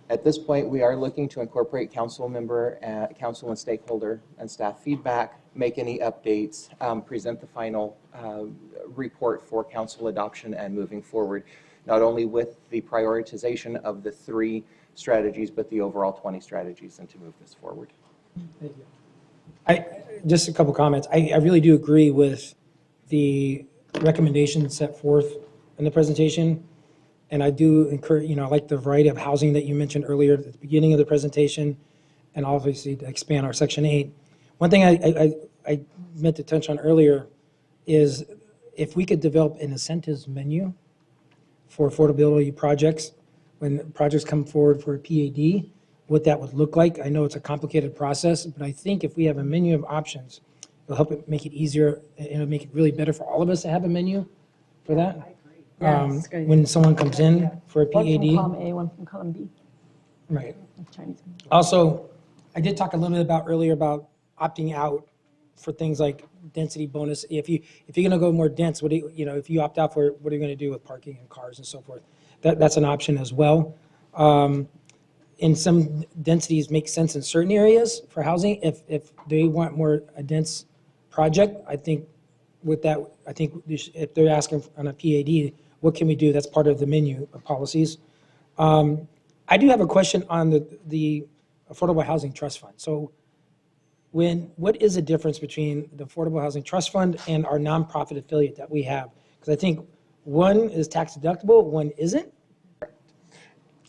At this point, we are looking to incorporate council and stakeholder and staff feedback, make any updates, present the final report for council adoption and moving forward, not only with the prioritization of the 3 strategies, but the overall 20 strategies, and to move this forward. Thank you. Just a couple comments. I really do agree with the recommendations set forth in the presentation. And I do encourage, I like the variety of housing that you mentioned earlier at the beginning of the presentation, and obviously to expand our Section 8. One thing I meant to touch on earlier is if we could develop an incentives menu for affordability projects, when projects come forward for a PAD, what that would look like. I know it's a complicated process, but I think if we have a menu of options, it'll help it make it easier, and it'll make it really better for all of us to have a menu for that. When someone comes in for a PAD. One from column A, one from column B. Right. Chinese. Also, I did talk a little bit about earlier about opting out for things like density bonus. If you're going to go more dense, if you opt out for it, what are you going to do with parking and cars and so forth? That's an option as well. In some densities make sense in certain areas for housing. If they want more a dense project, I think with that, if they're asking on a PAD, what can we do? That's part of the menu of policies. I do have a question on the Affordable Housing Trust Fund. So what is the difference between the Affordable Housing Trust Fund and our nonprofit affiliate that we have? Because I think one is tax deductible, one isn't.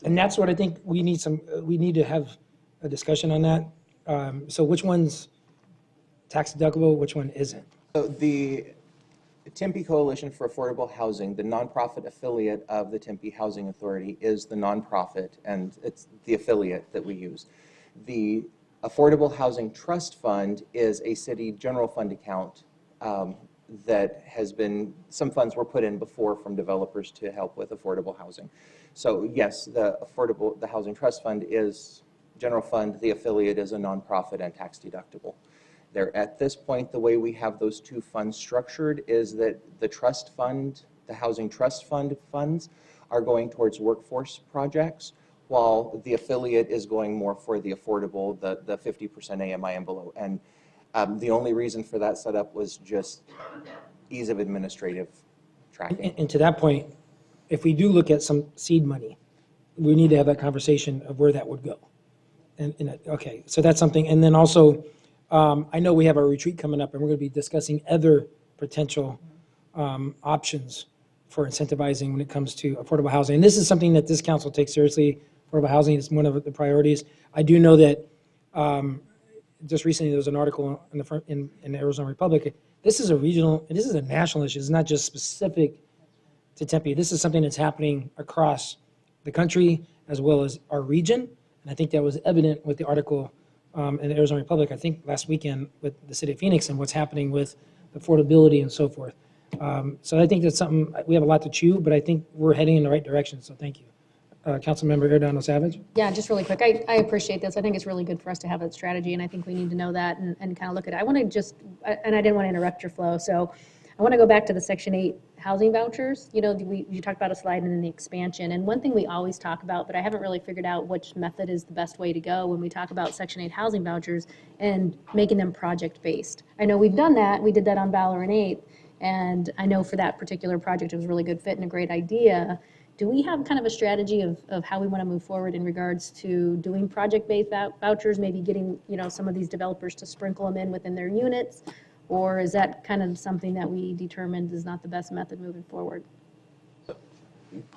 And that's what I think we need to have a discussion on that. So which one's tax deductible, which one isn't? So the Tempe Coalition for Affordable Housing, the nonprofit affiliate of the Tempe Housing Authority, is the nonprofit, and it's the affiliate that we use. The Affordable Housing Trust Fund is a city general fund account that has been, some funds were put in before from developers to help with affordable housing. So yes, the Housing Trust Fund is general fund, the affiliate is a nonprofit and tax deductible. There, at this point, the way we have those two funds structured is that the trust fund, the Housing Trust Fund funds are going towards workforce projects, while the affiliate is going more for the affordable, the 50% AMI and below. And the only reason for that setup was just ease of administrative tracking. And to that point, if we do look at some seed money, we need to have that conversation of where that would go. Okay, so that's something. And then also, I know we have a retreat coming up, and we're going to be discussing other potential options for incentivizing when it comes to affordable housing. And this is something that this council takes seriously. Affordable housing is one of the priorities. I do know that just recently there was an article in the Arizona Republic. This is a regional, and this is a national issue. It's not just specific to Tempe. This is something that's happening across the country as well as our region. And I think that was evident with the article in the Arizona Republic, I think last weekend, with the city of Phoenix and what's happening with affordability and so forth. So I think that's something, we have a lot to chew, but I think we're heading in the right direction, so thank you. Councilmember Arredondo-Savage? Yeah, just really quick. I appreciate this. I think it's really good for us to have that strategy, and I think we need to know that and kind of look at it. I want to just, and I didn't want to interrupt your flow, so I want to go back to the Section 8 housing vouchers. You know, you talked about a slide and then the expansion, and one thing we always talk about, but I haven't really figured out which method is the best way to go when we talk about Section 8 housing vouchers and making them project-based. I know we've done that. We did that on Valor and 8, and I know for that particular project it was a really good fit and a great idea. Do we have kind of a strategy of how we want to move forward in regards to doing project-based vouchers, maybe getting, you know, some of these developers to sprinkle them in within their units? Or is that kind of something that we determined is not the best method moving forward?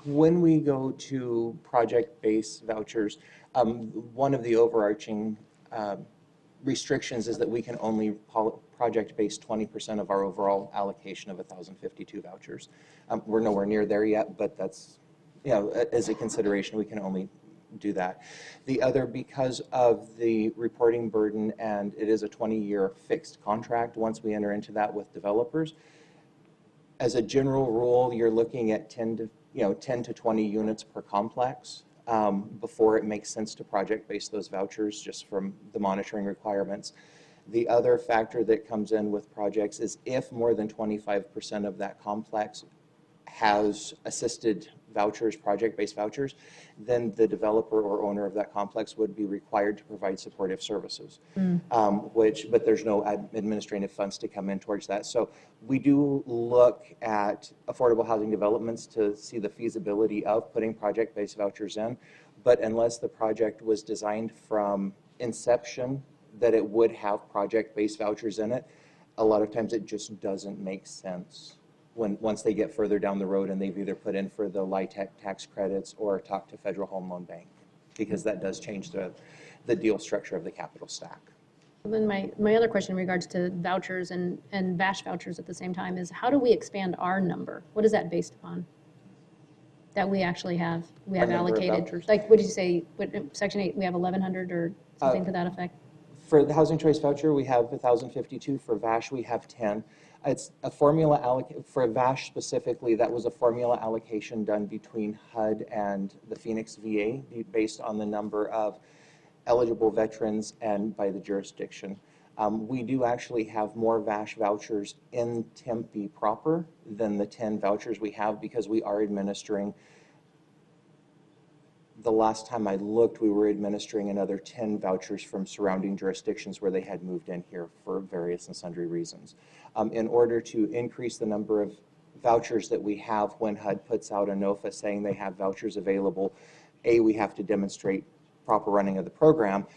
When we go to project-based vouchers, one of the overarching restrictions is that we can only project-based 20% of our overall allocation of 1,052 vouchers. We're nowhere near there yet, but that's, you know, as a consideration, we can only do that. The other, because of the reporting burden, and it is a 20-year fixed contract once we enter into that with developers, as a general rule, you're looking at 10 to 20 units per complex before it makes sense to project-base those vouchers, just from the monitoring requirements. The other factor that comes in with projects is if more than 25% of that complex has assisted vouchers, project-based vouchers, then the developer or owner of that complex would be required to provide supportive services, but there's no administrative funds to come in towards that. So we do look at affordable housing developments to see the feasibility of putting project-based vouchers in, but unless the project was designed from inception that it would have project-based vouchers in it, a lot of times it just doesn't make sense once they get further down the road and they've either put in for the LIHTC tax credits or talk to Federal Home Loan Bank, because that does change the deal structure of the capital stack. Then my other question in regards to vouchers and VASH vouchers at the same time is, how do we expand our number? What is that based upon? That we actually have allocated? Like, what did you say, Section 8, we have 1,100 or something to that effect? For the Housing Choice Voucher, we have 1,052. For VASH, we have 10. It's a formula for VASH specifically. That was a formula allocation done between HUD and the Phoenix VA based on the number of eligible veterans and by the jurisdiction. We do actually have more VASH vouchers in Tempe proper than the 10 vouchers we have because we are administering. The last time I looked, we were administering another 10 vouchers from surrounding jurisdictions where they had moved in here for various and sundry reasons. In order to increase the number of vouchers that we have when HUD puts out a NOFA saying they have vouchers available, A, we have to demonstrate proper running of the program.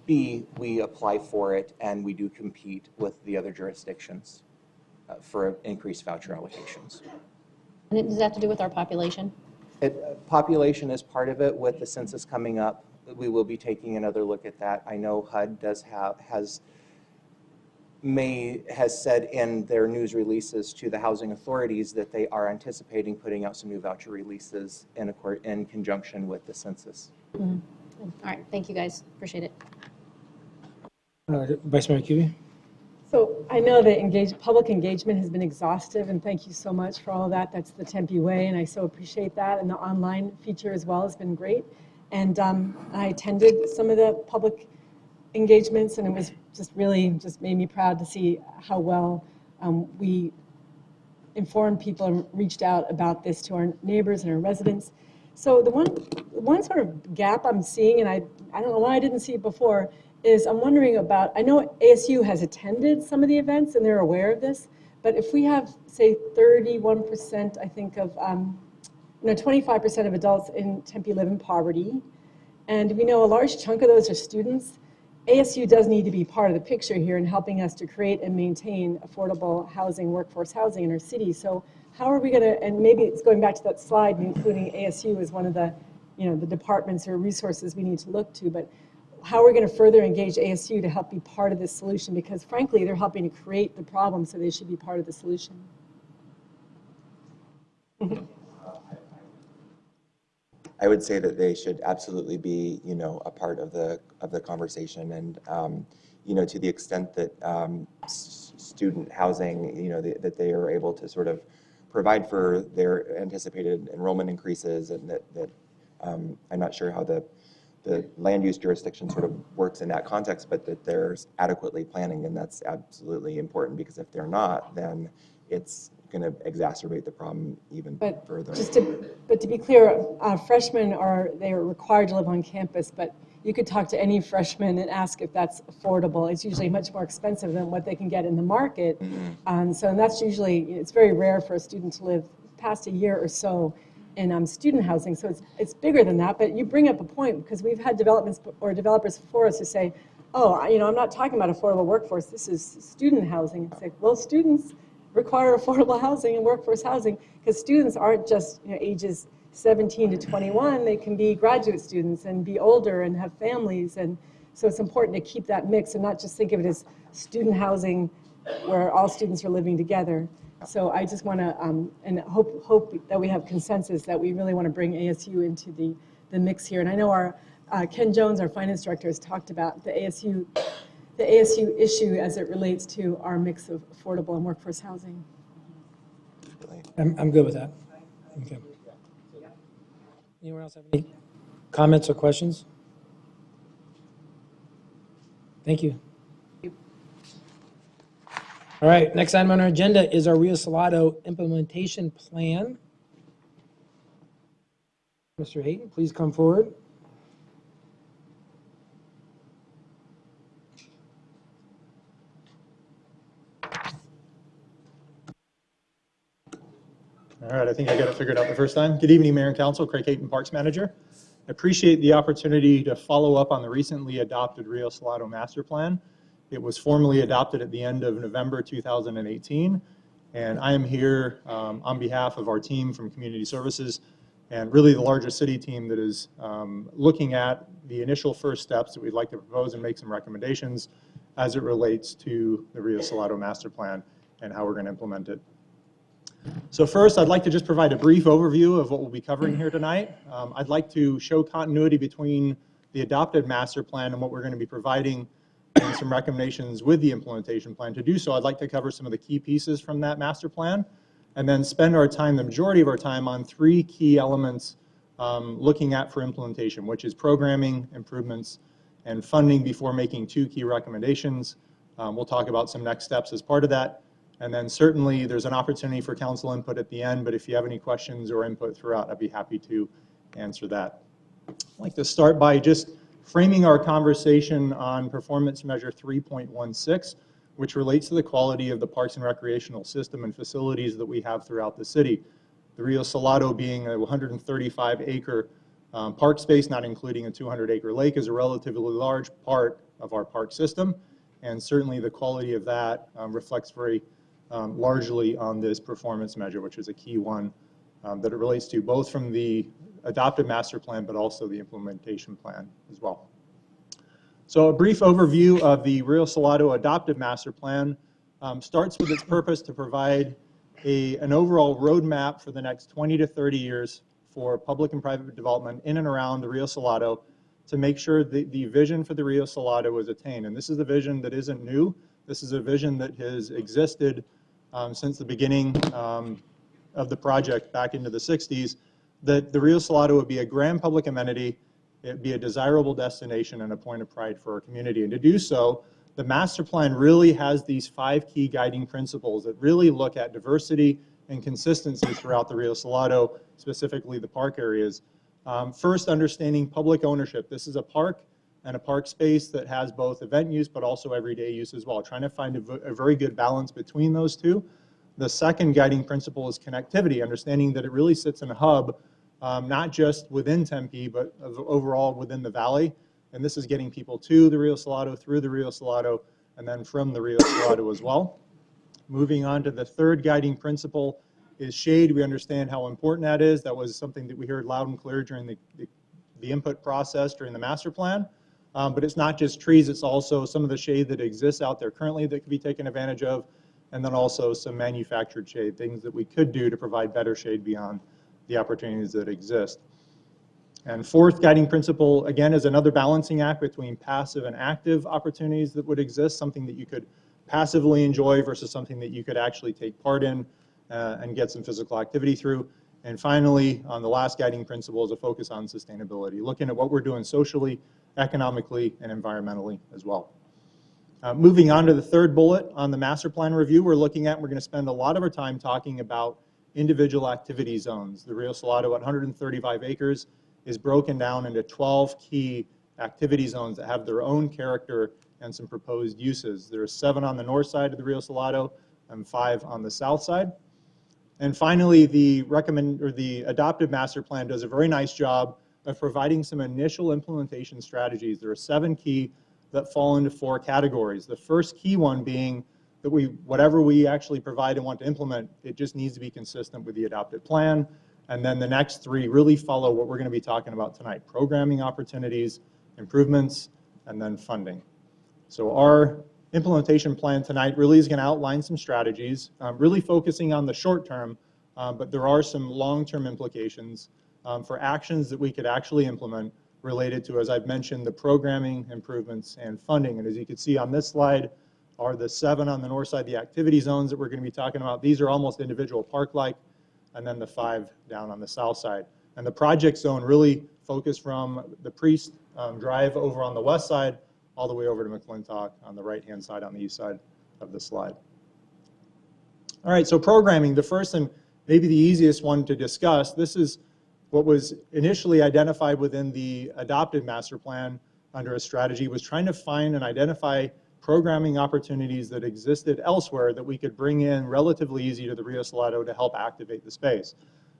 B, we apply for it and we do compete with the other jurisdictions for increased voucher allocations. And does that have to do with our population? Population is part of it. With the census coming up, we will be taking another look at that. I know HUD has said in their news releases to the housing authorities that they are anticipating putting out some new voucher releases in conjunction with the census. Mm-hmm. All right, thank you guys, appreciate it. Vice Mayor Kuby. So I know that public engagement has been exhaustive, and thank you so much for all of that. That's the Tempe way, and I so appreciate that. And the online feature as well has been great. And I attended some of the public engagements, and it was just made me proud to see how well we informed people and reached out about this to our neighbors and our residents. So the one sort of gap I'm seeing, and I don't know why I didn't see it before, is I'm wondering about, I know ASU has attended some of the events and they're aware of this, but if we have, say, 31%, I think of, 25% of adults in Tempe live in poverty, and we know a large chunk of those are students, ASU does need to be part of the picture here in helping us to create and maintain affordable housing, workforce housing in our city. So how are we going to, and maybe it's going back to that slide, including ASU as one of the, the departments or resources we need to look to, but how are we going to further engage ASU to help be part of this solution? Because frankly, they're helping to create the problem, so they should be part of the solution. I would say that they should absolutely be, a part of the conversation, and to the extent that student housing, that they are able to sort of provide for their anticipated enrollment increases, and that I'm not sure how the land use jurisdiction sort of works in that context, but that there's adequately planning, and that's absolutely important, because if they're not, then it's going to exacerbate the problem even further. But to be clear, freshmen are required to live on campus, but you could talk to any freshman and ask if that's affordable. It's usually much more expensive than what they can get in the market. So that's usually, it's very rare for a student to live past a year or so in student housing, so it's bigger than that. But you bring up a point, because we've had developers before us who say, oh, I'm not talking about affordable workforce, this is student housing. It's like, well, students require affordable housing and workforce housing, because students aren't just ages 17 to 21, they can be graduate students and be older and have families, and so it's important to keep that mix and not just think of it as student housing where all students are living together. So I just want to, and hope that we have consensus that we really want to bring ASU into the mix here. And I know our Ken Jones, our finance director, has talked about the ASU issue as it relates to our mix of affordable and workforce housing. I'm good with that. Okay. Anyone else have any comments or questions? Thank you. All right, next item on our agenda is our Rio Salado implementation plan. Mr. Hayden, please come forward. All right, I think I got it figured out the first time. Good evening, Mayor and Council. Craig Hayton, Parks Manager. I appreciate the opportunity to follow up on the recently adopted Rio Salado Master Plan. It was formally adopted at the end of November 2018, and I am here on behalf of our team from Community Services, and really the largest city team that is looking at the initial first steps that we'd like to propose and make some recommendations as it relates to the Rio Salado Master Plan and how we're going to implement it. So first, I'd like to just provide a brief overview of what we'll be covering here tonight. I'd like to show continuity between the adopted master plan and what we're going to be providing and some recommendations with the implementation plan. To do so, I'd like to cover some of the key pieces from that master plan, and then spend our time, the majority of our time, on three key elements looking at for implementation, which is programming, improvements, and funding before making 2 key recommendations. We'll talk about some next steps as part of that. And then certainly there's an opportunity for council input at the end, but if you have any questions or input throughout, I'd be happy to answer that. I'd like to start by just framing our conversation on performance measure 3.16, which relates to the quality of the parks and recreational system and facilities that we have throughout the city. The Rio Salado being a 135-acre park space, not including a 200-acre lake, is a relatively large part of our park system, and certainly the quality of that reflects very largely on this performance measure, which is a key one that it relates to, both from the adopted master plan, but also the implementation plan as well. So a brief overview of the Rio Salado adopted master plan starts with its purpose to provide an overall roadmap for the next 20 to 30 years for public and private development in and around the Rio Salado to make sure the vision for the Rio Salado is attained. And this is a vision that isn't new. This is a vision that has existed since the beginning of the project back into the 60s, that the Rio Salado would be a grand public amenity, it'd be a desirable destination and a point of pride for our community. And to do so, the master plan really has these 5 key guiding principles that really look at diversity and consistency throughout the Rio Salado, specifically the park areas. First, understanding public ownership. This is a park and a park space that has both event use but also everyday use as well, trying to find a very good balance between those two. The second guiding principle is connectivity, understanding that it really sits in a hub, not just within Tempe, but overall within the valley. And this is getting people to the Rio Salado, through the Rio Salado, and then from the Rio Salado as well. Moving on to the third guiding principle is shade. We understand how important that is. That was something that we heard loud and clear during the input process during the master plan. But it's not just trees, it's also some of the shade that exists out there currently that could be taken advantage of, and then also some manufactured shade, things that we could do to provide better shade beyond the opportunities that exist. And fourth guiding principle, again, is another balancing act between passive and active opportunities that would exist, something that you could passively enjoy versus something that you could actually take part in and get some physical activity through. And finally, on the last guiding principle is a focus on sustainability, looking at what we're doing socially, economically, and environmentally as well. Moving on to the third bullet on the master plan review, we're going to spend a lot of our time talking about individual activity zones. The Rio Salado at 135 acres is broken down into 12 key activity zones that have their own character and some proposed uses. There are 7 on the north side of the Rio Salado and 5 on the south side. And finally, the adopted master plan does a very nice job of providing some initial implementation strategies. There are 7 key that fall into 4 categories. The first key one being that whatever we actually provide and want to implement, it just needs to be consistent with the adopted plan. And then the next 3 really follow what we're going to be talking about tonight: programming opportunities, improvements, and then funding. So our implementation plan tonight really is going to outline some strategies, really focusing on the short term, but there are some long-term implications for actions that we could actually implement related to, as I've mentioned, the programming, improvements, and funding. And as you can see on this slide are the 7 on the north side, the activity zones that we're going to be talking about. These are almost individual park-like, and then the 5 down on the south side. And the project zone really focused from the Priest Drive over on the west side all the way over to McClintock on the right-hand side on the east side of the slide. All right, so programming, the first and maybe the easiest one to discuss. This is what was initially identified within the adopted master plan under a strategy, was trying to find and identify programming opportunities that existed elsewhere that we could bring in relatively easy to the Rio Salado to help activate the space.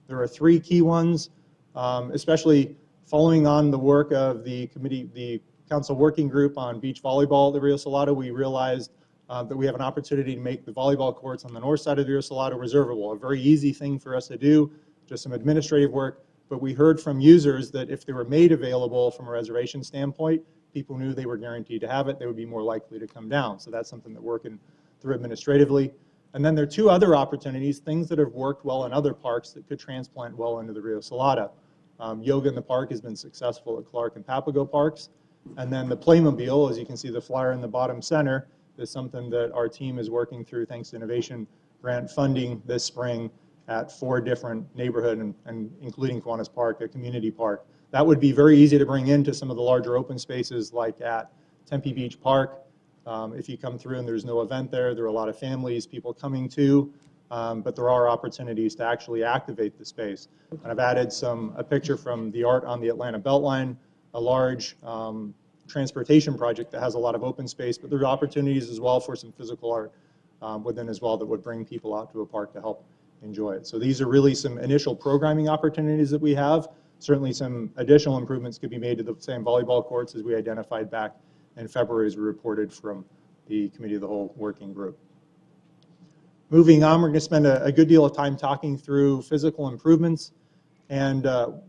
There are 3 key ones, especially following on the work of the committee, the council working group on beach volleyball at the Rio Salado. We realized that we have an opportunity to make the volleyball courts on the north side of the Rio Salado reservable, a very easy thing for us to do, just some administrative work. But we heard from users that if they were made available from a reservation standpoint, people knew they were guaranteed to have it, they would be more likely to come down. So that's something that we're working through administratively. And then there are 2 other opportunities, things that have worked well in other parks that could transplant well into the Rio Salado. Yoga in the park has been successful at Clark and Papago parks. And then the Playmobile, as you can see the flyer in the bottom center, is something that our team is working through thanks to innovation grant funding this spring at 4 different neighborhoods, and including Kiwanis Park, a community park, That would be very easy to bring into some of the larger open spaces like at Tempe Beach Park. If you come through and there's no event there, there are a lot of families, people coming to, but there are opportunities to actually activate the space. And I've added a picture from the art on the Atlanta Beltline, a large transportation project that has a lot of open space, but there are opportunities as well for some physical art within as well that would bring people out to a park to help enjoy it. So these are really some initial programming opportunities that we have. Certainly some additional improvements could be made to the same volleyball courts as we identified back in February as we reported from the Committee of the Whole Working Group. Moving on, we're going to spend a good deal of time talking through physical improvements and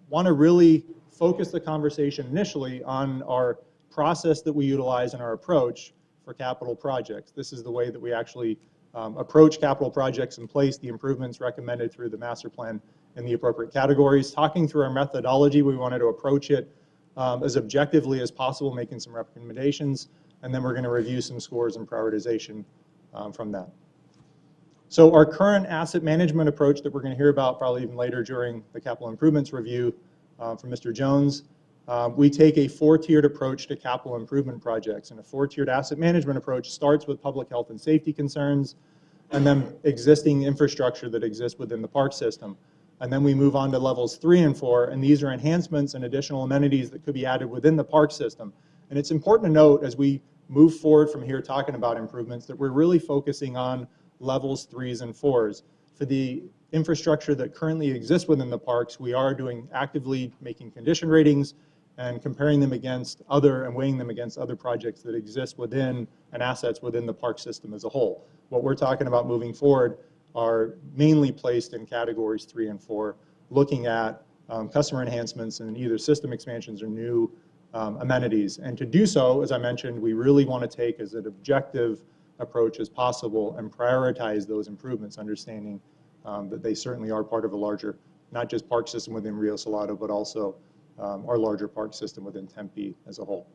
want to really focus the conversation initially on our process that we utilize in our approach for capital projects. This is the way that we actually approach capital projects and place the improvements recommended through the master plan in the appropriate categories. Talking through our methodology, we wanted to approach it as objectively as possible, making some recommendations, and then we're going to review some scores and prioritization from that. So our current asset management approach that we're going to hear about probably even later during the capital improvements review from Mr. Jones, we take a four-tiered approach to capital improvement projects, and a four-tiered asset management approach starts with public health and safety concerns and then existing infrastructure that exists within the park system. And then we move on to levels 3 and 4, and these are enhancements and additional amenities that could be added within the park system. And it's important to note as we move forward from here talking about improvements that we're really focusing on levels 3s and 4s. For the infrastructure that currently exists within the parks, we are actively making condition ratings and comparing them against and weighing them against other projects that exist within and assets within the park system as a whole. What we're talking about moving forward are mainly placed in categories 3 and 4, looking at customer enhancements and either system expansions or new amenities. And to do so, as I mentioned, we really want to take as an objective approach as possible and prioritize those improvements, understanding that they certainly are part of a larger, not just park system within Rio Salado, but also our larger park system within Tempe as a whole.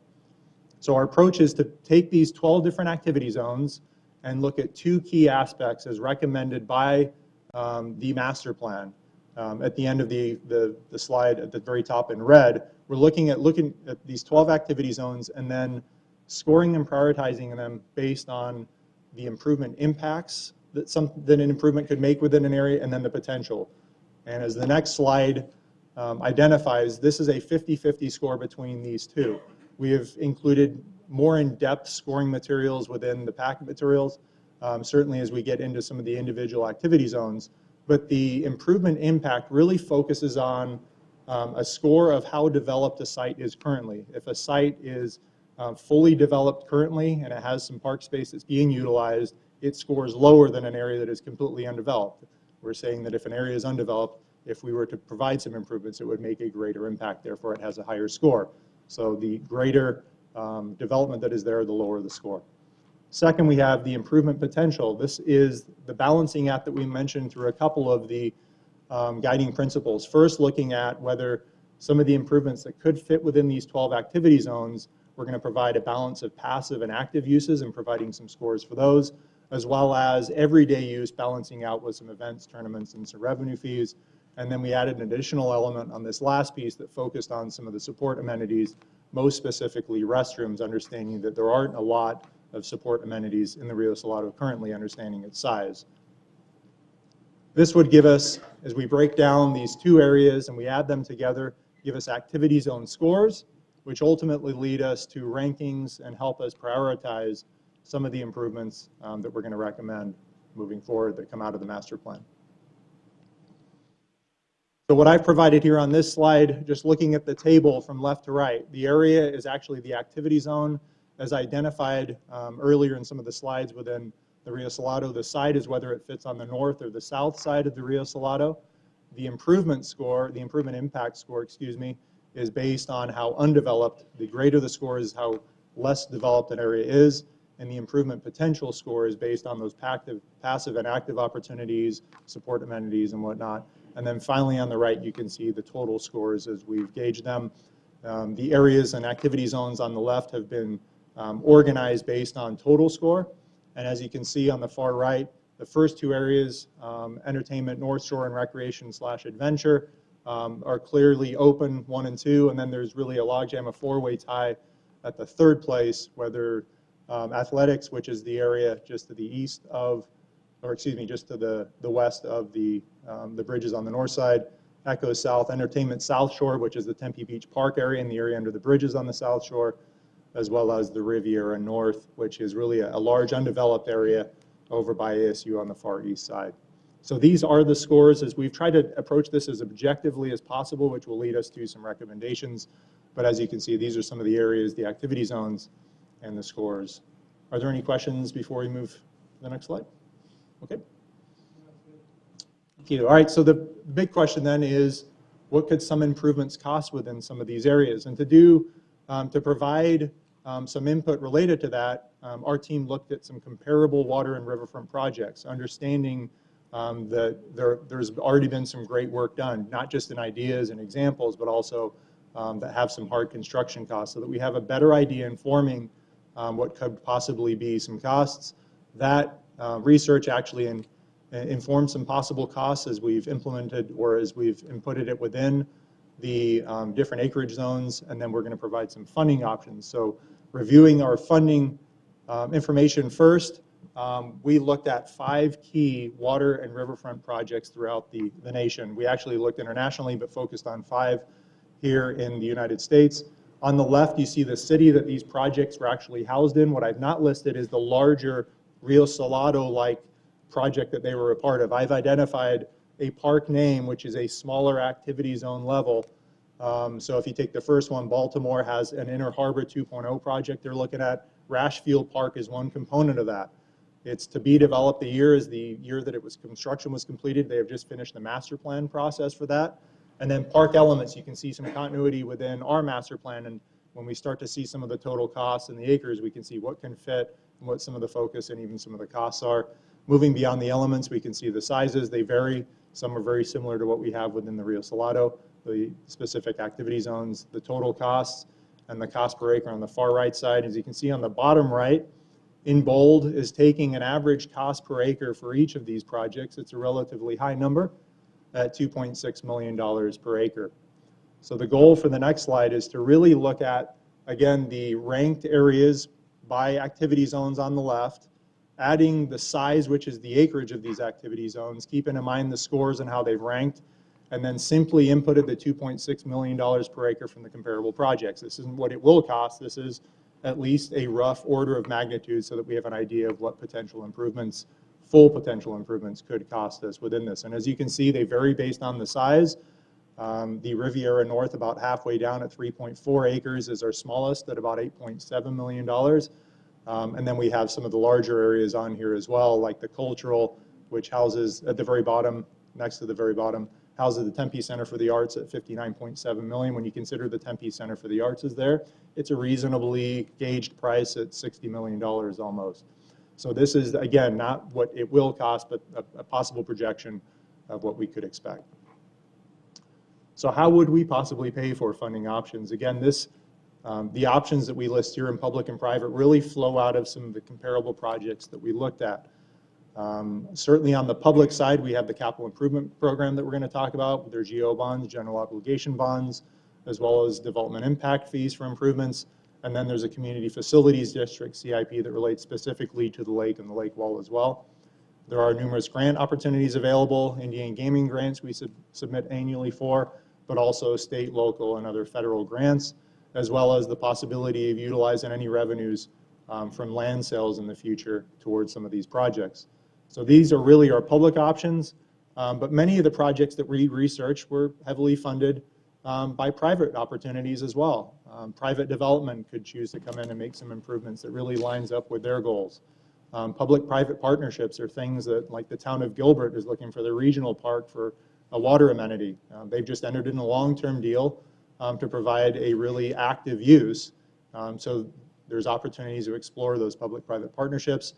So our approach is to take these 12 different activity zones and look at two key aspects as recommended by the master plan. At the end of the slide at the very top in red, we're looking at these 12 activity zones and then scoring and prioritizing them based on the improvement impacts that an improvement could make within an area and then the potential. And as the next slide identifies, this is a 50-50 score between these two. We have included more in-depth scoring materials within the packet materials, certainly as we get into some of the individual activity zones. But the improvement impact really focuses on a score of how developed a site is currently. If a site is fully developed currently and it has some park space that's being utilized, it scores lower than an area that is completely undeveloped. We're saying that if an area is undeveloped, if we were to provide some improvements, it would make a greater impact, therefore it has a higher score. So the greater development that is there, the lower the score. Second, we have the improvement potential. This is the balancing act that we mentioned through a couple of the guiding principles. First, looking at whether some of the improvements that could fit within these 12 activity zones, we're going to provide a balance of passive and active uses and providing some scores for those, as well as everyday use, balancing out with some events, tournaments, and some revenue fees. And then we added an additional element on this last piece that focused on some of the support amenities, most specifically restrooms, understanding that there aren't a lot of support amenities in the Rio Salado currently, understanding its size. This would give us, as we break down these two areas and we add them together, give us activity zone scores, which ultimately lead us to rankings and help us prioritize some of the improvements that we're going to recommend moving forward that come out of the master plan. So what I've provided here on this slide, just looking at the table from left to right, the area is actually the activity zone as identified earlier in some of the slides within the Rio Salado. The side is whether it fits on the north or the south side of the Rio Salado. The improvement score, the improvement impact score, excuse me, is based on how undeveloped. The greater the score is how less developed an area is, and the improvement potential score is based on those passive and active opportunities, support amenities, and whatnot. And then finally on the right, you can see the total scores as we've gauged them. The areas and activity zones on the left have been organized based on total score. And as you can see on the far right, the first two areas, entertainment, North Shore, and recreation / adventure, are clearly open, 1 and 2, and then there's really a logjam, a four-way tie at the third place, whether athletics, which is the area just to the east of, or excuse me, just to the west of the bridges on the north side. That goes south. Entertainment South Shore, which is the Tempe Beach Park area and the area under the bridges on the South Shore, as well as the Riviera North, which is really a large undeveloped area over by ASU on the far east side. So these are the scores as we've tried to approach this as objectively as possible, which will lead us to some recommendations. But as you can see, these are some of the areas, the activity zones, and the scores. Are there any questions before we move to the next slide? Okay. Thank you. All right, so the big question then is, what could some improvements cost within some of these areas? And to provide some input related to that, our team looked at some comparable water and riverfront projects, understanding that there's already been some great work done, not just in ideas and examples, but also that have some hard construction costs, so that we have a better idea informing what could possibly be some costs. That research actually informed some possible costs as we've implemented or as we've inputted it within the different acreage zones, and then we're going to provide some funding options. So reviewing our funding information first, we looked at 5 key water and riverfront projects throughout the nation. We actually looked internationally, but focused on 5 here in the United States. On the left, you see the city that these projects were actually housed in. What I've not listed is the larger Rio Salado-like project that they were a part of. I've identified a park name, which is a smaller activity zone level. So if you take the first one, Baltimore has an Inner Harbor 2.0 project they're looking at. Rashfield Park is one component of that. It's to be developed. The year is the year that construction was completed. They have just finished the master plan process for that. And then park elements, you can see some continuity within our master plan. And when we start to see some of the total costs and the acres, we can see what can fit and what some of the focus and even some of the costs are. Moving beyond the elements, we can see the sizes. They vary. Some are very similar to what we have within the Rio Salado, the specific activity zones, the total costs, and the cost per acre on the far right side. As you can see on the bottom right, in bold, is taking an average cost per acre for each of these projects. It's a relatively high number at $2.6 million per acre. So the goal for the next slide is to really look at, again, the ranked areas by activity zones on the left, adding the size, which is the acreage of these activity zones, keeping in mind the scores and how they've ranked, and then simply inputted the $2.6 million per acre from the comparable projects. This isn't what it will cost. This is at least a rough order of magnitude so that we have an idea of what potential improvements, full potential improvements, could cost us within this. And as you can see, they vary based on the size. The Riviera North, about halfway down at 3.4 acres, is our smallest at about $8.7 million. And then we have some of the larger areas on here as well, like the cultural, which houses at the very bottom, next to the very bottom, houses the Tempe Center for the Arts at $59.7 million. When you consider the Tempe Center for the Arts is there, it's a reasonably gauged price at $60 million almost. So this is, again, not what it will cost, but a possible projection of what we could expect. So how would we possibly pay for funding options? Again, the options that we list here in public and private really flow out of some of the comparable projects that we looked at. Certainly on the public side, we have the capital improvement program that we're going to talk about. There's GO bonds, general obligation bonds, as well as development impact fees for improvements. And then there's a community facilities district, CIP, that relates specifically to the lake and the lake wall as well. There are numerous grant opportunities available, Indian gaming grants we submit annually for, but also state, local, and other federal grants, as well as the possibility of utilizing any revenues from land sales in the future towards some of these projects. So these are really our public options, but many of the projects that we researched were heavily funded by private opportunities as well. Private development could choose to come in and make some improvements that really lines up with their goals. Public-private partnerships are things that, like the town of Gilbert is looking for their regional park for a water amenity. They've just entered in a long-term deal to provide a really active use. So there's opportunities to explore those public-private partnerships.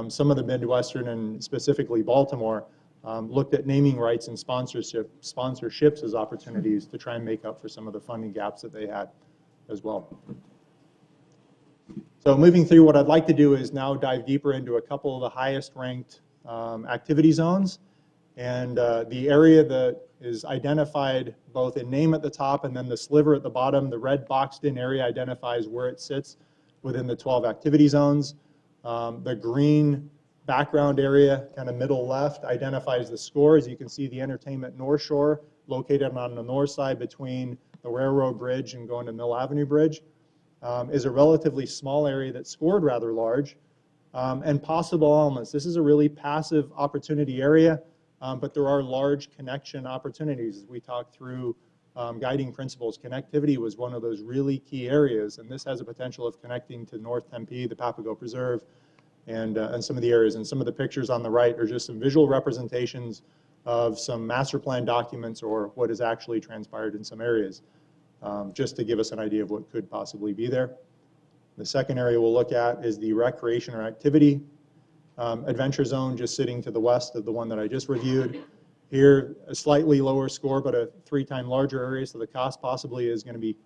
Some of the Midwestern and specifically Baltimore looked at naming rights and sponsorships as opportunities to try and make up for some of the funding gaps that they had as well. So moving through, what I'd like to do is now dive deeper into a couple of the highest ranked activity zones. And the area that is identified both in name at the top and then the sliver at the bottom. The red boxed in area identifies where it sits within the 12 activity zones. The green background area, kind of middle left, identifies the score. As you can see, the Entertainment North Shore, located on the north side between the Railroad Bridge and going to Mill Avenue Bridge, is a relatively small area that scored rather large. And possible elements. This is a really passive opportunity area, but there are large connection opportunities. As we talked through guiding principles, connectivity was one of those really key areas, and this has a potential of connecting to North Tempe, the Papago Preserve, and some of the areas. And some of the pictures on the right are just some visual representations of some master plan documents or what has actually transpired in some areas, just to give us an idea of what could possibly be there. The second area we'll look at is the recreation or activity adventure zone, just sitting to the west of the one that I just reviewed. Here, a slightly lower score, but a 3-time larger area, so the cost possibly is going to be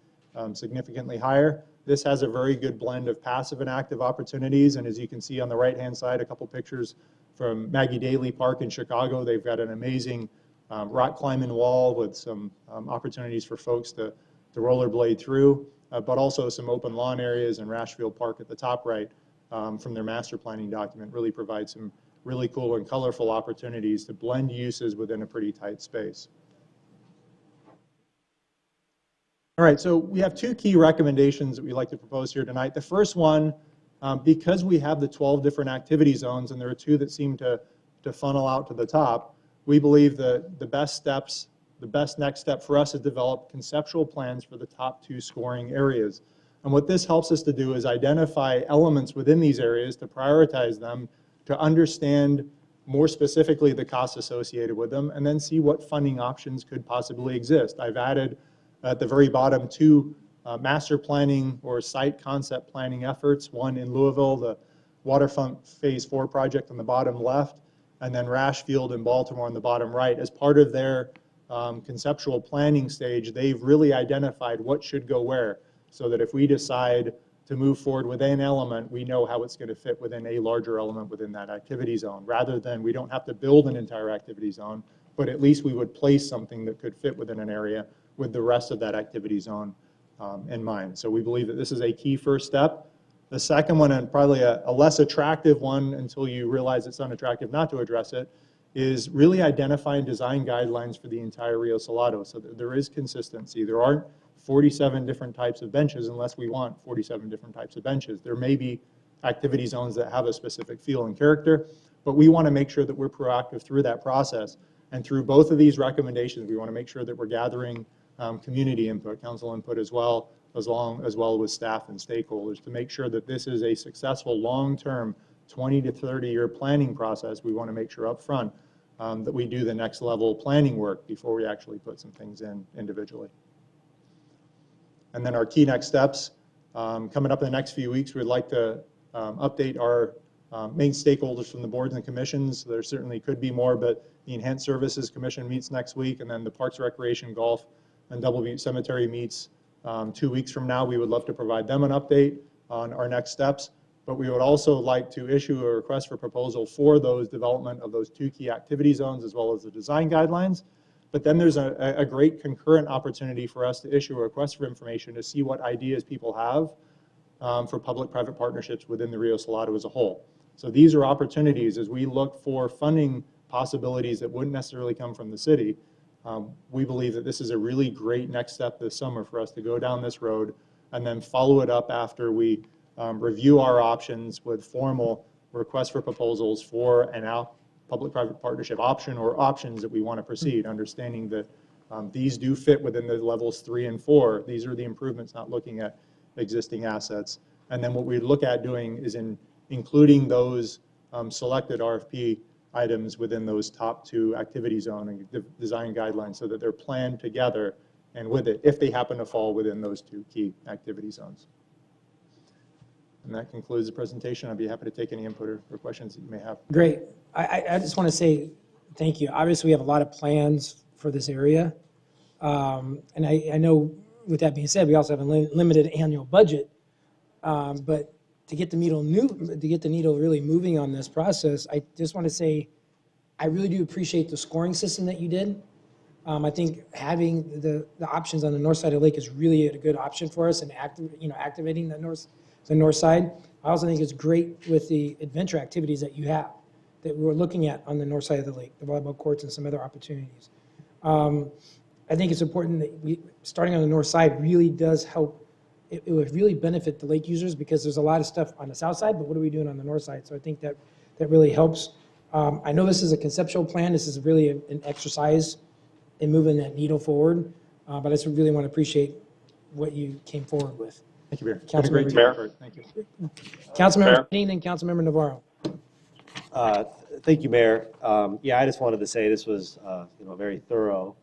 significantly higher. This has a very good blend of passive and active opportunities, and as you can see on the right-hand side, a couple pictures from Maggie Daley Park in Chicago. They've got an amazing rock climbing wall with some opportunities for folks to rollerblade through. But also some open lawn areas, and Rashfield Park at the top right from their master planning document really provides some really cool and colorful opportunities to blend uses within a pretty tight space. All right, so we have 2 key recommendations that we'd like to propose here tonight. The first one, because we have the 12 different activity zones, and there are 2 that seem to funnel out to the top, we believe that the best next step for us is develop conceptual plans for the top 2 scoring areas. And what this helps us to do is identify elements within these areas, to prioritize them, to understand more specifically the costs associated with them, and then see what funding options could possibly exist. I've added at the very bottom 2 master planning or site concept planning efforts, one in Louisville, the Waterfront Phase 4 project on the bottom left, and then Rashfield in Baltimore on the bottom right. As part of their conceptual planning stage, they've really identified what should go where, so that if we decide to move forward with an element, we know how it's going to fit within a larger element within that activity zone, rather than we don't have to build an entire activity zone, but at least we would place something that could fit within an area with the rest of that activity zone in mind. So we believe that this is a key first step. The second one, and probably a less attractive one until you realize it's unattractive not to address it, is really identifying design guidelines for the entire Rio Salado so that there is consistency. There aren't 47 different types of benches unless we want 47 different types of benches. There may be activity zones that have a specific feel and character, but we want to make sure that we're proactive through that process. And through both of these recommendations, we want to make sure that we're gathering community input, council input as well with staff and stakeholders to make sure that this is a successful long-term 20 to 30-year planning process. We want to make sure up front that we do the next level planning work before we actually put some things in individually. And then our key next steps, coming up in the next few weeks, we'd like to update our main stakeholders from the boards and commissions. There certainly could be more, but the Enhanced Services Commission meets next week, and then the Parks, Recreation, Golf, and Double Butte Cemetery meets 2 weeks from now. We would love to provide them an update on our next steps, but we would also like to issue a request for proposal for those development of those 2 key activity zones as well as the design guidelines. But then there's a great concurrent opportunity for us to issue a request for information to see what ideas people have for public-private partnerships within the Rio Salado as a whole. So these are opportunities as we look for funding possibilities that wouldn't necessarily come from the city. We believe that this is a really great next step this summer for us to go down this road and then follow it up after we review our options with formal requests for proposals for an public-private partnership option or options that we want to proceed, understanding that these do fit within the levels 3 and 4. These are the improvements, not looking at existing assets. And then what we look at doing is including those selected RFP items within those top 2 activity zone and design guidelines so that they're planned together and with it if they happen to fall within those 2 key activity zones. And that concludes the presentation. I'd be happy to take any input or questions that you may have. Great. I just want to say thank you. Obviously, we have a lot of plans for this area. And I know with that being said, we also have a limited annual budget. But to get the needle really moving on this process, I just want to say I really do appreciate the scoring system that you did. I think having the options on the north side of the lake is really a good option for us and activating the north side. I also think it's great with the adventure activities that you have that we're looking at on the north side of the lake, the volleyball courts and some other opportunities. I think it's important that starting on the north side really does help. It would really benefit the lake users because there's a lot of stuff on the south side, but what are we doing on the north side? So I think that really helps. I know this is a conceptual plan. This is really an exercise in moving that needle forward, but I just really want to appreciate what you came forward with. Thank you, Mayor. Councilmember, Mayor. Thank you. Councilmember Dean and Councilmember Navarro. Thank you, Mayor. Yeah, I just wanted to say this was a very thorough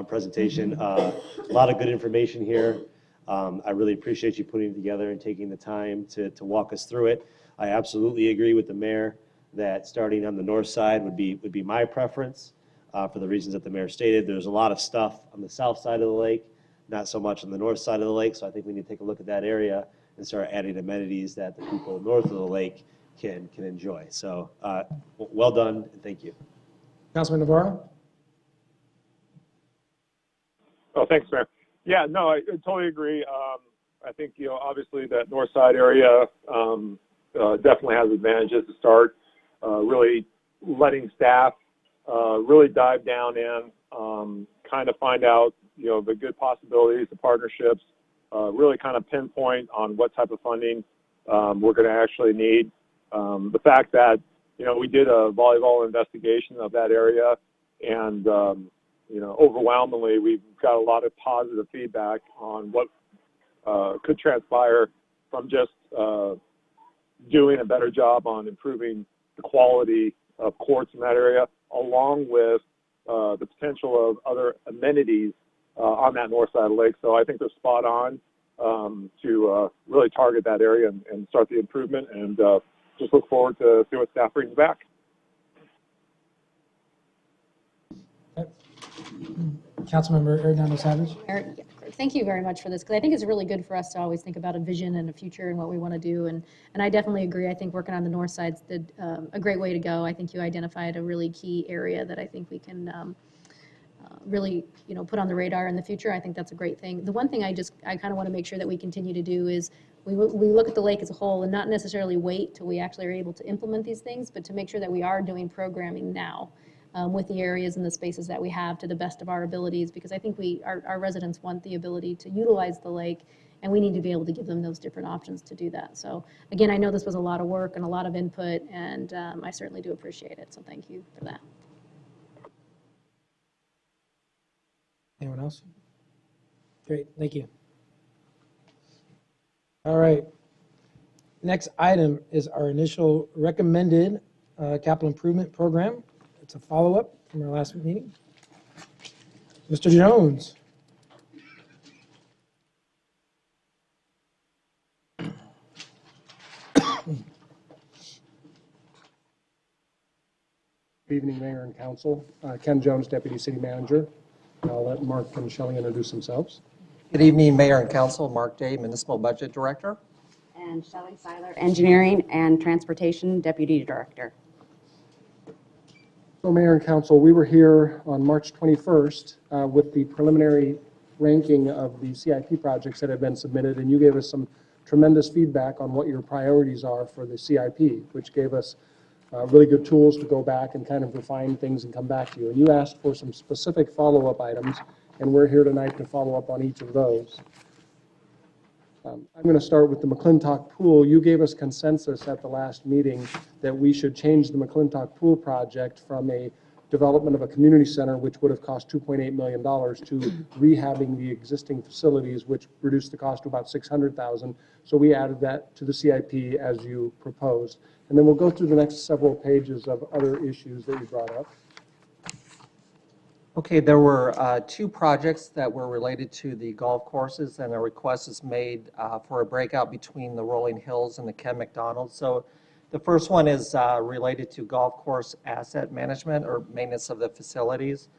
presentation. A lot of good information here. I really appreciate you putting it together and taking the time to walk us through it. I absolutely agree with the mayor that starting on the north side would be my preference for the reasons that the mayor stated. There's a lot of stuff on the south side of the lake, not so much on the north side of the lake. So I think we need to take a look at that area and start adding amenities that the people north of the lake can enjoy. So well done, and thank you. Councilman Navarro? Oh, thanks, Mayor. Yeah, no, I totally agree. I think, obviously that north side area definitely has advantages to start really letting staff really dive down in, kind of find out, the good possibilities, the partnerships, really kind of pinpoint on what type of funding we're going to actually need. The fact that, we did a volleyball investigation of that area, and, overwhelmingly, we've got a lot of positive feedback on what could transpire from just doing a better job on improving the quality of courts in that area, along with the potential of other amenities on that north side of the lake. So I think they're spot on to really target that area and start the improvement, and just look forward to see what staff brings back. Councilmember Arredondo-Savage. Thank you very much for this, because I think it's really good for us to always think about a vision and a future and what we want to do. And I definitely agree. I think working on the north side's a great way to go. I think you identified a really key area that I think we can really, put on the radar in the future. I think that's a great thing. The one thing I kind of want to make sure that we continue to do is we look at the lake as a whole and not necessarily wait till we actually are able to implement these things, but to make sure that we are doing programming now. With the areas and the spaces that we have to the best of our abilities, because I think our residents want the ability to utilize the lake, and we need to be able to give them those different options to do that. So again, I know this was a lot of work and a lot of input, and I certainly do appreciate it, so thank you for that. Anyone else? Great, thank you. All right. Next item is our initial recommended capital improvement program. It's a follow-up from our last meeting. Mr. Jones. Good evening, Mayor and Council. Ken Jones, Deputy City Manager. I'll let Mark and Shelley introduce themselves. Good evening, Mayor and Council. Mark Day, Municipal Budget Director. And Shelley Seiler, Engineering and Transportation Deputy Director. So, Mayor and Council, we were here on March 21st with the preliminary ranking of the CIP projects that have been submitted, and you gave us some tremendous feedback on what your priorities are for the CIP, which gave us really good tools to go back and kind of refine things and come back to you. And you asked for some specific follow-up items, and we're here tonight to follow up on each of those. I'm going to start with the McClintock Pool. You gave us consensus at the last meeting that we should change the McClintock Pool project from a development of a community center, which would have cost $2.8 million, to rehabbing the existing facilities, which reduced the cost to about $600,000. So we added that to the CIP as you proposed. And then we'll go through the next several pages of other issues that you brought up. Okay, there were two projects that were related to the golf courses, and a request is made for a breakout between the Rolling Hills and the Ken McDonald. So the first one is related to golf course asset management or maintenance of the facilities.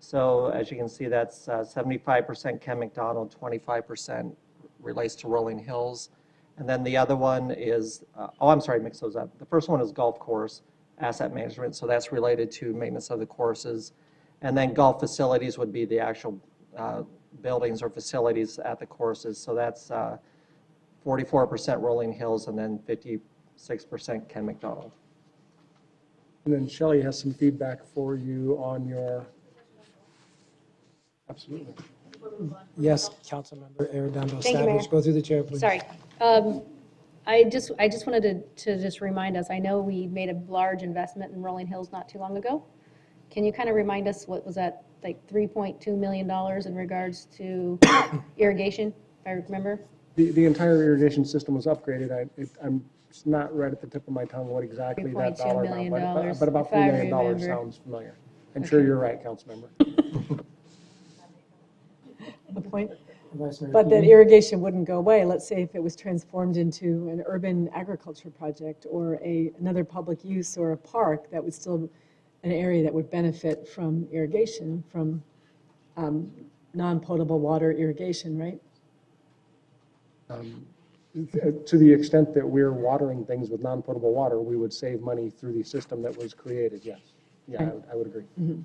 So as you can see, that's 75% Ken McDonald, 25% relates to Rolling Hills. And then the other one is, mix those up. The first one is golf course asset management, so that's related to maintenance of the courses. And then golf facilities would be the actual buildings or facilities at the courses. So that's 44% Rolling Hills and then 56% Ken McDonald. And then Shelley has some feedback for you on your, absolutely. Yes, Councilmember Thank you, Mayor. Arredondo-Savage. Go through the chair, please. Sorry. I just wanted to just remind us, I know we made a large investment in Rolling Hills not too long ago. Can you kind of remind us, what was that, like $3.2 million in regards to irrigation, if I remember? The entire irrigation system was upgraded. I'm it's not right at the tip of my tongue what exactly that $3.2 dollar million, amount, but about if $3 I million remember. sounds familiar. I'm sure you're right, Councilmember. The point, Vice Mayor but that Kuby? irrigation wouldn't go away. Let's say if it was transformed into an urban agriculture project or another public use or a park, that would still an area that would benefit from irrigation, from non-potable water irrigation, right? To the extent that we're watering things with non-potable water, we would save money through the system that was created, yes. Yeah, I would agree. Mm-hmm.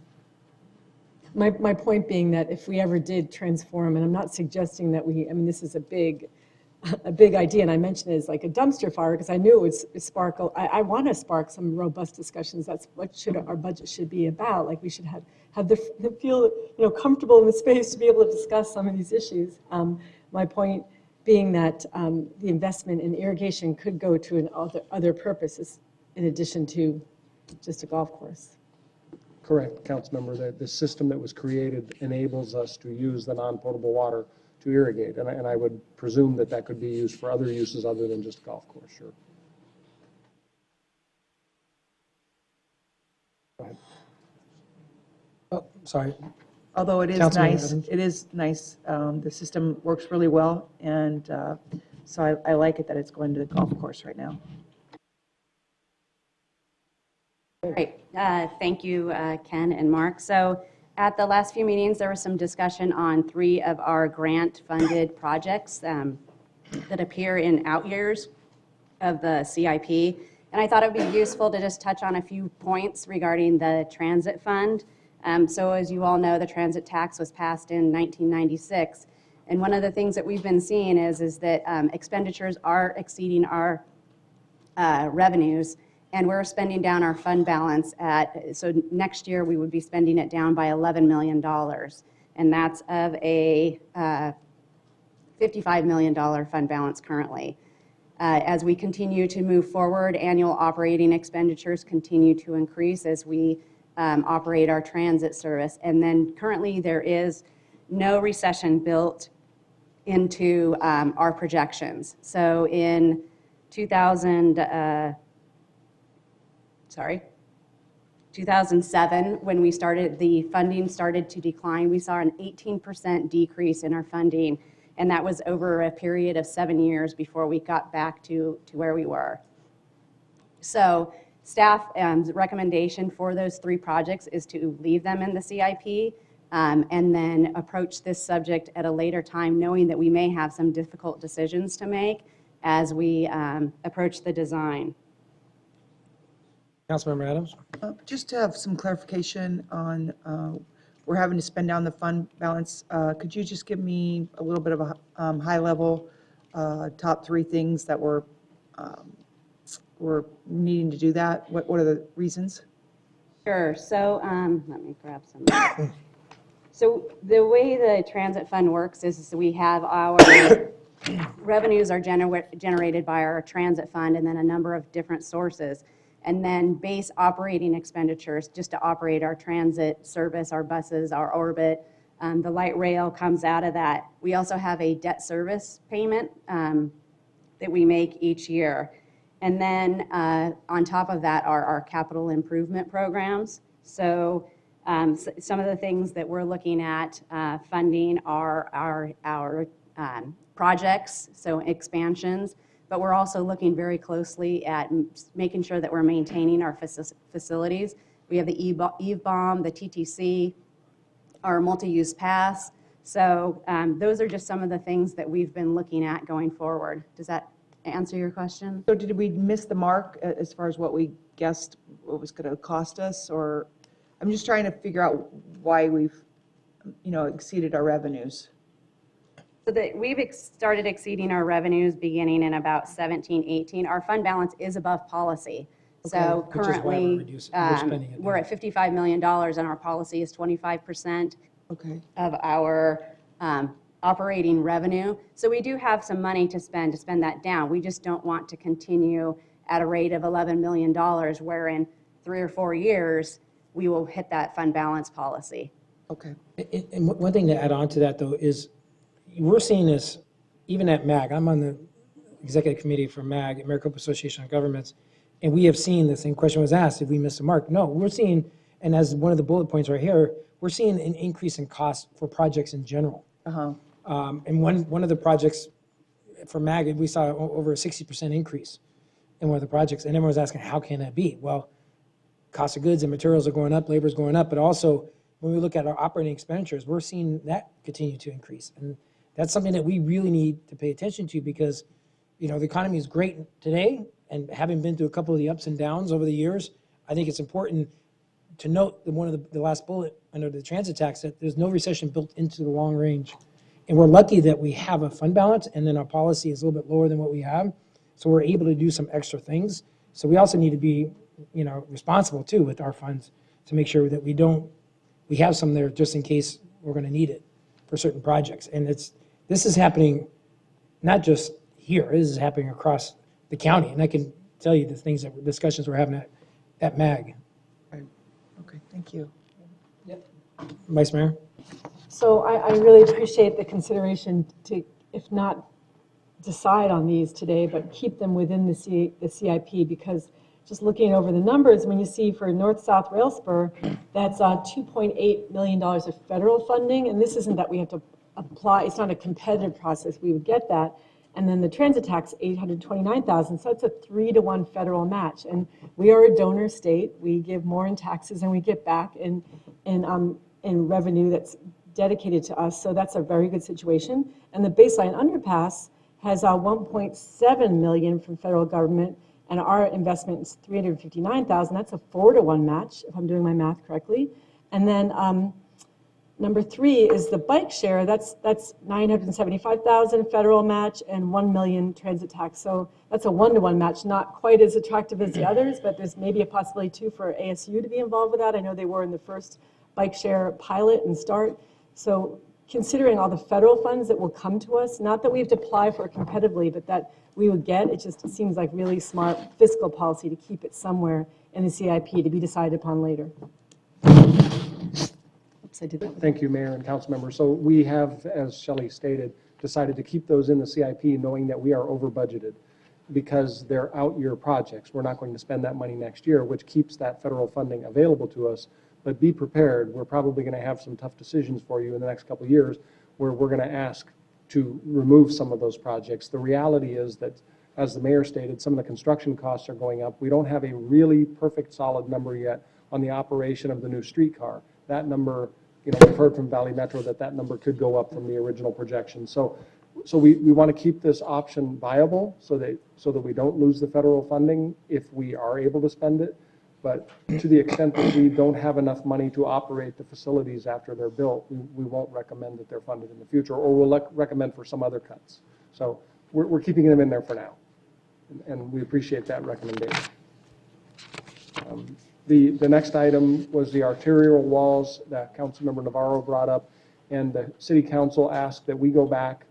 My point being that if we ever did transform, and I'm not suggesting that this is a big idea, and I mentioned it as like a dumpster fire because I knew it would spark, I want to spark some robust discussions. That's what our budget should be about. Like we should have the feel comfortable in the space to be able to discuss some of these issues. My point being that the investment in irrigation could go to other purposes in addition to just a golf course. Correct, Councilmember. The system that was created enables us to use the non-potable water to irrigate, and I would presume that that could be used for other uses other than just golf course, sure. Go ahead. Oh, sorry. Although it is Councilmember nice, Adams. it is nice. The system works really well, and so I like it that it's going to the golf course right now. Great. Thank you, Ken and Mark. So at the last few meetings, there was some discussion on 3 of our grant-funded projects that appear in out years of the CIP. And I thought it would be useful to just touch on a few points regarding the transit fund. So as you all know, the transit tax was passed in 1996. And one of the things that we've been seeing is that expenditures are exceeding our revenues. And we're spending down our fund balance so next year we would be spending it down by $11 million. And that's of a $55 million fund balance currently. As we continue to move forward, annual operating expenditures continue to increase as we operate our transit service. And then currently there is no recession built into our projections. So in 2007, when we started, the funding started to decline. We saw an 18% decrease in our funding, and that was over a period of 7 years before we got back to where we were. So staff recommendation for those 3 projects is to leave them in the CIP and then approach this subject at a later time, knowing that we may have some difficult decisions to make as we approach the design. Councilmember Adams. Just to have some clarification on, we're having to spend down the fund balance. Could you just give me a little bit of a high level, top 3 things that we're needing to do that? What are the reasons? Sure. So let me grab some. So the way the transit fund works is we have our revenues are generated by our transit fund and then a number of different sources. And then base operating expenditures just to operate our transit service, our buses, our orbit. The light rail comes out of that. We also have a debt service payment that we make each year. And then on top of that are our capital improvement programs. So some of the things that we're looking at funding are our projects, so expansions. But we're also looking very closely at making sure that we're maintaining our facilities. We have the EVE-BOM, the TTC, our multi-use pass. So those are just some of the things that we've been looking at going forward. Does that answer your question? So did we miss the mark as far as what we guessed what was going to cost us? Or, I'm just trying to figure out why we've, exceeded our revenues. So that we've started exceeding our revenues beginning in about 17, 18. Our fund balance is above policy. So Okay, which is why currently, we're spending it we're at $55 million, and our policy is 25% of our operating revenue. So we do have some money to spend that down. We just don't want to continue at a rate of $11 million, where in 3 or 4 years, we will hit that fund balance policy. Okay. And one thing to add on to that, though, is we're seeing this even at MAG. I'm on the executive committee for MAG, Maricopa Association of Governments, and we have seen the same question was asked, if we missed the mark. No, we're seeing, and as one of the bullet points right here, we're seeing an increase in cost for projects in general. And one of the projects for MAG, we saw over a 60% increase in one of the projects, and everyone was asking, how can that be? Well, cost of goods and materials are going up, labor is going up, but also when we look at our operating expenditures, we're seeing that continue to increase. And that's something that we really need to pay attention to because, the economy is great today, and having been through a couple of the ups and downs over the years, I think it's important to note that one of the last bullet under the transit tax, that there's no recession built into the long range. And we're lucky that we have a fund balance, and then our policy is a little bit lower than what we have, so we're able to do some extra things. So we also need to be, responsible too with our funds to make sure that we have some there just in case we're going to need it for certain projects. And this is happening not just here, this is happening across the county. And I can tell you the discussions we're having at MAG. Right. Okay, thank you. Yep. Vice Mayor? So I really appreciate the consideration to, if not decide on these today, but keep them within the CIP, because just looking over the numbers, when you see for North-South Rail Spur, that's $2.8 million of federal funding, and this isn't that we have to apply, it's not a competitive process, we would get that. And then the transit tax, $829,000, so it's a 3-to-1 federal match. And we are a donor state, we give more in taxes than we get back in revenue that's dedicated to us, so that's a very good situation. And the baseline underpass has $1.7 million from federal government, and our investment is $359,000. That's a 4-to-1 match, if I'm doing my math correctly. And then number 3 is the bike share. That's $975,000 federal match and $1 million transit tax. So that's a 1-to-1 match, not quite as attractive as the others, but there's maybe a possibility too for ASU to be involved with that. I know they were in the first bike share pilot and start. So considering all the federal funds that will come to us, not that we have to apply for it competitively, but that we would get, it just seems like really smart fiscal policy to keep it somewhere in the CIP to be decided upon later. Oops, I did that. Thank you, Mayor and council members. So we have, as Shelley stated, decided to keep those in the CIP knowing that we are over budgeted because they're out-year projects. We're not going to spend that money next year, which keeps that federal funding available to us. But be prepared, we're probably going to have some tough decisions for you in the next couple of years where we're going to ask to remove some of those projects. The reality is that, as the mayor stated, some of the construction costs are going up. We don't have a really perfect solid number yet on the operation of the new streetcar. That number, we've heard from Valley Metro that number could go up from the original projection. So we want to keep this option viable so that we don't lose the federal funding if we are able to spend it. But to the extent that we don't have enough money to operate the facilities after they're built, we won't recommend that they're funded in the future, or we'll recommend for some other cuts. So we're keeping them in there for now, and we appreciate that recommendation. The next item was the arterial walls that Councilmember Navarro brought up, and the City Council asked that we go back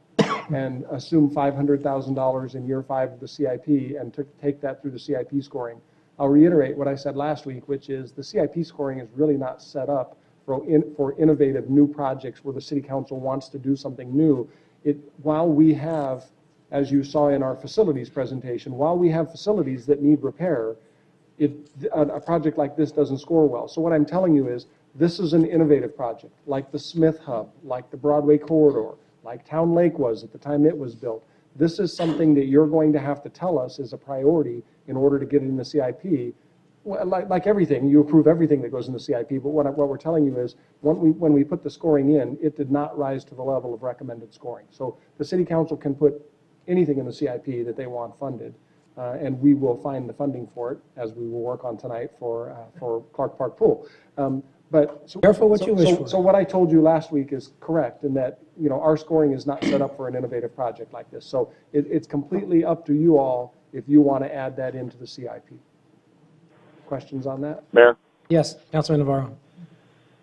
and assume $500,000 in year 5 of the CIP and take that through the CIP scoring. I'll reiterate what I said last week, which is the CIP scoring is really not set up for innovative new projects where the City Council wants to do something new. While we have, as you saw in our facilities presentation, while we have facilities that need repair, a project like this doesn't score well. So what I'm telling you is this is an innovative project, like the Smith Hub, like the Broadway Corridor, like Town Lake was at the time it was built. This is something that you're going to have to tell us is a priority in order to get it in the CIP. Well, like everything, you approve everything that goes in the CIP, but what we're telling you is when we put the scoring in, it did not rise to the level of recommended scoring. So the City Council can put anything in the CIP that they want funded, and we will find the funding for it, as we will work on tonight for Clark Park Pool. But Careful what you wish for. So what I told you last week is correct in that, you know, our scoring is not set up for an innovative project like this. So it's completely up to you all if you want to add that into the CIP. Questions on that? Mayor? Yes, Councilman Navarro.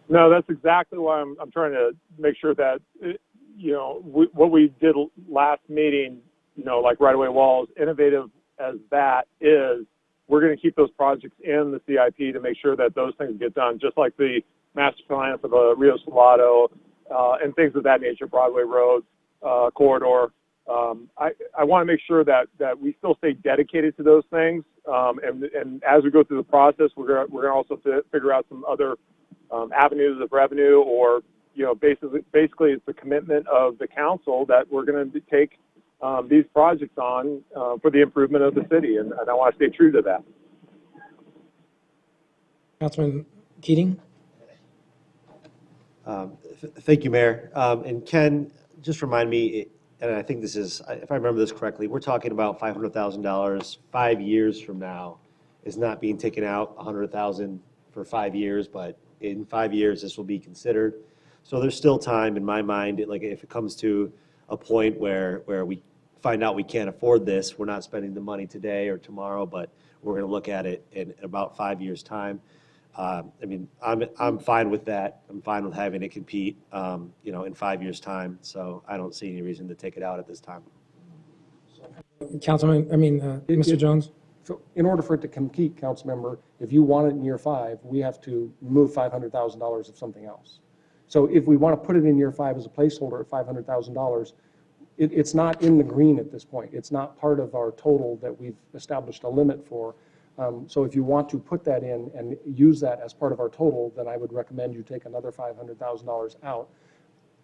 No, that's exactly why I'm trying to make sure that, you know, what we did last meeting, you know, like right-of-way walls, innovative as that is, we're going to keep those projects in the CIP to make sure that those things get done, just like the master plan for the Rio Salado and things of that nature, Broadway Road corridor. I want to make sure that we still stay dedicated to those things. And as we go through the process, we're going to also figure out some other avenues of revenue, or, you know, basically it's the commitment of the council that we're going to take these projects on for the improvement of the city, and I want to stay true to that. Councilman Keating? Thank you, Mayor. And Ken, just remind me, and I think this is, if I remember this correctly, we're talking about $500,000 5 years from now is not being taken out, $100,000 for 5 years, but in 5 years this will be considered. So there's still time in my mind, like if it comes to a point where we find out we can't afford this, we're not spending the money today or tomorrow, but we're going to look at it in about 5 years' time. I mean, I'm fine with that. I'm fine with having it compete, you know, in 5 years' time. So I don't see any reason to take it out at this time. Mr. Jones? So in order for it to compete, Councilmember, if you want it in year 5, we have to remove $500,000 of something else. So if we want to put it in year 5 as a placeholder at $500,000, it's not in the green at this point. It's not part of our total that we've established a limit for. So if you want to put that in and use that as part of our total, then I would recommend you take another $500,000 out.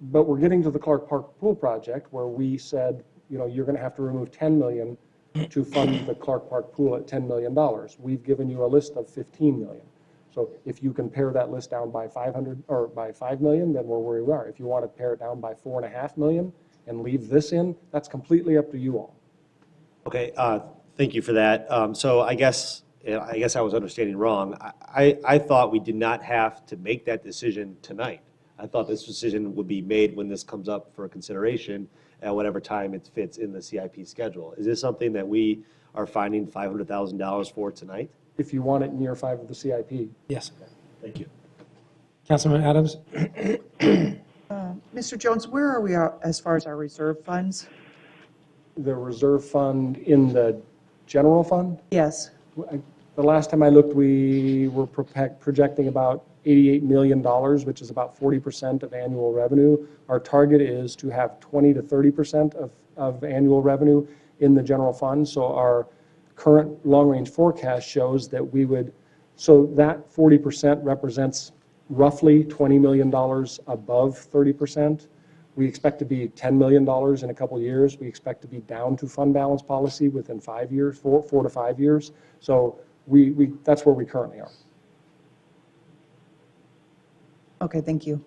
But we're getting to the Clark Park Pool project where we said, you know, you're going to have to remove $10 million to fund the Clark Park Pool at $10 million. We've given you a list of $15 million. So if you can pare that list down by $5 million, then we're where we are. If you want to pare it down by $4.5 million and leave this in, that's completely up to you all. Okay, thank you for that. So I guess I was understanding wrong. I thought we did not have to make that decision tonight. I thought this decision would be made when this comes up for consideration at whatever time it fits in the CIP schedule. Is this something that we are finding $500,000 for tonight? If you want it in year 5 of the CIP. Yes. Thank you. Councilman Adams? Mr. Jones, where are we at as far as our reserve funds? The reserve fund in the general fund? Yes. The last time I looked, we were projecting about $88 million, which is about 40% of annual revenue. Our target is to have 20 to 30% of annual revenue in the general fund. So our current long-range forecast shows that we would, so that 40% represents roughly $20 million above 30%. We expect to be $10 million in a couple of years. We expect to be down to fund balance policy within 5 years, 4 to 5 years. So that's where we currently are. Okay, thank you.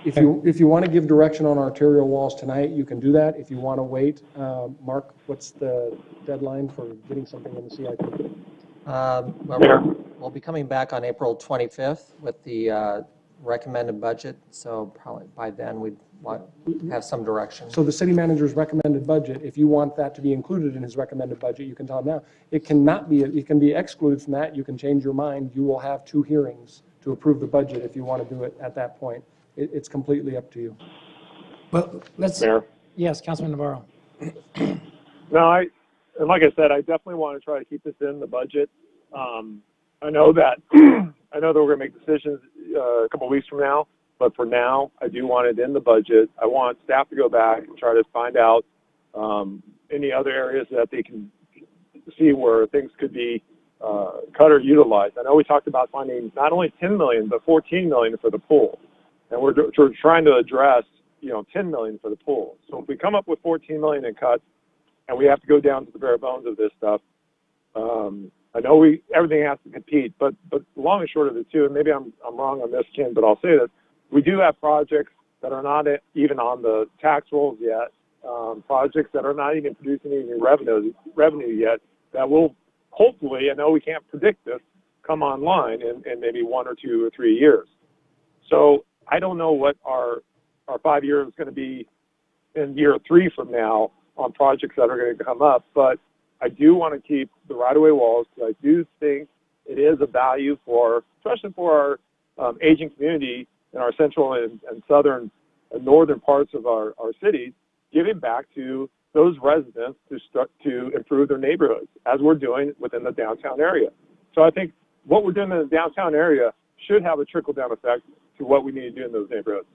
If you want to give direction on arterial walls tonight, you can do that. If you want to wait, Mark, what's the deadline for getting something in the CIP? We'll be coming back on April 25th with the recommended budget. So probably by then we'd have some direction. So the city manager's recommended budget, if you want that to be included in his recommended budget, you can tell him now. It cannot be, it can be excluded from that. You can change your mind. You will have 2 hearings to approve the budget if you want to do it at that point. It's completely up to you. Well, let's. Mayor? Yes, Councilman Navarro. No, and like I said, I definitely want to try to keep this in the budget. I know that we're going to make decisions a couple of weeks from now, but for now, I do want it in the budget. I want staff to go back and try to find out any other areas that they can see where things could be cut or utilized. I know we talked about finding not only $10 million, but $14 million for the pool. And we're trying to address, $10 million for the pool. So if we come up with $14 million in cuts, and we have to go down to the bare bones of this stuff, I know everything has to compete, but the long and short of it too, and maybe I'm wrong on this, Ken, but I'll say this: we do have projects that are not even on the tax rolls yet, projects that are not even producing any revenue yet, that will hopefully, I know we can't predict this, come online in maybe 1 or 2 or 3 years. So I don't know what our 5 years is going to be in year 3 from now on projects that are going to come up, but I do want to keep the right-of-way walls because I do think it is a value for, especially for our aging community in our central and southern and northern parts of our cities, giving back to those residents to improve their neighborhoods, as we're doing within the downtown area. So I think what we're doing in the downtown area should have a trickle-down effect to what we need to do in those neighborhoods.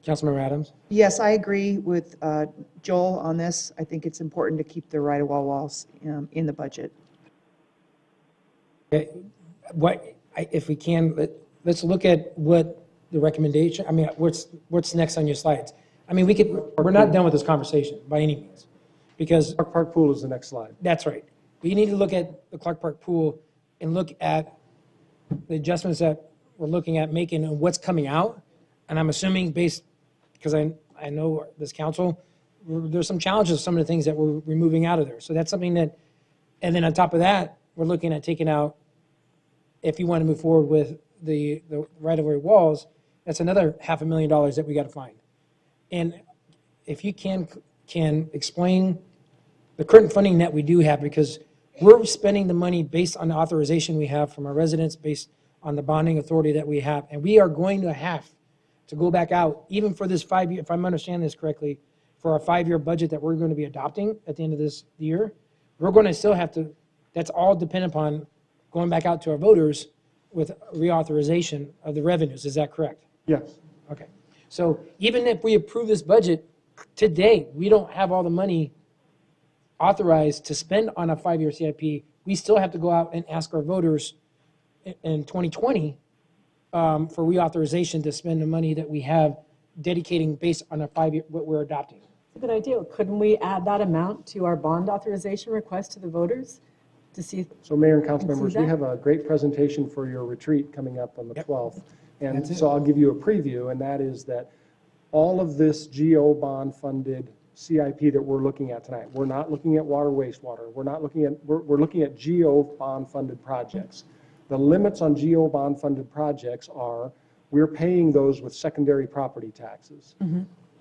Councilmember Adams? Yes, I agree with Joel on this. I think it's important to keep the right-of-way walls in the budget. Okay. If we can, let's look at what the recommendation, I mean, what's next on your slides? I mean, we're not done with this conversation by any means, because Clark Park Pool is the next slide. that's right. We need to look at the Clark Park Pool and look at the adjustments that we're looking at making and what's coming out. And I'm assuming because I know this council, there's some challenges, some of the things that we're removing out of there. So that's something that, and then on top of that, we're looking at taking out, if you want to move forward with the right-of-way walls, that's another $500,000 that we got to find. And if you can explain the current funding that we do have, because we're spending the money based on the authorization we have from our residents, based on the bonding authority that we have, and we are going to have to go back out, even for this 5 year, if I'm understanding this correctly, for our 5-year budget that we're going to be adopting at the end of this year, we're going to still have to, that's all dependent upon going back out to our voters with reauthorization of the revenues. Is that correct? Yes. Okay. So even if we approve this budget today, we don't have all the money authorized to spend on a 5-year CIP. We still have to go out and ask our voters in 2020 for reauthorization to spend the money that we have dedicating based on a 5-year, what we're adopting. It's a good idea. Couldn't we add that amount to our bond authorization request to the voters to see? So Mayor and council members, we that? have a great presentation for your retreat coming up on the 12th. And That's it. so I'll give you a preview, and that is that all of this GO bond funded CIP that we're looking at tonight, we're not looking at water wastewater, we're looking at GO bond funded projects. The limits on GO bond funded projects are we're paying those with secondary property taxes.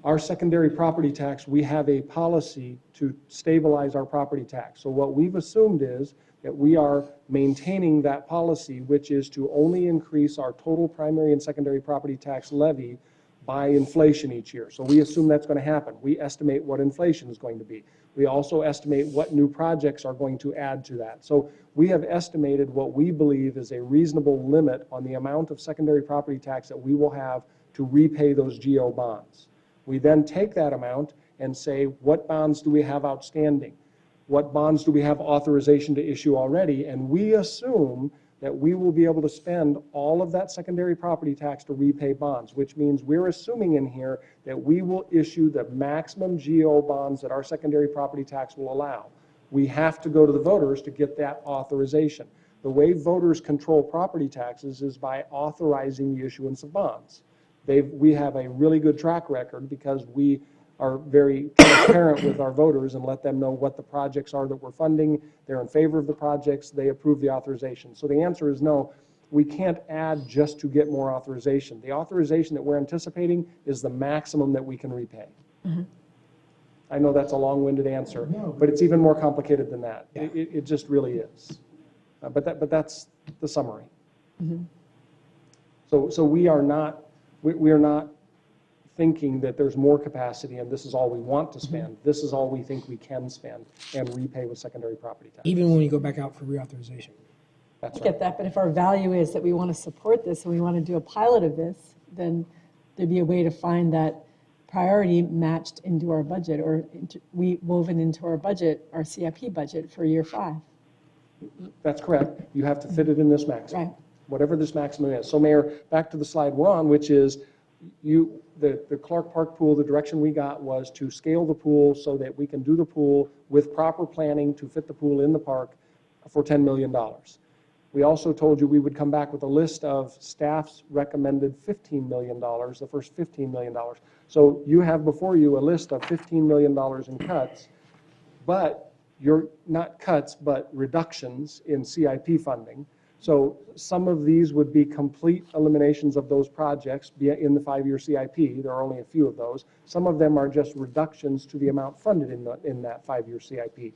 Our secondary property tax, we have a policy to stabilize our property tax. So what we've assumed is that we are maintaining that policy, which is to only increase our total primary and secondary property tax levy by inflation each year. So we assume that's going to happen. We estimate what inflation is going to be. We also estimate what new projects are going to add to that. So we have estimated what we believe is a reasonable limit on the amount of secondary property tax that we will have to repay those GO bonds. We then take that amount and say, what bonds do we have outstanding? What bonds do we have authorization to issue already? And we assume that we will be able to spend all of that secondary property tax to repay bonds, which means we're assuming in here that we will issue the maximum GO bonds that our secondary property tax will allow. We have to go to the voters to get that authorization. The way voters control property taxes is by authorizing the issuance of bonds. We have a really good track record because we are very transparent with our voters and let them know what the projects are that we're funding. They're in favor of the projects. They approve the authorization. So the answer is no. We can't add just to get more authorization. The authorization that we're anticipating is the maximum that we can repay. I know that's a long-winded answer, but it's even more complicated than that. Yeah. It just really is. But that's the summary. So we are not thinking that there's more capacity and this is all we want to spend. This is all we think we can spend and repay with secondary property tax. Even when we go back out for reauthorization. That's I get that, but if our value is that we want to support this and we want to do a pilot of this, then there'd be a way to find that priority matched into our budget or we woven into our budget, our CIP budget for year 5. That's correct. You have to fit it in this maximum. Right. Whatever this maximum is. So Mayor, back to the slide we're on, which is the Clark Park pool, the direction we got was to scale the pool so that we can do the pool with proper planning to fit the pool in the park for $10 million. We also told you we would come back with a list of staff's recommended $15 million, the first $15 million. So you have before you a list of $15 million in cuts, but you're not cuts, but reductions in CIP funding. So some of these would be complete eliminations of those projects in the 5-year CIP. There are only a few of those. Some of them are just reductions to the amount funded in that 5-year CIP.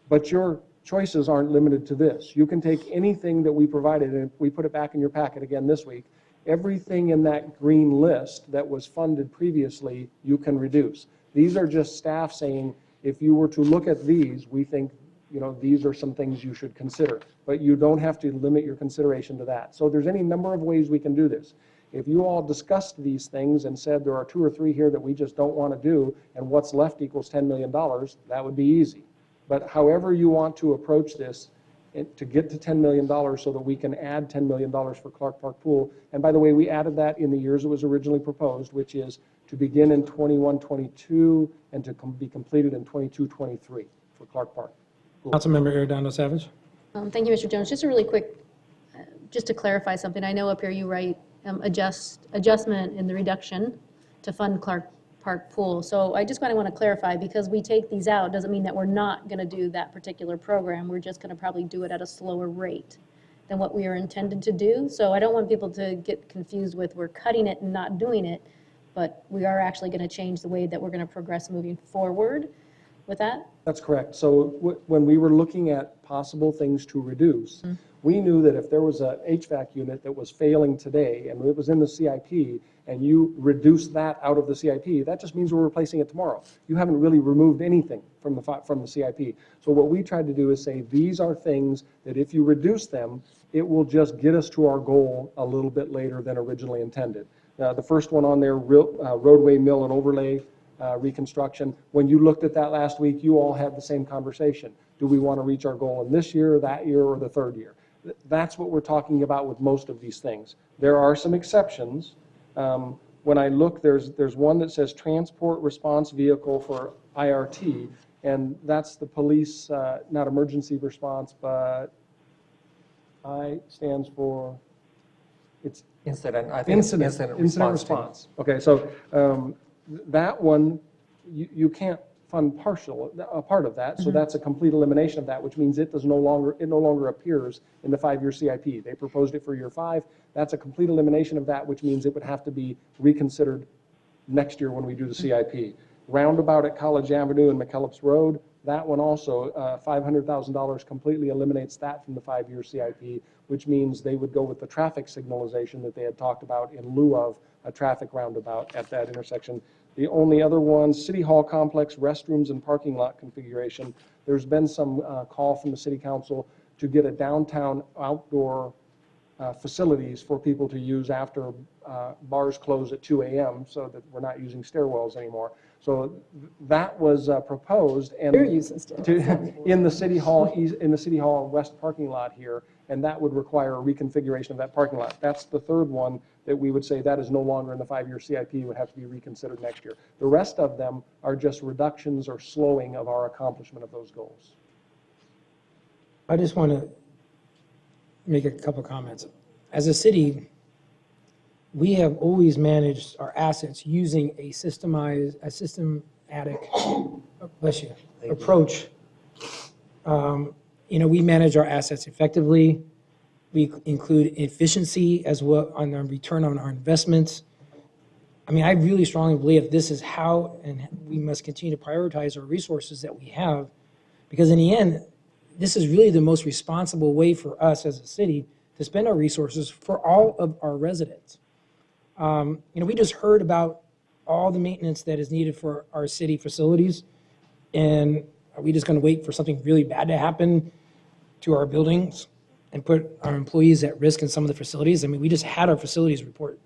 But your choices aren't limited to this. You can take anything that we provided, and we put it back in your packet again this week. Everything in that green list that was funded previously, you can reduce. These are just staff saying, if you were to look at these, we think, you know, these are some things you should consider. But you don't have to limit your consideration to that. So there's any number of ways we can do this. If you all discussed these things and said there are 2 or 3 here that we just don't want to do, and what's left equals $10 million, that would be easy. But however you want to approach this, to get to $10 million so that we can add $10 million for Clark Park Pool. And by the way, we added that in the years it was originally proposed, which is to begin in 21-22 and to be completed in 22-23 for Clark Park Pool. Councilmember Arredondo-Savage. Thank you, Mr. Jones. Just a really quick, just to clarify something. I know up here you write adjustment in the reduction to fund Clark Park Pool. So I just kind of want to clarify, because we take these out doesn't mean that we're not going to do that particular program. We're just going to probably do it at a slower rate than what we are intended to do. So I don't want people to get confused with we're cutting it and not doing it, but we are actually going to change the way that we're going to progress moving forward with that. That's correct. So when we were looking at possible things to reduce, we knew that if there was an HVAC unit that was failing today and it was in the CIP, and you reduce that out of the CIP, that just means we're replacing it tomorrow. You haven't really removed anything from the CIP. So what we tried to do is say, these are things that if you reduce them, it will just get us to our goal a little bit later than originally intended. The first one on there, roadway mill and overlay reconstruction. When you looked at that last week, you all had the same conversation. Do we want to reach our goal in this year, that year, or the 3rd year? That's what we're talking about with most of these things. There are some exceptions. When I look, there's one that says transport response vehicle for IRT, and that's the police, not emergency response, but I stands for, it's Incident, I think it's incident response. Okay, so that one, you can't fund a part of that, so that's a complete elimination of that, which means it no longer appears in the 5-year CIP. They proposed it for year 5. That's a complete elimination of that, which means it would have to be reconsidered next year when we do the CIP. Roundabout at College Avenue and McKellips Road, that one also, $500,000 completely eliminates that from the 5-year CIP, which means they would go with the traffic signalization that they had talked about in lieu of a traffic roundabout at that intersection. The only other ones, City Hall complex, restrooms and parking lot configuration. There's been some call from the City Council to get a downtown outdoor facilities for people to use after bars close at 2 a.m. so that we're not using stairwells anymore. So that was proposed and in the City Hall West parking lot here, and that would require a reconfiguration of that parking lot. That's the 3rd one that we would say that is no longer in the 5-year CIP, would have to be reconsidered next year. The rest of them are just reductions or slowing of our accomplishment of those goals. I just want to make a couple comments. As a city, we have always managed our assets using a systematic approach. We manage our assets effectively. We include efficiency as well on the return on our investments. I mean, I really strongly believe this is how, and we must continue to prioritize our resources that we have, because in the end, this is really the most responsible way for us as a city to spend our resources for all of our residents. We just heard about all the maintenance that is needed for our city facilities, and are we just going to wait for something really bad to happen to our buildings and put our employees at risk in some of the facilities? I mean, we just had our facilities report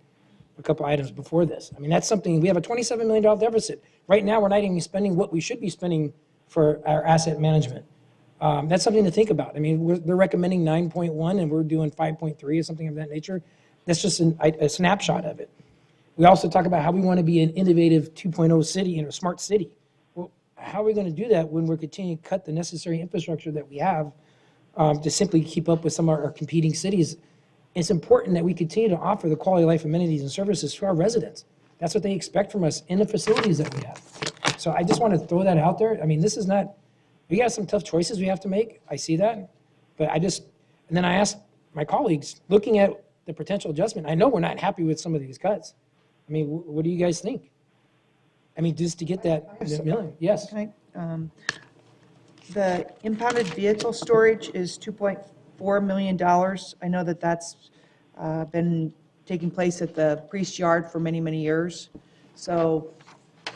a couple items before this. I mean, that's something, we have a $27 million deficit. Right now, we're not even spending what we should be spending for our asset management. That's something to think about. I mean, they're recommending 9.1 and we're doing 5.3 or something of that nature. That's just a snapshot of it. We also talk about how we want to be an innovative 2.0 city and a smart city. Well, how are we going to do that when we're continuing to cut the necessary infrastructure that we have to simply keep up with some of our competing cities? It's important that we continue to offer the quality of life amenities and services to our residents. That's what they expect from us in the facilities that we have. So I just want to throw that out there. I mean, this is not we got some tough choices we have to make. I see that. But and then I asked my colleagues, looking at the potential adjustment, I know we're not happy with some of these cuts. I mean, what do you guys think? I mean, just to get that million, yes. Okay. The impounded vehicle storage is $2.4 million. I know that that's been taking place at the Priest Yard for many, many years. So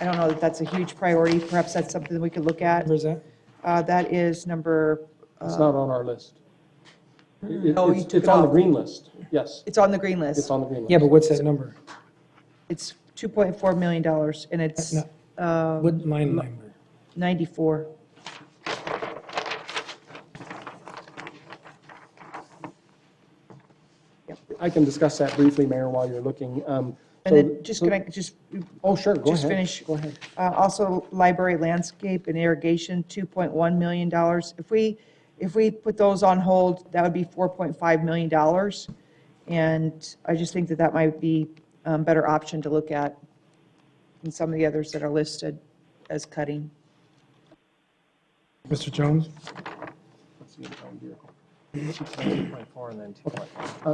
I don't know that that's a huge priority. Perhaps that's something that we could look at. Where's that? That is number. It's not on our list. No, you took It's it on the off. green list, yes. It's on the green list. It's on the green list. Yeah, but what's that number? It's $2.4 million, and it's What line number? 94. I can discuss that briefly, Mayor, while you're looking. And then can I just? Oh, sure, go Just ahead. finish. Go ahead. Also, library landscape and irrigation, $2.1 million. If we put those on hold, that would be $4.5 million. And I just think that that might be a better option to look at than some of the others that are listed as cutting. Mr. Jones?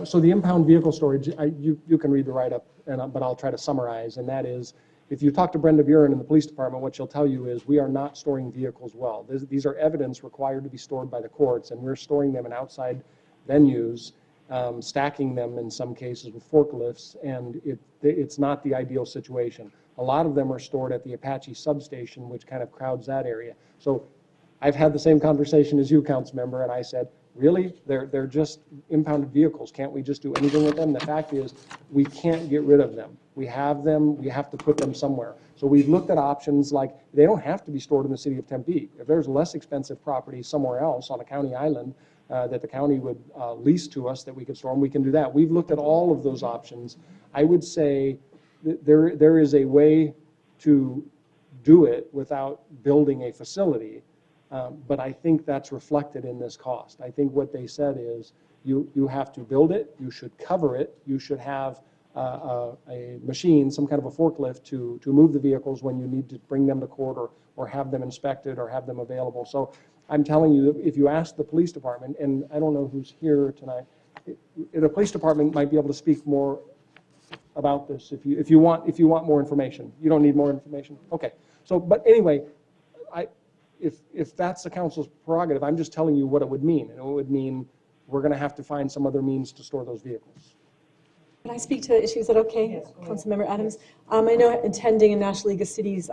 So the impound vehicle storage, you can read the write-up, but I'll try to summarize, and that is, if you talk to Brenda Buren in the police department, what she'll tell you is we are not storing vehicles well. These are evidence required to be stored by the courts, and we're storing them in outside venues, stacking them in some cases with forklifts, and it's not the ideal situation. A lot of them are stored at the Apache substation, which kind of crowds that area. So I've had the same conversation as you, Councilmember, and I said, really? They're just impounded vehicles. Can't we just do anything with them? The fact is, we can't get rid of them. We have them, we have to put them somewhere. So we've looked at options like, they don't have to be stored in the city of Tempe. If there's less expensive property somewhere else on a county island that the county would lease to us that we could store them, we can do that. We've looked at all of those options. I would say that there is a way to do it without building a facility. But I think that's reflected in this cost. I think what they said is you have to build it, you should cover it, you should have a machine, some kind of a forklift to move the vehicles when you need to bring them to court or have them inspected or have them available. So I'm telling you, if you ask the police department, and I don't know who's here tonight, the police department might be able to speak more about this if you want more information. You don't need more information? Okay. So, but anyway, if that's the council's prerogative, I'm just telling you what it would mean. And it would mean we're going to have to find some other means to store those vehicles. Can I speak to issues? Is that okay, yes, Councilmember Adams? I know attending a National League of Cities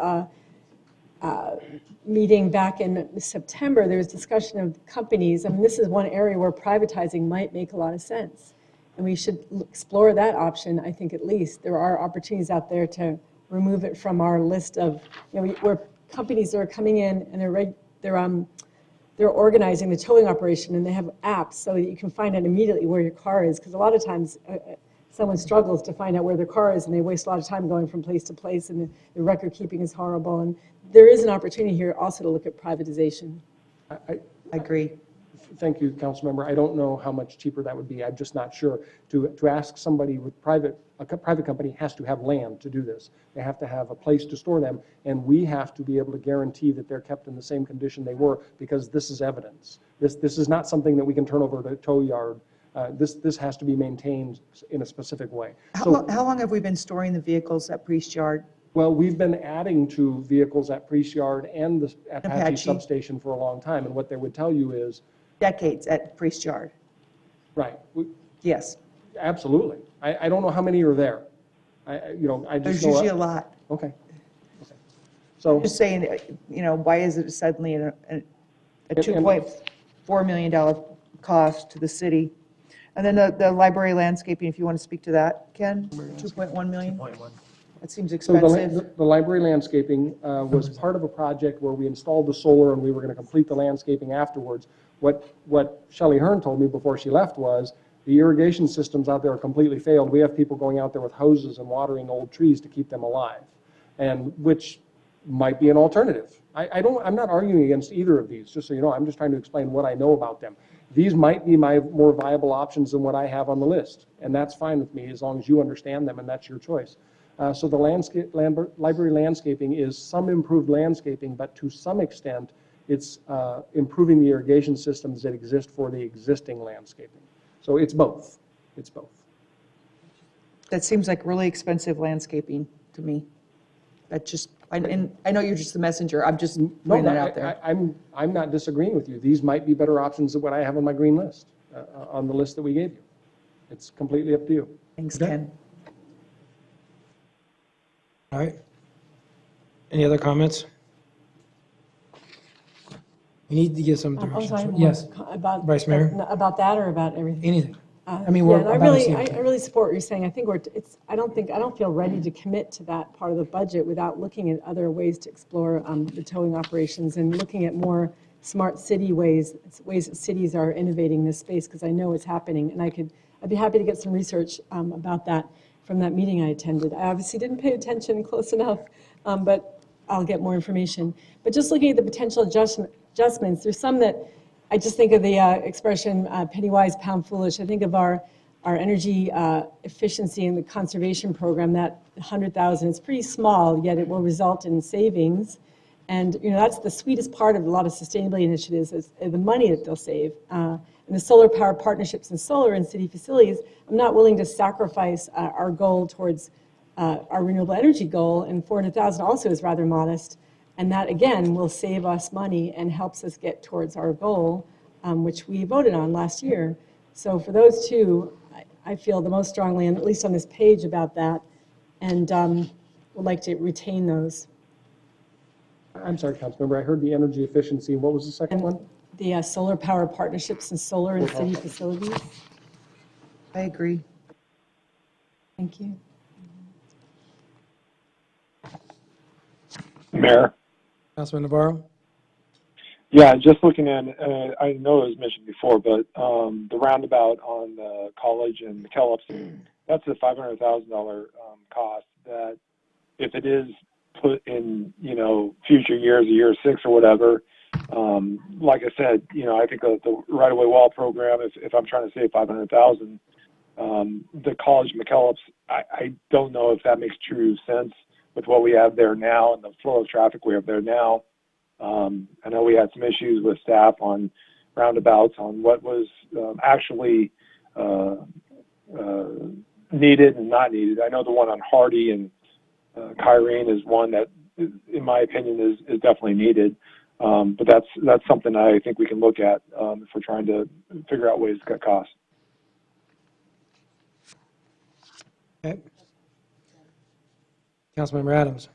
meeting back in September, there was discussion of companies. I mean, this is one area where privatizing might make a lot of sense. And we should explore that option, I think, at least. There are opportunities out there to remove it from our list of, where companies that are coming in and they're organizing the towing operation, and they have apps so that you can find out immediately where your car is. Because a lot of times someone struggles to find out where their car is, and they waste a lot of time going from place to place, and the record keeping is horrible. And there is an opportunity here also to look at privatization. I agree. Thank you, Councilmember. I don't know how much cheaper that would be. I'm just not sure. To ask somebody with a private company has to have land to do this. They have to have a place to store them, and we have to be able to guarantee that they're kept in the same condition they were, because this is evidence. This is not something that we can turn over to a tow yard. This has to be maintained in a specific way. How long have we been storing the vehicles at Priest Yard? Well, we've been adding to vehicles at Priest Yard and the Apache substation for a long time, and what they would tell you is decades at Priest Yard. Right. Yes. Absolutely. I don't know how many are there. I just There's know usually a lot. Okay. So I'm just saying, why is it suddenly a $2.4 million cost to the city? And then the library landscaping, if you want to speak to that, Ken, 2.1 million? That seems expensive. So the library landscaping was part of a project where we installed the solar and we were going to complete the landscaping afterwards. What Shelley Hearn told me before she left was the irrigation systems out there are completely failed. We have people going out there with hoses and watering old trees to keep them alive, and which might be an alternative. I'm not arguing against either of these, just so you know. I'm just trying to explain what I know about them. These might be my more viable options than what I have on the list, and that's fine with me as long as you understand them and that's your choice. So the library landscaping is some improved landscaping, but to some extent It's improving the irrigation systems that exist for the existing landscaping. So it's both. It's both. That seems like really expensive landscaping to me. That just, and I know you're just the messenger, I'm just putting that out there. I'm not disagreeing with you. These might be better options than what I have on my green list, on the list that we gave you. It's completely up to you. Thanks, Okay. Ken. All right. Any other comments? We need to give some I'm direction. sorry, Yes, about Vice Mayor? about that or about everything? Anything. I mean, Yeah, we're and I about to really, see I it. really support what you're saying. I think I don't feel ready to commit to that part of the budget without looking at other ways to explore the towing operations and looking at more smart city ways that cities are innovating this space, because I know it's happening, and I'd be happy to get some research about that from that meeting I attended. I obviously didn't pay attention close enough, but I'll get more information. But just looking at the potential adjustments, there's some that I just think of the expression penny wise, pound foolish. I think of our energy efficiency and the conservation program, that 100,000 is pretty small, yet it will result in savings. And that's the sweetest part of a lot of sustainability initiatives, is the money that they'll save. And the solar power partnerships and solar and city facilities, I'm not willing to sacrifice our goal towards our renewable energy goal, and 400,000 also is rather modest. And that, again, will save us money and helps us get towards our goal, which we voted on last year. So for those two, I feel the most strongly, and at least on this page, about that, and would like to retain those. I'm sorry, Councilmember, I heard the energy efficiency. What was the second one? The solar power partnerships and solar and city facilities. I agree. Thank you. Mayor? Councilman Navarro? Yeah, just looking at, I know it was mentioned before, but the roundabout on College and McKellips, that's a $500,000 cost that if it is put in, future years, year 6 or whatever, like I said, I think the right-of-way wall program, if I'm trying to save $500,000, the College McKellips, I don't know if that makes true sense with what we have there now and the flow of traffic we have there now. I know we had some issues with staff on roundabouts on what was actually needed and not needed. I know the one on Hardy and Kyrene is one that, in my opinion, is definitely needed. But that's something I think we can look at if we're trying to figure out ways to cut costs. Okay. Councilmember Adams?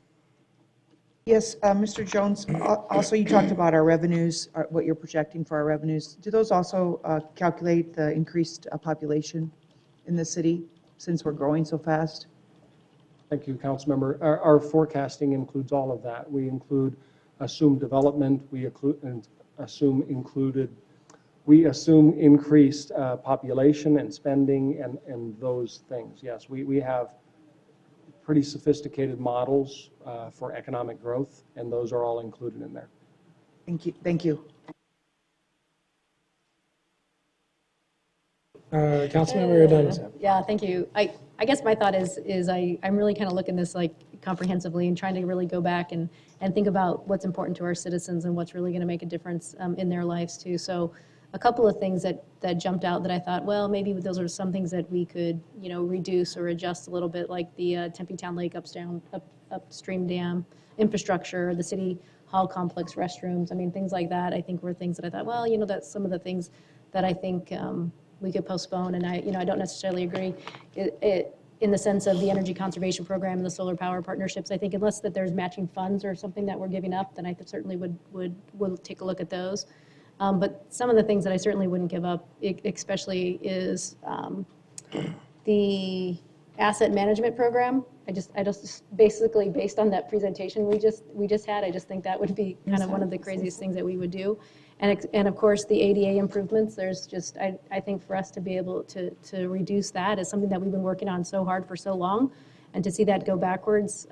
Yes, Mr. Jones, also you talked about our revenues, what you're projecting for our revenues. Do those also calculate the increased population in the city since we're growing so fast? Thank you, Councilmember. Our forecasting includes all of that. We include assumed development. We assume increased population and spending and those things. Yes, we have pretty sophisticated models for economic growth, and those are all included in there. Thank you. Thank you. Councilmember Arredondo-Savage. Yeah, thank you. I guess my thought is I'm really kind of looking this like comprehensively and trying to really go back and think about what's important to our citizens and what's really going to make a difference in their lives too. So a couple of things that jumped out that I thought, well, maybe those are some things that we could, reduce or adjust a little bit, like the Tempe Town Lake upstream dam infrastructure, the city hall complex restrooms. I mean, things like that, I think were things that I thought, well, that's some of the things that I think we could postpone. And I don't necessarily agree in the sense of the energy conservation program and the solar power partnerships. I think unless that there's matching funds or something that we're giving up, then I certainly would take a look at those. But some of the things that I certainly wouldn't give up, especially is the asset management program. I just basically, based on that presentation we just had, I just think that would be kind of one of the craziest things that we would do. And of course, the ADA improvements, there's just, I think for us to be able to reduce that is something that we've been working on so hard for so long. And to see that go backwards,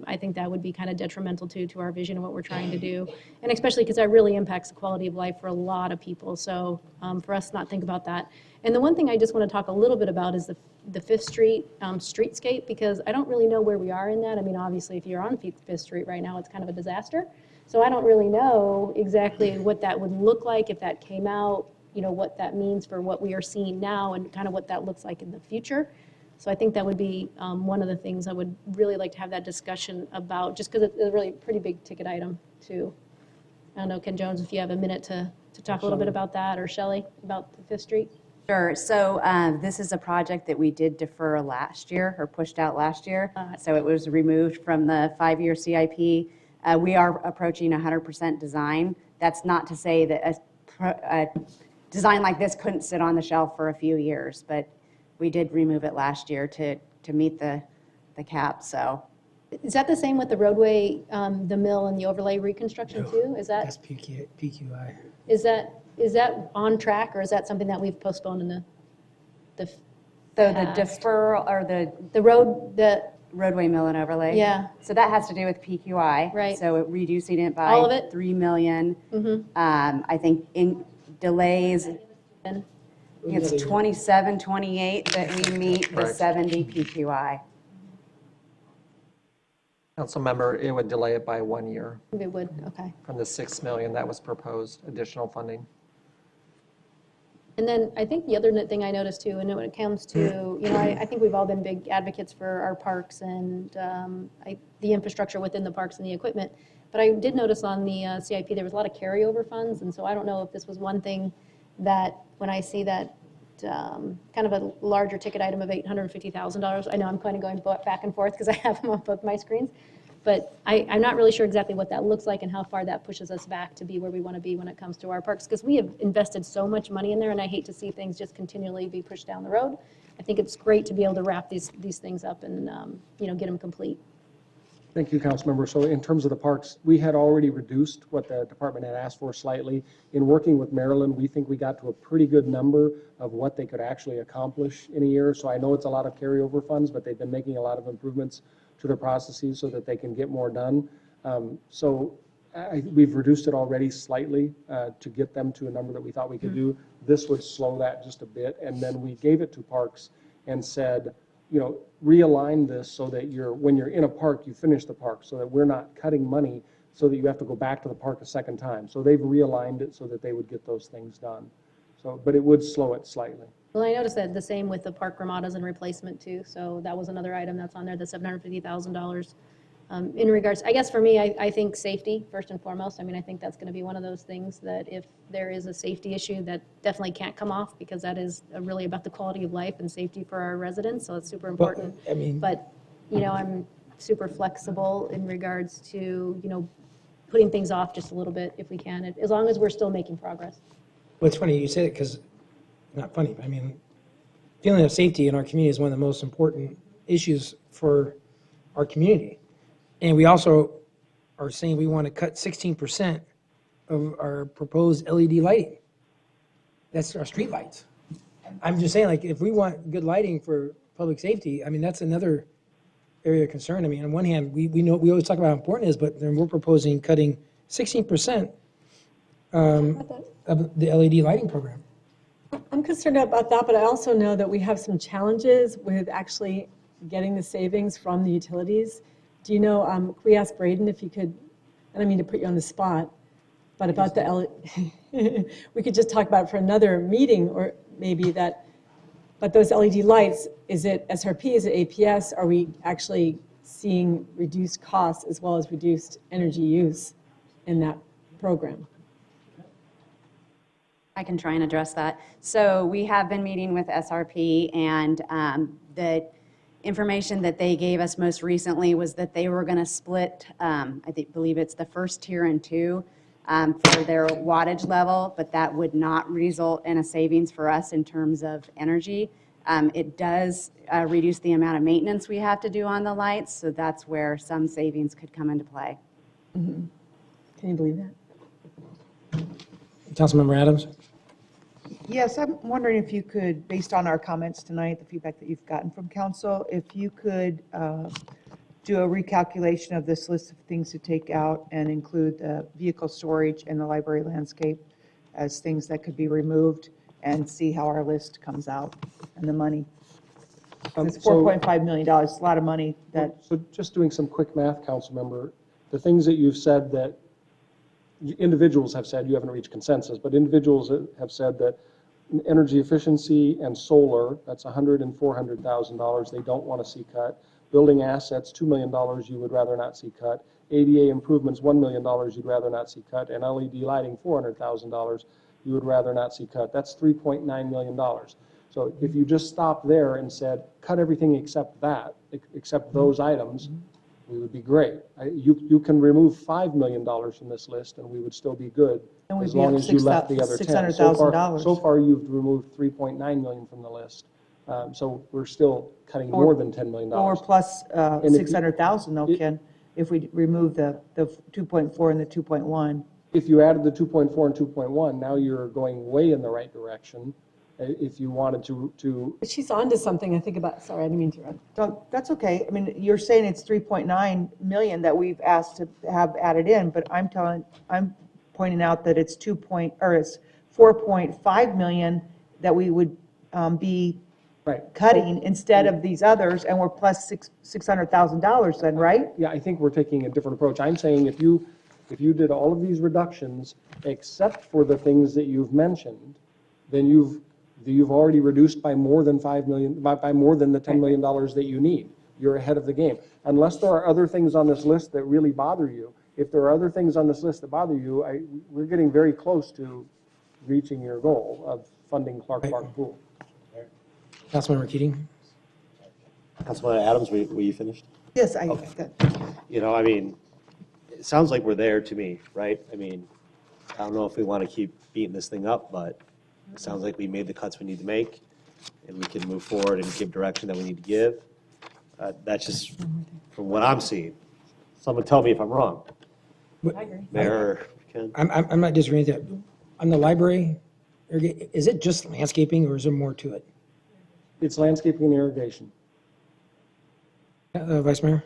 I think that would be kind of detrimental to our vision of what we're trying to do. And especially because that really impacts the quality of life for a lot of people. So for us to not think about that. And the one thing I just want to talk a little bit about is the Fifth Street streetscape, because I don't really know where we are in that. I mean, obviously, if you're on Fifth Street right now, it's kind of a disaster. So I don't really know exactly what that would look like if that came out, what that means for what we are seeing now and kind of what that looks like in the future. So I think that would be one of the things I would really like to have that discussion about, just because it's a really pretty big ticket item too. I don't know, Ken Jones, if you have a minute to talk a little bit about that, or Shelley, about the Fifth Street? Sure. So this is a project that we did defer last year, or pushed out last year. So it was removed from the 5-year CIP. We are approaching 100% design. That's not to say that a design like this couldn't sit on the shelf for a few years, but we did remove it last year to meet the cap. So Is that the same with the roadway, the mill and the overlay reconstruction too? Is that? That's PQI. Is that on track, or is that something that we've postponed in the So the past? deferral, or The roadway mill and overlay? Yeah. So that has to do with PQI. Right. So reducing it by All of it? $3 million. Mhm. I think in delays, it's 27, 28 that we meet the Correct. 70 PQI. Councilmember, it would delay it by 1 year It would, okay. from the 6 million that was proposed, additional funding. And then I think the other thing I noticed too, and when it comes to, I think we've all been big advocates for our parks and the infrastructure within the parks and the equipment. But I did notice on the CIP, there was a lot of carryover funds. And so I don't know if this was one thing that, when I see that kind of a larger ticket item of $850,000, I know I'm kind of going back and forth because I have them on both my screens. But I'm not really sure exactly what that looks like and how far that pushes us back to be where we want to be when it comes to our parks. Because we have invested so much money in there, and I hate to see things just continually be pushed down the road. I think it's great to be able to wrap these things up and, get them complete. Thank you, Councilmember. So in terms of the parks, we had already reduced what the department had asked for slightly. In working with Maryland, we think we got to a pretty good number of what they could actually accomplish in a year. So I know it's a lot of carryover funds, but they've been making a lot of improvements to their processes so that they can get more done. We've reduced it already slightly to get them to a number that we thought we could do. This would slow that just a bit. And then we gave it to parks and said, realign this so that when you're in a park, you finish the park, so that we're not cutting money so that you have to go back to the park a second time. So they've realigned it so that they would get those things done. But it would slow it slightly. Well, I noticed that the same with the park remadas and replacement too. So that was another item that's on there, the $750,000. In regards, I guess for me, I think safety first and foremost. I mean, I think that's going to be one of those things that if there is a safety issue, that definitely can't come off, because that is really about the quality of life and safety for our residents. So it's super important. But I'm super flexible in regards to, putting things off just a little bit if we can, as long as we're still making progress. Well, it's funny you said it, because not funny, but I mean, feeling of safety in our community is one of the most important issues for our community. And we also are saying we want to cut 16% of our proposed LED lighting. That's our street lights. I'm just saying, like, if we want good lighting for public safety, I mean, that's another area of concern. I mean, on one hand, we know, we always talk about how important it is, but then we're proposing cutting 16% of the LED lighting program. I'm concerned about that, but I also know that we have some challenges with actually getting the savings from the utilities. Do you know, can we ask Braden if he could, I don't mean to put you on the spot, but about the we could just talk about it for another meeting, or maybe that, but those LED lights, is it SRP, is it APS? Are we actually seeing reduced costs as well as reduced energy use in that program? I can try and address that. So we have been meeting with SRP, and the information that they gave us most recently was that they were going to split, believe it's the first tier and 2 for their wattage level, but that would not result in a savings for us in terms of energy. It does reduce the amount of maintenance we have to do on the lights, so that's where some savings could come into play. Mm-hmm. Can you believe that? Councilmember Adams? Yes, I'm wondering if you could, based on our comments tonight, the feedback that you've gotten from council, if you could do a recalculation of this list of things to take out and include the vehicle storage and the library landscape as things that could be removed, and see how our list comes out and the money. It's $4.5 million, it's a lot of money. So just doing some quick math, Councilmember, the things that you've said that individuals have said, you haven't reached consensus, but individuals have said that energy efficiency and solar, that's $100,000 and $400,000 they don't want to see cut. Building assets, $2 million you would rather not see cut. ADA improvements, $1 million you'd rather not see cut. And LED lighting, $400,000 you would rather not see cut. That's $3.9 million. So if you just stopped there and said, cut everything except that, except those items, we would be great. You can remove $5 million from this list and we would still be good And we'd as be long up as you left the other 10. $600,000. So far you've removed $3.9 million from the list. So we're still cutting more than $10 million. Or plus And if you- 600,000 though, Ken, if we remove the 2.4 and the 2.1. If you added the 2.4 and 2.1, now you're going way in the right direction. If you wanted to But she's on to something, I think about, sorry, I didn't mean to interrupt. That's okay. I mean, you're saying it's 3.9 million that we've asked to have added in, but I'm pointing out that it's 4.5 million that we would be cutting instead of these others, and we're plus $600,000 then, right? Yeah, I think we're taking a different approach. I'm saying if you did all of these reductions except for the things that you've mentioned, then you've already reduced by more than $5 million, by more than the $10 million that you need. You're ahead of the game. Unless there are other things on this list that really bother you. If there are other things on this list that bother you, we're getting very close to reaching your goal of funding Clark Park Pool. Councilmember Keating. Councilmember Adams, were you finished? Yes, You know, I mean, it sounds like we're there to me, right? I mean, I don't know if we want to keep beating this thing up, but it sounds like we made the cuts we need to make, and we can move forward and give direction that we need to give. That's just from what I'm seeing. Someone tell me if I'm wrong. I agree. Mayor, Ken? I'm not disagreeing with that. On the library, is it just landscaping or is there more to it? It's landscaping and irrigation. Vice Mayor?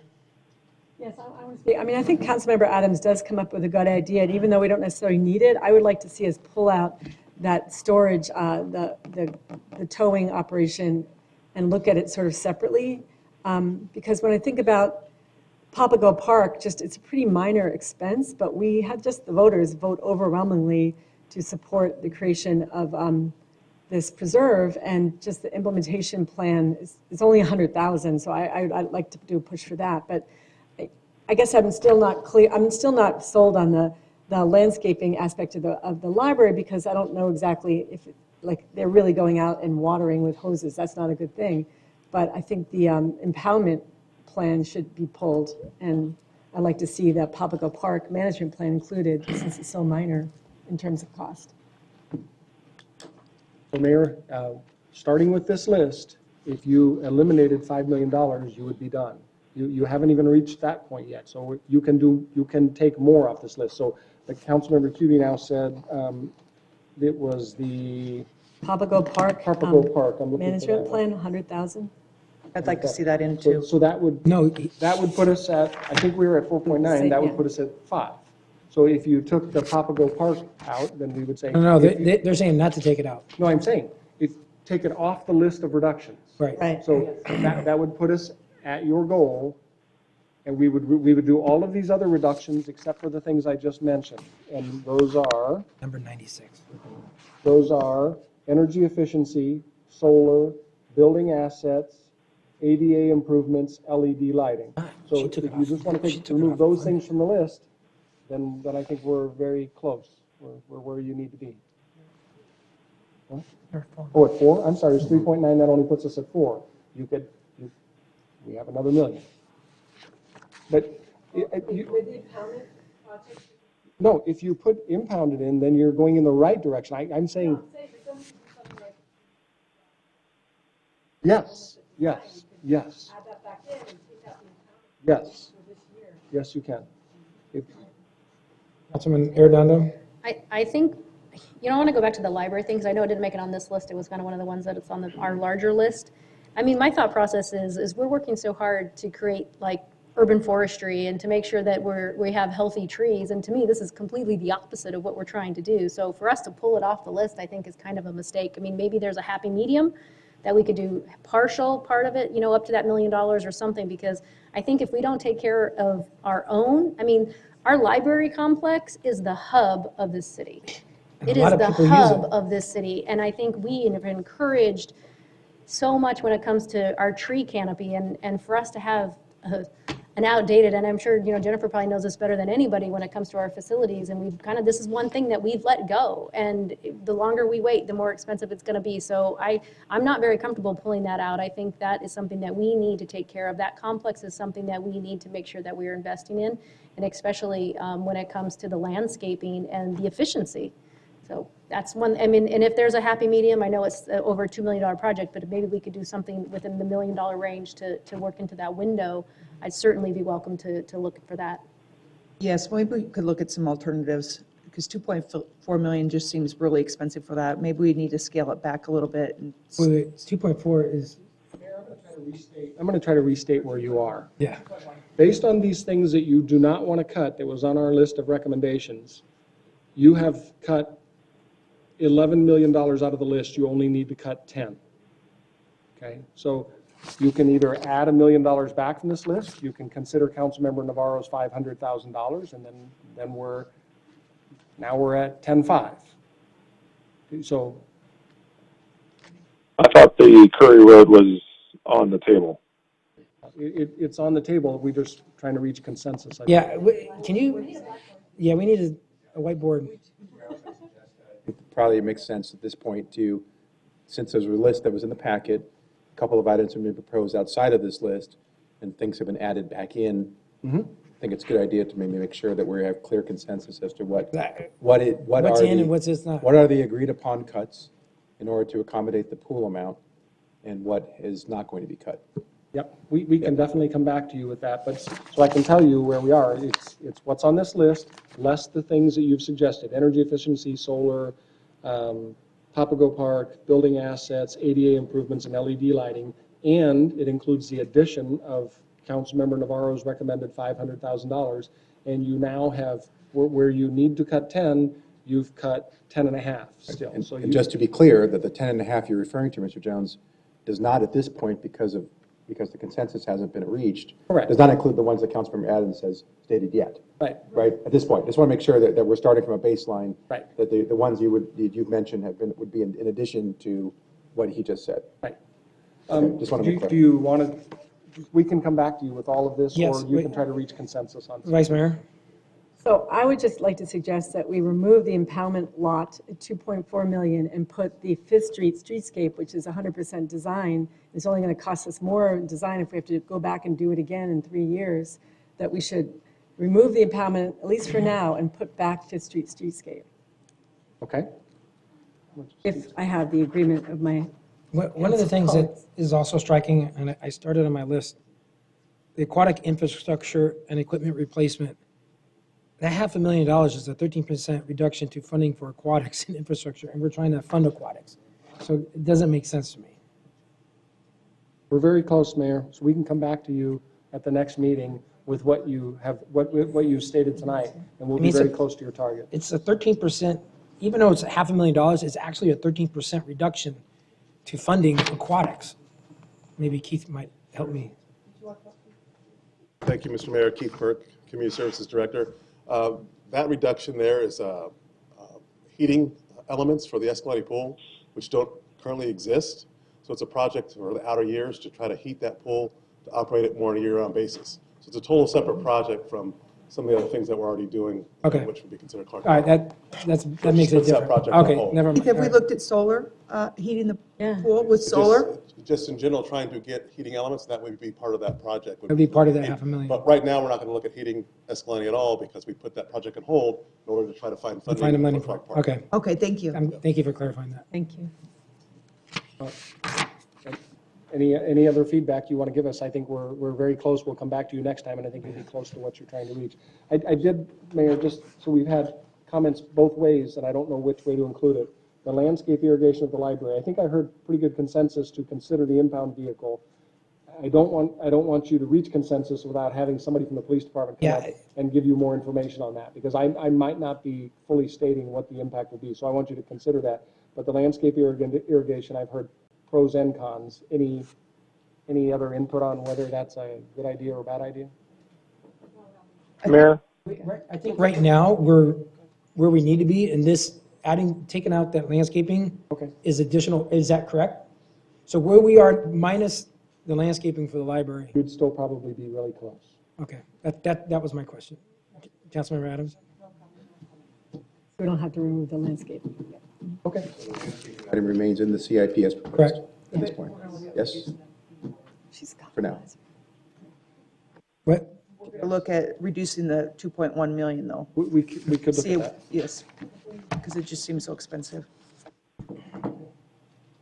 Yes, I want to speak. I mean, I think Councilmember Adams does come up with a good idea, and even though we don't necessarily need it, I would like to see us pull out that storage, the towing operation, and look at it sort of separately. Because when I think about Papago Park, it's a pretty minor expense, but we had just the voters vote overwhelmingly to support the creation of this preserve, and just the implementation plan is only 100,000, so I'd like to do a push for that. But I guess I'm still not clear. I'm still not sold on the landscaping aspect of the library, because I don't know exactly if they're really going out and watering with hoses. That's not a good thing. But I think the impoundment plan should be pulled, and I'd like to see the Papago Park management plan included, since it's so minor in terms of cost. So Mayor, starting with this list, if you eliminated $5 million, you would be done. You haven't even reached that point yet. So you can take more off this list. So the Councilmember Kuby now said it was the Papago Park. Papago Park. I'm looking Management for plan, 100,000. I'd like to see that in too. So that would put us at, I think we were at 4.9. That would put us at 5. So if you took the Papago Park out, then we would say. No, they're saying not to take it out. No, I'm saying, take it off the list of reductions. Right. So that would put us at your goal, and we would do all of these other reductions except for the things I just mentioned. And those are? Number 96. Those are energy efficiency, solar, building assets, ADA improvements, LED lighting. So if you just want to remove those things from the list, then I think we're very close. We're where you need to be. Huh? Oh, at 4? I'm sorry, it's 3.9. That only puts us at 4. We have another million. But no, if you put impounded in, then you're going in the right direction. I'm saying. Yes. Yes. Yes, you can. Councilman Arredondo? I think, I want to go back to the library thing, because I know it didn't make it on this list. It was kind of one of the ones that it's on our larger list. I mean, my thought process is we're working so hard to create urban forestry and to make sure that we have healthy trees. And to me, this is completely the opposite of what we're trying to do. So for us to pull it off the list, I think is kind of a mistake. I mean, maybe there's a happy medium that we could do partial part of it, up to that $1 million or something, because I think if we don't take care of our own, I mean, Our library complex is the hub of this city. And It a is lot of the people use hub it. of this city, and I think we have encouraged so much when it comes to our tree canopy, and for us to have an outdated, and I'm sure, you know, Jennifer probably knows this better than anybody when it comes to our facilities, and we've kind of, this is one thing that we've let go, and the longer we wait, the more expensive it's going to be. So I'm not very comfortable pulling that out. I think that is something that we need to take care of. That complex is something that we need to make sure that we are investing in, and especially when it comes to the landscaping and the efficiency. So that's one, I mean, and if there's a happy medium, I know it's over a $2 million project, but maybe we could do something within the $1 million range to work into that window. I'd certainly be welcome to look for that. Yes, maybe we could look at some alternatives, because 2.4 million just seems really expensive for that. Maybe we need to scale it back a little bit. Wait, 2.4 is, I'm going to try to restate where you are. yeah. Based on these things that you do not want to cut, that was on our list of recommendations, you have cut $11 million out of the list. You only need to cut 10. Okay, so you can either add $1 million back from this list. You can consider Councilmember Navarro's $500,000, and then we're at 10.5. So I thought the Curry Road was on the table. it's on the table. We're just trying to reach consensus. I think. Yeah, can you, yeah, we need a whiteboard. It probably makes sense at this point to, since there's a list that was in the packet, a couple of items have been proposed outside of this list, and things have been added back in. Mm-hmm. I think it's a good idea to maybe make sure that we have clear consensus as to what What's are in the, and what's not. what are the agreed upon cuts in order to accommodate the pool amount, and what is not going to be cut. Yep, we can definitely come back to you with that, but, so I can tell you where we are. It's what's on this list, less the things that you've suggested: energy efficiency, solar, Papago Park, building assets, ADA improvements, and LED lighting, and it includes the addition of Councilmember Navarro's recommended $500,000, and you now have, where you need to cut 10, you've cut 10.5 still. And, So and just to be clear, that the 10.5 you're referring to, Mr. Jones, does not at this point, because the consensus hasn't been reached. Correct. Does not include the ones that Councilmember Adams has stated yet. Right. Right, at this point. Just want to make sure that we're starting from a baseline. Right. That the ones you've mentioned would be in addition to what he just said. Right. Okay, just want to make clear. Do you want to, we can come back to you with all of this, Yes, or you can try to reach consensus on something. Vice Mayor? So I would just like to suggest that we remove the impoundment lot at 2.4 million and put the Fifth Street streetscape, which is 100% design. It's only going to cost us more in design if we have to go back and do it again in 3 years, that we should remove the impoundment, at least for now, and put back Fifth Street streetscape. Okay. If I have the agreement of my One of the things that is also striking, and I started on my list, the aquatic infrastructure and equipment replacement. That $500,000 is a 13% reduction to funding for aquatics and infrastructure, and we're trying to fund aquatics. So it doesn't make sense to me. We're very close, Mayor, so we can come back to you at the next meeting with what you have, what you stated tonight, and we'll be very close to your target. It's a 13%, even though it's $500,000, it's actually a 13% reduction to funding aquatics. Maybe Keith might help me. Thank you, Mr. Mayor. Keith Burke, Community Services Director. That reduction there is heating elements for the Escalante pool, which don't currently exist. So it's a project for the outer years to try to heat that pool to operate it more on a year-round basis. So it's a total separate project from some of the other things that we're already doing, Okay. which would be considered Clark. All right, that makes it Puts that different. project on Okay, hold. never mind. Have we All right. looked at solar, heating the pool with solar? Just in general, trying to get heating elements, that would be part of that project. It'd be part of that $500,000. But right now, we're not going to look at heating Escalante at all because we put that project on hold in order to try to find funding. Find the money for for Clark it. Park. Okay. Okay, thank you. Thank you for clarifying that. Thank you. Any other feedback you want to give us? I think we're very close. We'll come back to you next time, and I think we'll be close to what you're trying to reach. I did, Mayor, just so we've had comments both ways, and I don't know which way to include it. The landscape irrigation of the library. I think I heard pretty good consensus to consider the impound vehicle. I don't want you to reach consensus without having somebody from the police department come up and give you more information on that, because I might not be fully stating what the impact will be. So I want you to consider that. But the landscape irrigation, I've heard pros and cons. Any other input on whether that's a good idea or a bad idea? Mayor, I think right now, we're where we need to be, and this, taking out that landscaping is additional, is that correct? So where we are minus the landscaping for the library. You'd still probably be really close. Okay, that was my question. Councilmember Adams? We don't have to remove the landscape. Okay. Item remains in the CIP as proposed. Correct. At this point. Yes? For now. What? We're going to look at reducing the 2.1 million, though. We could look See, at that. yes, because it just seems so expensive.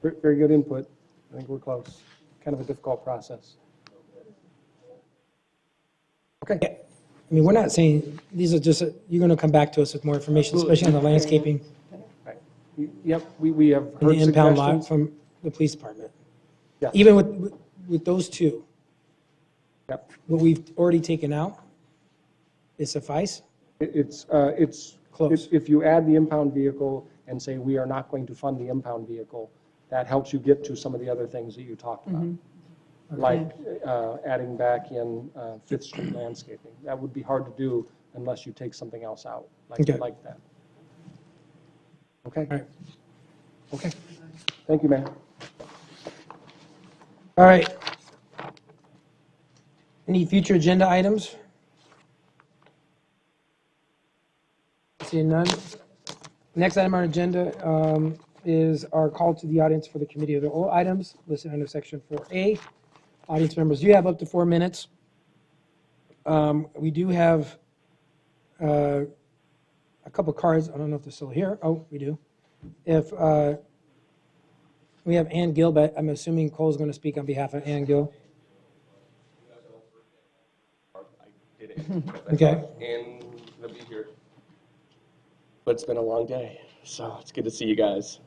Very good input. I think we're close. Kind of a difficult process. Okay. I mean, we're not saying, these are just, you're going to come back to us with more information, especially on the landscaping Right. Yep, we have and heard the impound lot suggestions. from the police department. Yeah. Even with those two, Yep. what we've already taken out, it suffice? It's Close. if you add the impound vehicle and say we are not going to fund the impound vehicle, that helps you get to some of the other things that you talked about. Like adding back in Fifth Street landscaping. That would be hard to do unless you take something else out, like that. Okay? All right. Okay. Thank you, Mayor. All right. Any future agenda items? Seeing none. Next item on our agenda is our call to the audience for the committee of the whole items listed under section 4A. Audience members, you have up to 4 minutes. We do have a couple cards. I don't know if they're still here. Oh, we do. If we have Ann Gill, but I'm assuming Cole's going to speak on behalf of Ann Gill. Okay. And gonna be here. But it's been a long day, so it's good to see you guys.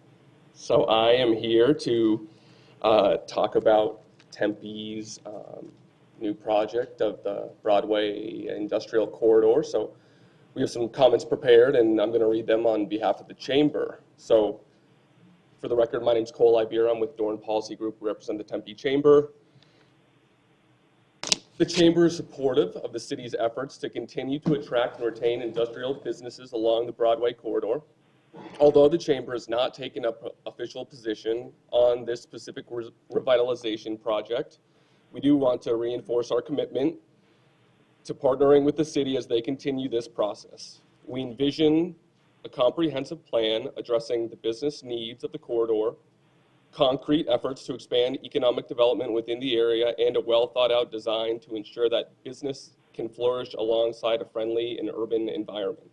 So I am here to talk about Tempe's new project of the Broadway Industrial Corridor. So we have some comments prepared, and I'm going to read them on behalf of the Chamber. So for the record, my name's Cole Ibera. I'm with Dorn Policy Group. We represent the Tempe Chamber. The Chamber is supportive of the city's efforts to continue to attract and retain industrial businesses along the Broadway corridor. Although the Chamber has not taken up an official position on this specific revitalization project, we do want to reinforce our commitment to partnering with the city as they continue this process. We envision a comprehensive plan addressing the business needs of the corridor, concrete efforts to expand economic development within the area, and a well-thought-out design to ensure that business can flourish alongside a friendly and urban environment.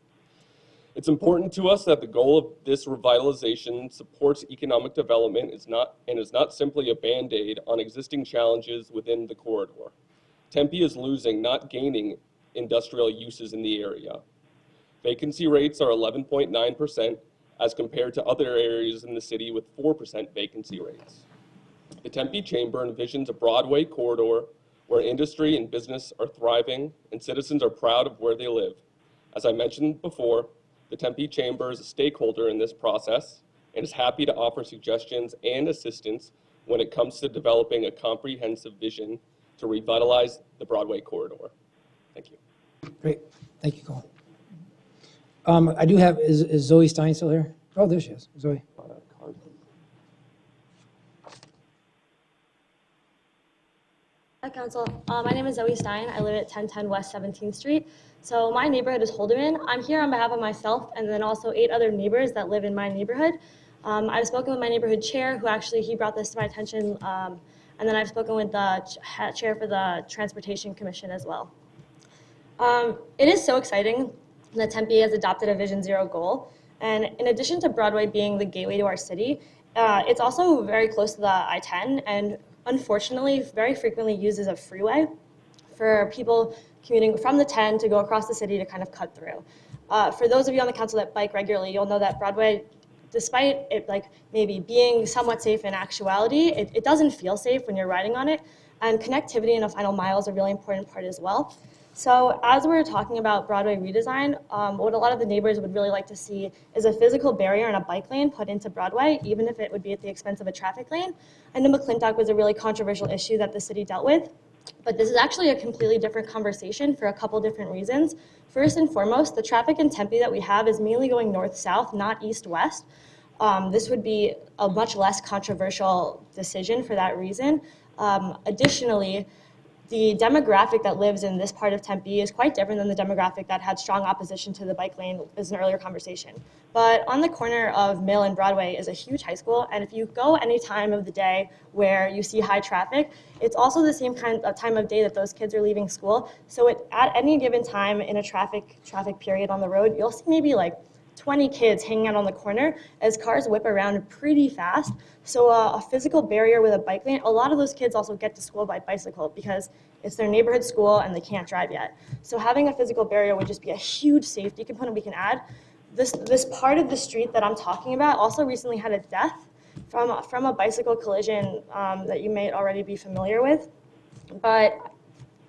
It's important to us that the goal of this revitalization supports economic development is not simply a Band-Aid on existing challenges within the corridor. Tempe is losing, not gaining, industrial uses in the area. Vacancy rates are 11.9% as compared to other areas in the city with 4% vacancy rates. The Tempe Chamber envisions a Broadway corridor where industry and business are thriving and citizens are proud of where they live. As I mentioned before, the Tempe Chamber is a stakeholder in this process and is happy to offer suggestions and assistance when it comes to developing a comprehensive vision to revitalize the Broadway corridor. Thank you. Great. Thank you, Cole. I do have, is Zoe Stein still here? Oh, there she is. Zoe. Hi, Council. My name is Zoe Stein. I live at 1010 West 17th Street. So my neighborhood is Holderman. I'm here on behalf of myself and then also 8 other neighbors that live in my neighborhood. I've spoken with my neighborhood chair, who actually, he brought this to my attention, and then I've spoken with the chair for the Transportation Commission as well. It is so exciting that Tempe has adopted a Vision Zero goal. And in addition to Broadway being the gateway to our city, it's also very close to the I-10 and unfortunately very frequently used as a freeway for people commuting from the 10 to go across the city to kind of cut through. For those of you on the council that bike regularly, you'll know that Broadway, despite it like maybe being somewhat safe in actuality, it doesn't feel safe when you're riding on it. And connectivity in a final mile is a really important part as well. So as we're talking about Broadway redesign, what a lot of the neighbors would really like to see is a physical barrier and a bike lane put into Broadway, even if it would be at the expense of a traffic lane. I know McClintock was a really controversial issue that the city dealt with. But this is actually a completely different conversation for a couple different reasons. First and foremost, the traffic in Tempe that we have is mainly going north-south, not east-west. This would be a much less controversial decision for that reason. Additionally, the demographic that lives in this part of Tempe is quite different than the demographic that had strong opposition to the bike lane as an earlier conversation. But on the corner of Mill and Broadway is a huge high school, and if you go any time of the day where you see high traffic, it's also the same kind of time of day that those kids are leaving school. So at any given time in a traffic period on the road, you'll see maybe like 20 kids hanging out on the corner as cars whip around pretty fast. So a physical barrier with a bike lane, a lot of those kids also get to school by bicycle because it's their neighborhood school and they can't drive yet. So having a physical barrier would just be a huge safety component we can add. This part of the street that I'm talking about also recently had a death from a bicycle collision that you may already be familiar with. But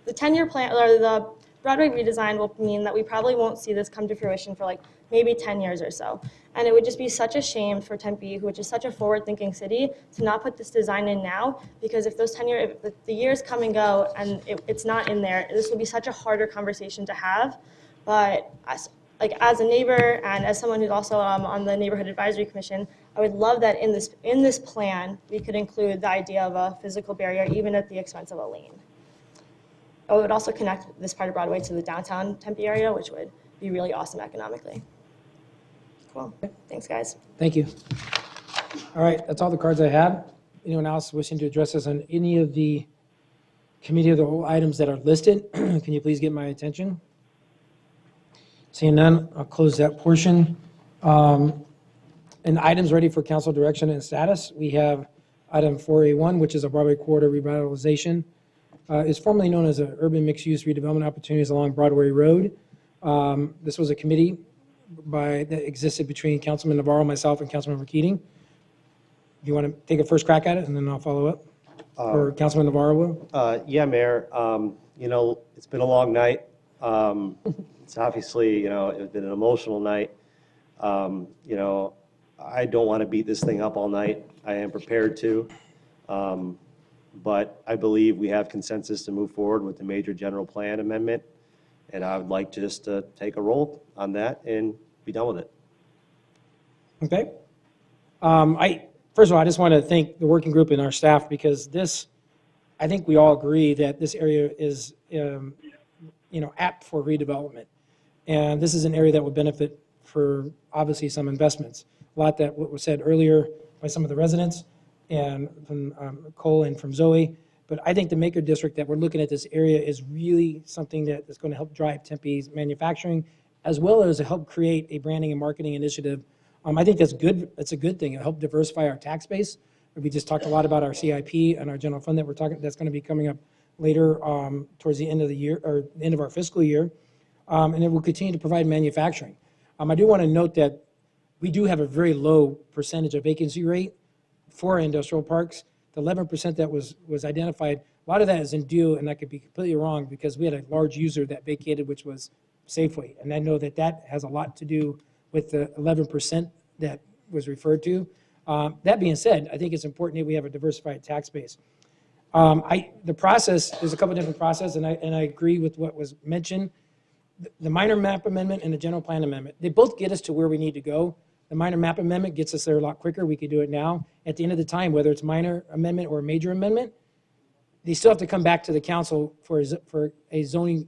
the 10-year plan, or the Broadway redesign, will mean that we probably won't see this come to fruition for like maybe 10 years or so. And it would just be such a shame for Tempe, which is such a forward-thinking city, to not put this design in now, because if those if the years come and go and it's not in there, this will be such a harder conversation to have. But as a neighbor and as someone who's also on the Neighborhood Advisory Commission, I would love that in this plan, we could include the idea of a physical barrier, even at the expense of a lane. It would also connect this part of Broadway to the downtown Tempe area, which would be really awesome economically. Cool. Thanks, guys. Thank you. All right, that's all the cards I have. Anyone else wishing to address us on any of the committee of the whole items that are listed? Can you please get my attention? Seeing none, I'll close that portion. And items ready for council direction and status. We have item 4A1, which is a Broadway corridor revitalization. Is formerly known as an urban mixed-use redevelopment opportunities along Broadway Road. This was a committee that existed between Councilman Navarro, myself, and Councilmember Keating. Do you want to take a first crack at it, and then I'll follow up? Or Councilman Navarro will? Yeah, Mayor. It's been a long night. It's obviously, it's been an emotional night. I don't want to beat this thing up all night. I am prepared to. But I believe we have consensus to move forward with the major general plan amendment. And I would like to just take a roll on that and be done with it. Okay. First of all, I just want to thank the working group and our staff, because I think we all agree that this area is, apt for redevelopment. And this is an area that would benefit for obviously some investments. A lot that what was said earlier by some of the residents and from Cole and from Zoe. But I think the Maker District that we're looking at this area is really something that is going to help drive Tempe's manufacturing, as well as help create a branding and marketing initiative. I think that's good. It's a good thing. It'll help diversify our tax base. We just talked a lot about our CIP and our general fund that's going to be coming up later towards the end of the year, or the end of our fiscal year. And it will continue to provide manufacturing. I do want to note that we do have a very low percentage of vacancy rate for industrial parks. The 11% that was identified, a lot of that is in due, and I could be completely wrong, because we had a large user that vacated, which was Safeway. And I know that has a lot to do with the 11% that was referred to. That being said, I think it's important that we have a diversified tax base. The process, there's a couple different processes, and I agree with what was mentioned. The minor map amendment and the general plan amendment, they both get us to where we need to go. The minor map amendment gets us there a lot quicker. We could do it now. At the end of the time, whether it's minor amendment or a major amendment, they still have to come back to the council for a zoning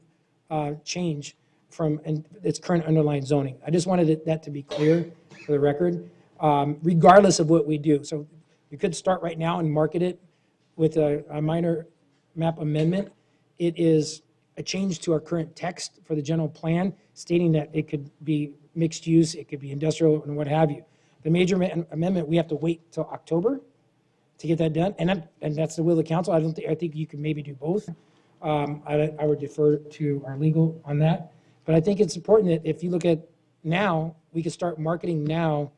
change from its current underlying zoning. I just wanted that to be clear for the record, regardless of what we do. So we could start right now and market it with a minor map amendment. It is a change to our current text for the general plan, stating that it could be mixed use, it could be industrial, and what have you. The major amendment, we have to wait till October to get that done, and that's the will of the council. I think you could maybe do both. I would defer to our legal on that. But I think it's important that if you look at now, we can start marketing now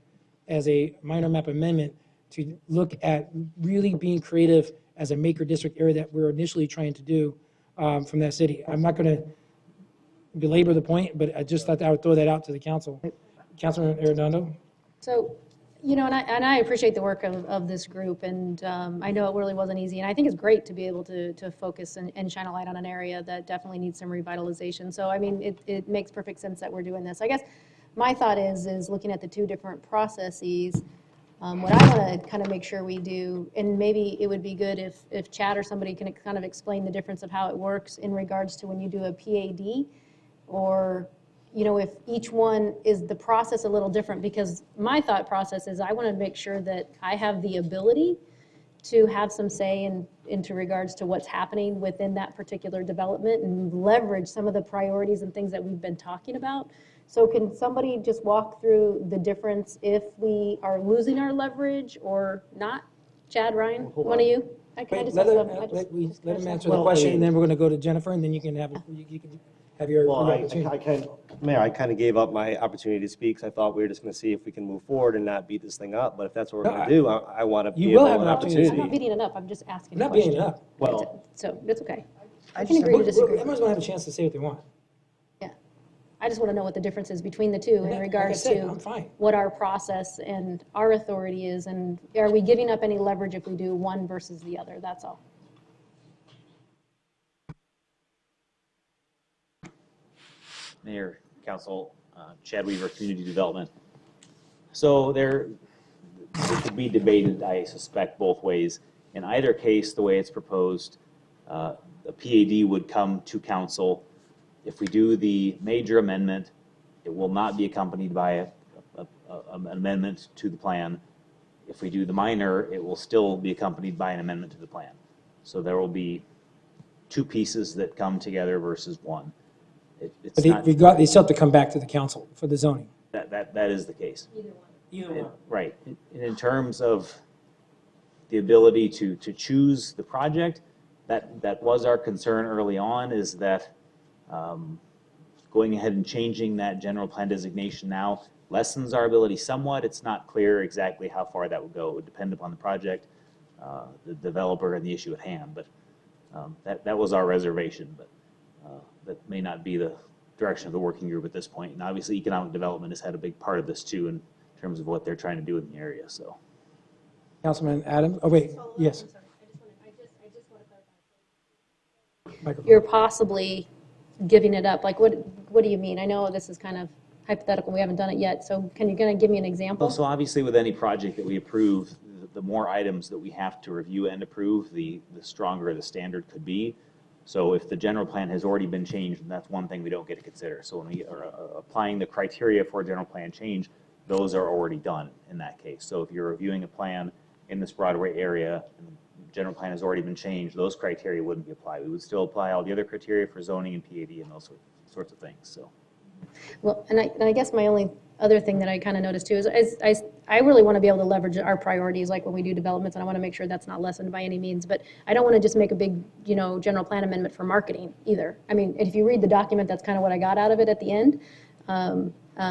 as a minor map amendment to look at really being creative as a Maker District area that we're initially trying to do from that city. I'm not going to belabor the point, but I just thought I would throw that out to the council. Councilman Arredondo? So You know, and I appreciate the work of this group, and I know it really wasn't easy, and I think it's great to be able to focus and shine a light on an area that definitely needs some revitalization. So, I mean, it makes perfect sense that we're doing this. I guess my thought is looking at the two different processes, what I want to kind of make sure we do, and maybe it would be good if Chad or somebody can kind of explain the difference of how it works in regards to when you do a PAD, or you know, if each one is the process a little different, because my thought process is I want to make sure that I have the ability to have some say into regards to what's happening within that particular development and leverage some of the priorities and things that we've been talking about. So can somebody just walk through the difference if we are losing our leverage or not? Chad, Ryan, one of you? Let him answer the question, and then we're going to go to Jennifer, and then you can have your opportunity. Mayor, I kind of gave up my opportunity to speak, so I thought we were just going to see if we can move forward and not beat this thing up. But if that's what we're going to do, I want to be able to have an opportunity. I'm not beating it up. I'm just asking You're a not question. beating it up. Well, so that's okay. I can agree to disagree. Everyone's going to have a chance to say what they want. Yeah. I just want to know what the difference is between the two in regards to what our process and our authority is, and are we giving up any leverage if we do one versus the other? That's all. Mayor, Council, Chad Weaver, Community Development. So it could be debated, I suspect, both ways. In either case, the way it's proposed, the PAD would come to council. If we do the major amendment, it will not be accompanied by an amendment to the plan. If we do the minor, it will still be accompanied by an amendment to the plan. So there will be two pieces that come together versus one. But they still have to come back to the council for the zoning. That is the case. Either one. Right. In terms of the ability to choose the project, that was our concern early on, is that going ahead and changing that general plan designation now lessens our ability somewhat. It's not clear exactly how far that would go. It would depend upon the project, the developer, and the issue at hand. But that was our reservation. But that may not be the direction of the working group at this point. And obviously, economic development has had a big part of this too, in terms of what they're trying to do in the area. So, Councilman Adams. Oh wait, yes. You're possibly giving it up. Like, what do you mean? I know this is kind of hypothetical. We haven't done it yet. So can you give me an example? So obviously, with any project that we approve, the more items that we have to review and approve, the stronger the standard could be. So if the general plan has already been changed, that's one thing we don't get to consider. So when we are applying the criteria for a general plan change, those are already done in that case. So if you're reviewing a plan in this Broadway area and the general plan has already been changed, those criteria wouldn't be applied. We would still apply all the other criteria for zoning and PAD and those sorts of things. So. Well, and I guess my only other thing that I kind of noticed too is I really want to be able to leverage our priorities, like when we do developments, and I want to make sure that's not lessened by any means. But I don't want to just make a big, general plan amendment for marketing either. I mean, if you read the document, that's kind of what I got out of it at the end.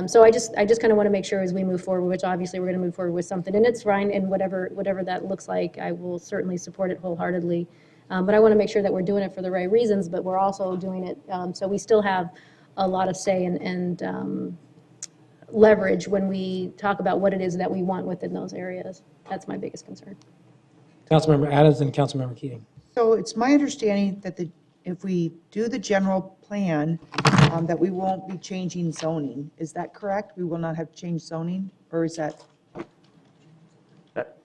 So I just kind of want to make sure as we move forward, which obviously we're going to move forward with something, and it's fine, and whatever that looks like, I will certainly support it wholeheartedly. But I want to make sure that we're doing it for the right reasons, but we're also doing it so we still have a lot of say and leverage when we talk about what it is that we want within those areas. That's my biggest concern. Councilmember Adams and Councilmember Keating. So it's my understanding that if we do the general plan, that we won't be changing zoning. Is that correct? We will not have changed zoning, or is that?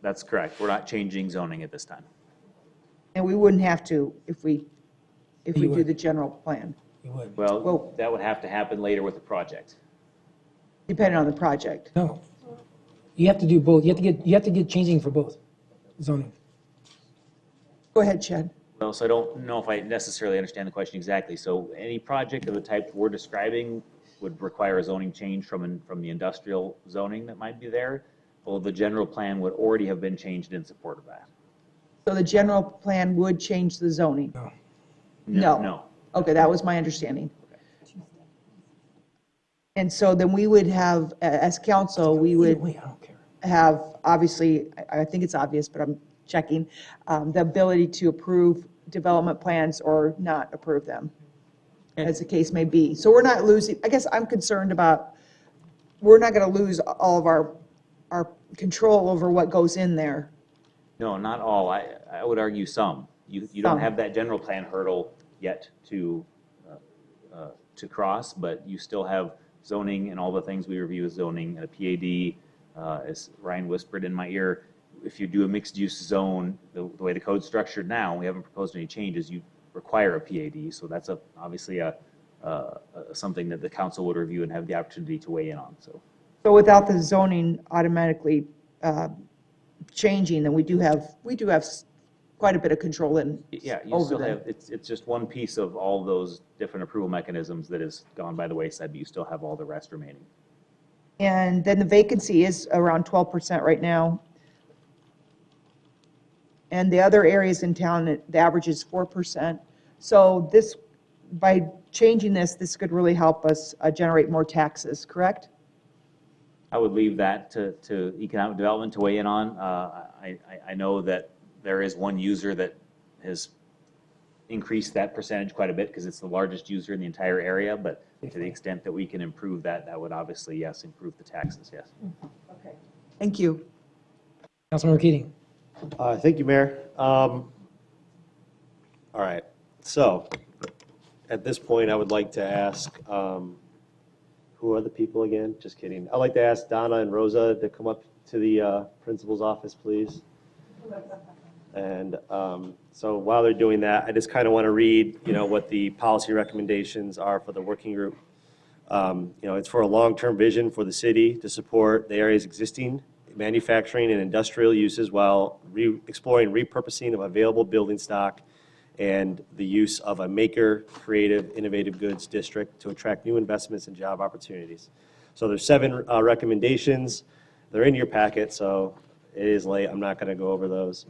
That's correct. We're not changing zoning at this time. And we wouldn't have to if we do the general plan. You would. Well, that would have to happen later with the project. Depending on the project. No. You have to do both. You have to get changing for both zoning. Go ahead, Chad. Well, so I don't know if I necessarily understand the question exactly. So any project of the type we're describing would require a zoning change from the industrial zoning that might be there. Well, the general plan would already have been changed in support of that. So the general plan would change the zoning? No. Okay, that was my understanding. And so then we would have, as council, we would have, obviously, I think it's obvious, but I'm checking, the ability to approve development plans or not approve them, as the case may be. So we're not losing, I guess I'm concerned about, we're not going to lose all of our control over what goes in there. No, not all. I would argue some. You don't Some. have that general plan hurdle yet to cross, but you still have zoning and all the things we review as zoning, a PAD, as Ryan whispered in my ear. If you do a mixed-use zone, the way the code's structured now, we haven't proposed any changes, you require a PAD. So that's obviously something that the council would review and have the opportunity to weigh in on. So without the zoning automatically changing, then we do have quite a bit of control in. Yeah, you still have, it's just one piece of all those different approval mechanisms that has gone by the wayside, but you still have all the rest remaining. And then the vacancy is around 12% right now. And the other areas in town, the average is 4%. So this, by changing this could really help us generate more taxes, correct? I would leave that to economic development to weigh in on. I know that there is one user that has increased that percentage quite a bit because it's the largest user in the entire area, but to the extent that we can improve that, that would obviously, yes, improve the taxes, yes. Okay. Thank you. Councilmember Keating. Thank you, Mayor. All right, so at this point, I would like to ask, who are the people again? Just kidding. I'd like to ask Donna and Rosa to come up to the principal's office, please. And so while they're doing that, I just kind of want to read, what the policy recommendations are for the working group. It's for a long-term vision for the city to support the area's existing manufacturing and industrial uses while exploring repurposing of available building stock and the use of a maker, creative, innovative goods district to attract new investments and job opportunities. So there's 7 recommendations. They're in your packet, so it is late. I'm not going to go over those.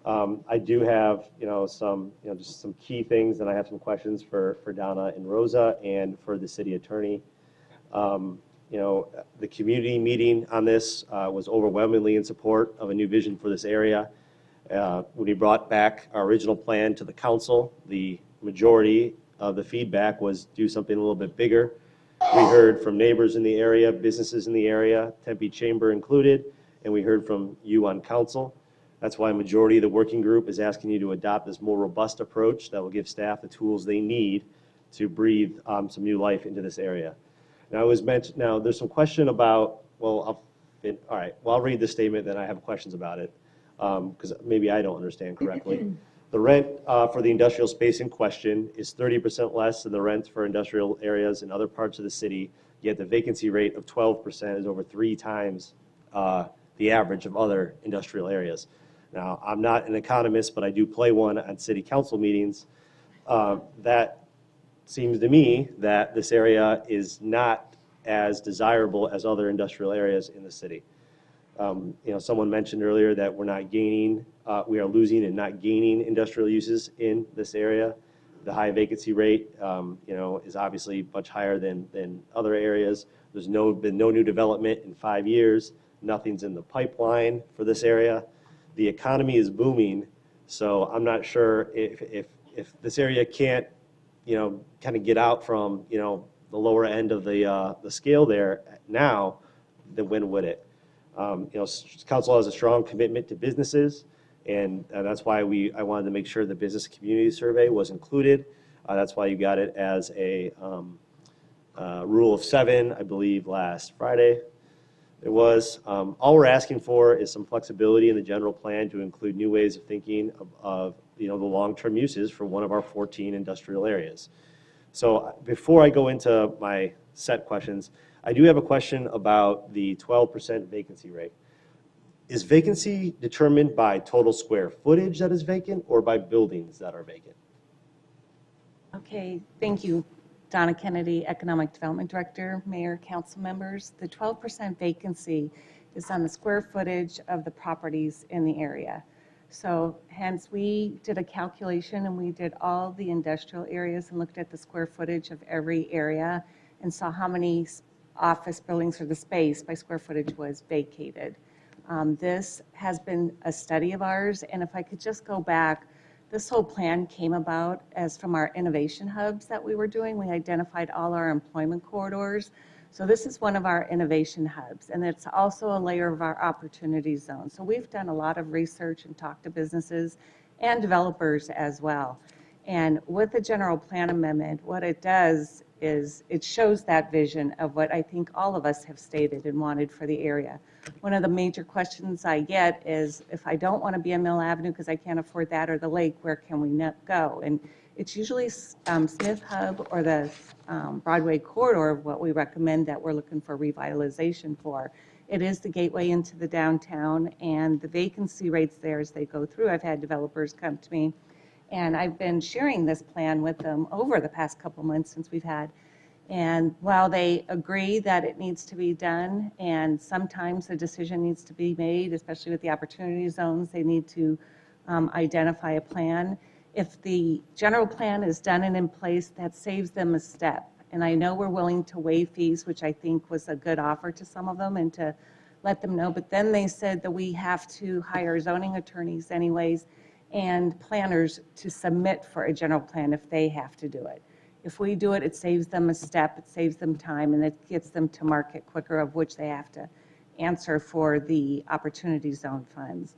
I do have, some, just some key things, and I have some questions for Donna and Rosa and for the city attorney. The community meeting on this was overwhelmingly in support of a new vision for this area. When we brought back our original plan to the council, the majority of the feedback was do something a little bit bigger. We heard from neighbors in the area, businesses in the area, Tempe Chamber included, and we heard from you on council. That's why a majority of the working group is asking you to adopt this more robust approach that will give staff the tools they need to breathe some new life into this area. Now, it was mentioned, now there's some question about, all right, well, I'll read the statement, then I have questions about it, because maybe I don't understand correctly. The rent for the industrial space in question is 30% less than the rents for industrial areas in other parts of the city, yet the vacancy rate of 12% is over 3 times the average of other industrial areas. Now, I'm not an economist, but I do play one on city council meetings. That seems to me that this area is not as desirable as other industrial areas in the city. Someone mentioned earlier that we're not gaining, we are losing and not gaining industrial uses in this area. The high vacancy rate, is obviously much higher than other areas. There's been no new development in 5 years. Nothing's in the pipeline for this area. The economy is booming, so I'm not sure if this area can't, kind of get out from, the lower end of the scale there now, then when would it? Council has a strong commitment to businesses, and that's why I wanted to make sure the business community survey was included. That's why you got it as a rule of 7, I believe, last Friday. It was. All we're asking for is some flexibility in the general plan to include new ways of thinking of the long-term uses for one of our 14 industrial areas. So before I go into my set questions, I do have a question about the 12% vacancy rate. Is vacancy determined by total square footage that is vacant or by buildings that are vacant? Okay, thank you. Donna Kennedy, Economic Development Director, Mayor, Council members. The 12% vacancy is on the square footage of the properties in the area. So hence we did a calculation and we did all the industrial areas and looked at the square footage of every area and saw how many office buildings or the space by square footage was vacated. This has been a study of ours, and if I could just go back, this whole plan came about as from our innovation hubs that we were doing. We identified all our employment corridors. So this is one of our innovation hubs, and it's also a layer of our opportunity zone. So we've done a lot of research and talked to businesses and developers as well. And with the general plan amendment, what it does is it shows that vision of what I think all of us have stated and wanted for the area. One of the major questions I get is, if I don't want to be on Mill Avenue because I can't afford that, or the lake, where can we go? And it's usually Smith Hub or the Broadway corridor, what we recommend that we're looking for revitalization for. It is the gateway into the downtown, and the vacancy rates there as they go through. I've had developers come to me, and I've been sharing this plan with them over the past couple months since we've had. And while they agree that it needs to be done, and sometimes a decision needs to be made, especially with the opportunity zones, they need to identify a plan. If the general plan is done and in place, that saves them a step. And I know we're willing to waive fees, which I think was a good offer to some of them, and to let them know. But then they said that we have to hire zoning attorneys anyways and planners to submit for a general plan if they have to do it. If we do it, it saves them a step, it saves them time, and it gets them to market quicker, of which they have to answer for the opportunity zone funds.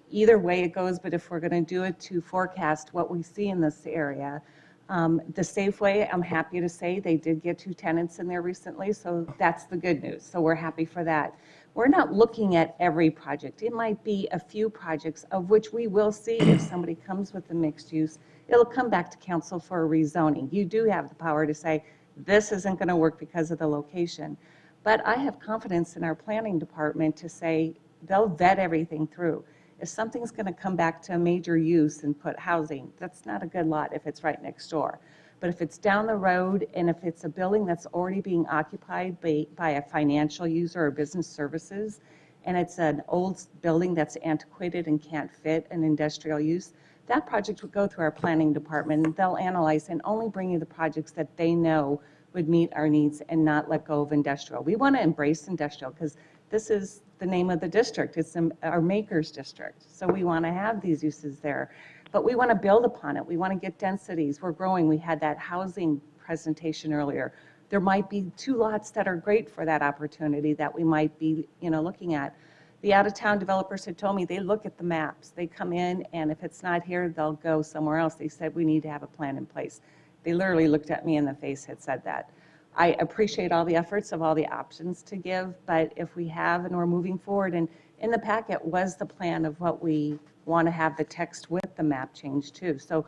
Either way it goes, but if we're going to do it to forecast what we see in this area, the Safeway, I'm happy to say they did get 2 tenants in there recently, so that's the good news. So we're happy for that. We're not looking at every project. It might be a few projects, of which we will see if somebody comes with a mixed use. It'll come back to council for a rezoning. You do have the power to say, this isn't going to work because of the location. But I have confidence in our planning department to say they'll vet everything through. If something's going to come back to a major use and put housing, that's not a good lot if it's right next door. But if it's down the road, and if it's a building that's already being occupied by a financial user or business services, and it's an old building that's antiquated and can't fit an industrial use, that project would go through our planning department, and they'll analyze and only bring you the projects that they know would meet our needs and not let go of industrial. We want to embrace industrial because this is the name of the district. It's our makers district. So we want to have these uses there. But we want to build upon it. We want to get densities. We're growing. We had that housing presentation earlier. There might be 2 lots that are great for that opportunity that we might be, looking at. The out-of-town developers had told me they look at the maps. They come in, and if it's not here, they'll go somewhere else. They said, we need to have a plan in place. They literally looked at me in the face, had said that. I appreciate all the efforts of all the options to give, but if we have and we're moving forward, and in the packet was the plan of what we want to have the text with the map change too. So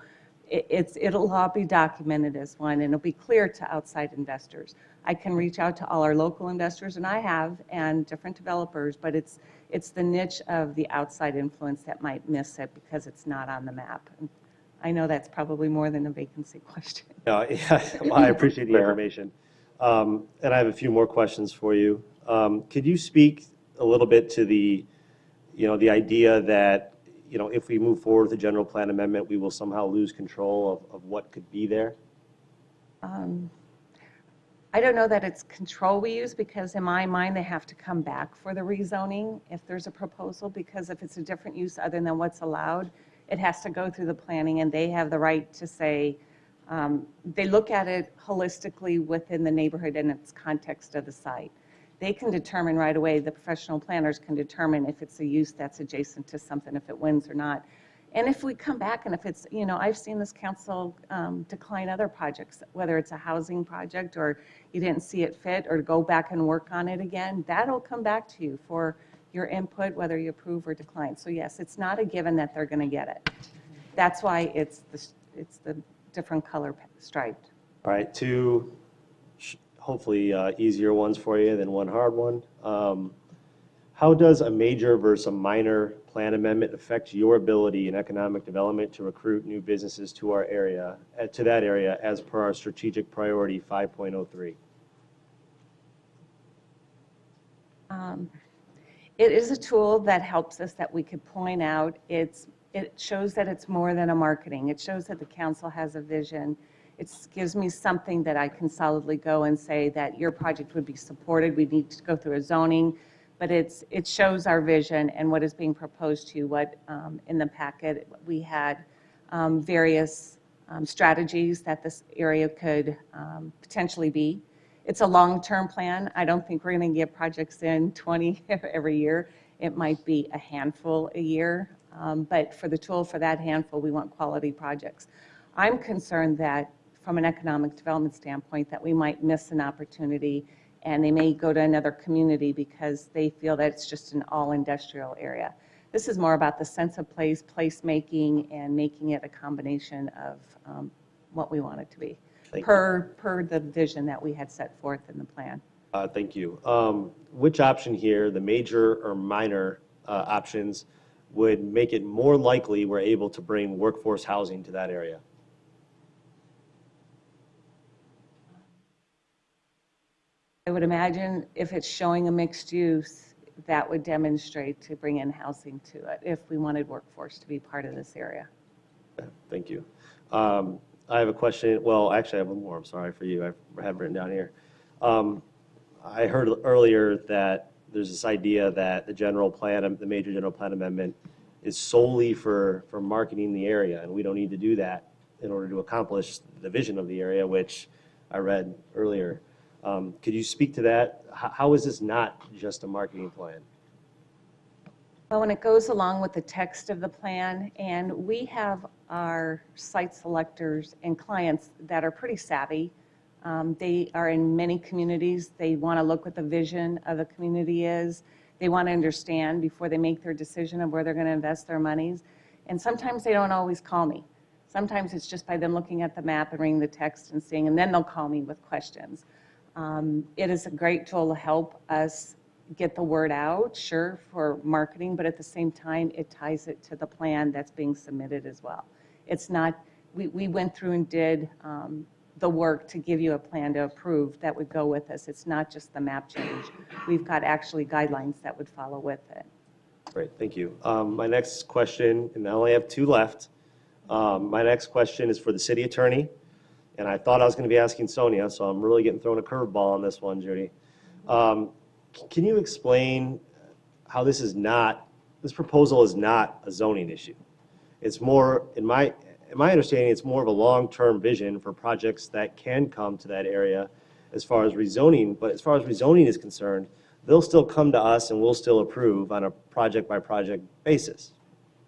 it'll all be documented as one, and it'll be clear to outside investors. I can reach out to all our local investors, and I have, and different developers, but it's the niche of the outside influence that might miss it because it's not on the map. And I know that's probably more than a vacancy question. No, yeah, well, I appreciate the information. And I have a few more questions for you. Could you speak a little bit to the idea that, if we move forward with the general plan amendment, we will somehow lose control of what could be there? I don't know that it's control we use, because in my mind, they have to come back for the rezoning if there's a proposal, because if it's a different use other than what's allowed, it has to go through the planning, and they have the right to say, they look at it holistically within the neighborhood and its context of the site. They can determine right away, the professional planners can determine if it's a use that's adjacent to something, if it wins or not. And if we come back, and if it's, I've seen this council decline other projects, whether it's a housing project or you didn't see it fit, or go back and work on it again, that'll come back to you for your input, whether you approve or decline. So yes, it's not a given that they're going to get it. That's why it's the different color striped. All right, 2 hopefully easier ones for you than one hard one. How does a major versus a minor plan amendment affect your ability in economic development to recruit new businesses to our area, to that area, as per our strategic priority 5.03? It is a tool that helps us, that we could point out. It shows that it's more than a marketing. It shows that the council has a vision. It gives me something that I can solidly go and say that your project would be supported. We need to go through a zoning, but it shows our vision and what is being proposed to you. What in the packet we had various strategies that this area could potentially be. it's a long-term plan. I don't think we're going to get projects in 20 every year. It might be a handful a year, but for the tool for that handful, we want quality projects. I'm concerned that from an economic development standpoint that we might miss an opportunity and they may go to another community because they feel that it's just an all-industrial area. This is more about the sense of place, place-making, and making it a combination of what we want it to be, per the vision that we had set forth in the plan. Thank you. Which option here, the major or minor options, would make it more likely we're able to bring workforce housing to that area? I would imagine if it's showing a mixed use, that would demonstrate to bring in housing to it if we wanted workforce to be part of this area. Thank you. I have a question. Well, actually, I have one more. I'm sorry for you. I have written down here. I heard earlier that there's this idea that the general plan, the major general plan amendment, is solely for marketing the area, and we don't need to do that in order to accomplish the vision of the area, which I read earlier. Could you speak to that? How is this not just a marketing plan? Well, when it goes along with the text of the plan, and we have our site selectors and clients that are pretty savvy. They are in many communities. They want to look what the vision of the community is. They want to understand before they make their decision of where they're going to invest their monies. And sometimes they don't always call me. Sometimes it's just by them looking at the map and reading the text and seeing, and then they'll call me with questions. It is a great tool to help us get the word out, sure, for marketing, but at the same time, it ties it to the plan that's being submitted as well. It's not, we went through and did the work to give you a plan to approve that would go with us. It's not just the map change. We've got actually guidelines that would follow with it. Great, thank you. My next question, and I only have two left. My next question is for the city attorney. And I thought I was going to be asking Sonia, so I'm really getting thrown a curveball on this one, Judi. Can you explain how this proposal is not a zoning issue? It's more, in my understanding, it's more of a long-term vision for projects that can come to that area as far as rezoning. But as far as rezoning is concerned, they'll still come to us and we'll still approve on a project-by-project basis,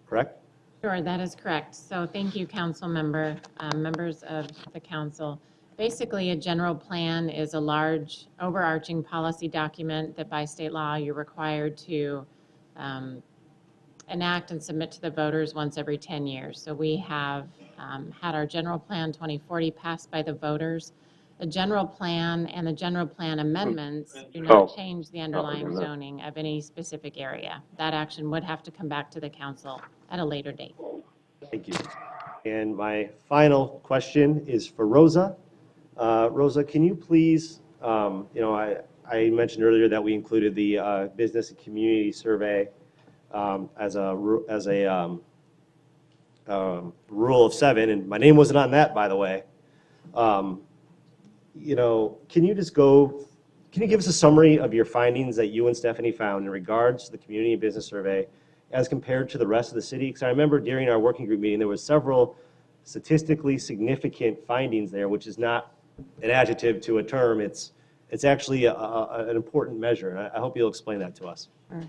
correct? Sure, that is correct. So thank you, Councilmember, members of the council. Basically, a general plan is a large overarching policy document that by state law you're required to enact and submit to the voters once every 10 years. So we have had our general plan 2040 passed by the voters. The general plan and the general plan amendments do not change the underlying zoning of any specific area. That action would have to come back to the council at a later date. Thank you. And my final question is for Rosa. Rosa, can you please, I mentioned earlier that we included the business and community survey as a rule of 7, and my name wasn't on that, by the way. Can you give us a summary of your findings that you and Stephanie found in regards to the community and business survey as compared to the rest of the city? Because I remember during our working group meeting, there were several statistically significant findings there, which is not an adjective to a term. It's actually an important measure. And I hope you'll explain that to us. Sure.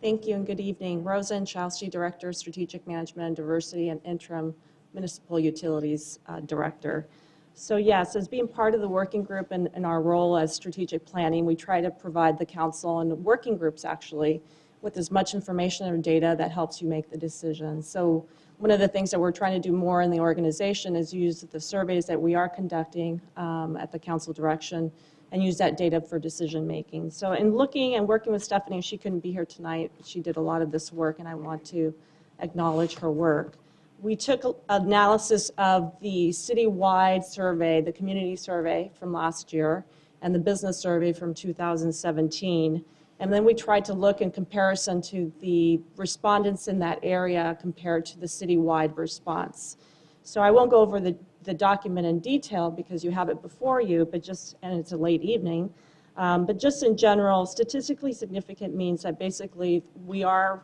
Thank you and good evening. Rosa Inchowski, Director of Strategic Management and Diversity and Interim Municipal Utilities Director. So yes, as being part of the working group and our role as strategic planning, we try to provide the council and working groups actually with as much information and data that helps you make the decision. So one of the things that we're trying to do more in the organization is use the surveys that we are conducting at the council direction and use that data for decision making. So in looking and working with Stephanie, she couldn't be here tonight, but she did a lot of this work and I want to acknowledge her work. We took analysis of the citywide survey, the community survey from last year, and the business survey from 2017. And then we tried to look in comparison to the respondents in that area compared to the citywide response. So I won't go over the document in detail because you have it before you, but and it's a late evening. But just in general, statistically significant means that basically we are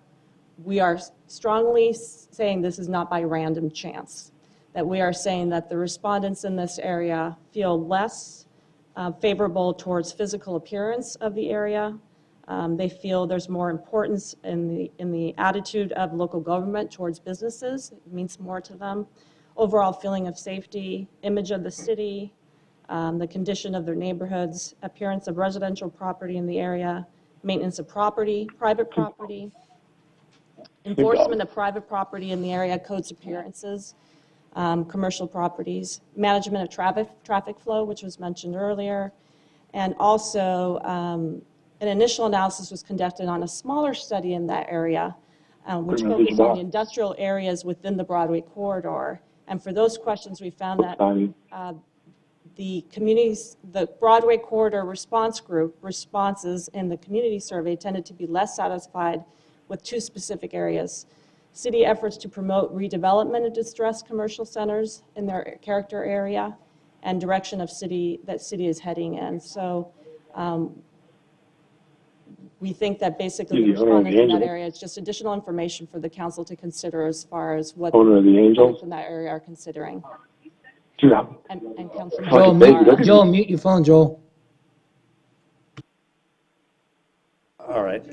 strongly saying this is not by random chance, that we are saying that the respondents in this area feel less favorable towards physical appearance of the area. They feel there's more importance in the attitude of local government towards businesses. It means more to them. Overall feeling of safety, image of the city, the condition of their neighborhoods, appearance of residential property in the area, maintenance of property, private property, enforcement of private property in the area, codes appearances, commercial properties, management of traffic flow, which was mentioned earlier, and also an initial analysis was conducted on a smaller study in that area, which focused on the industrial areas within the Broadway corridor. And for those questions, we found that the Broadway corridor response group responses in the community survey tended to be less satisfied with two specific areas: city efforts to promote redevelopment of distressed commercial centers in their character area, and direction of city is heading in. So we think that basically the respondents in that area, it's just additional information for the council to consider as far as what the respondents in that area are considering. And Councilmember. Joel, mute your phone, Joel. All right.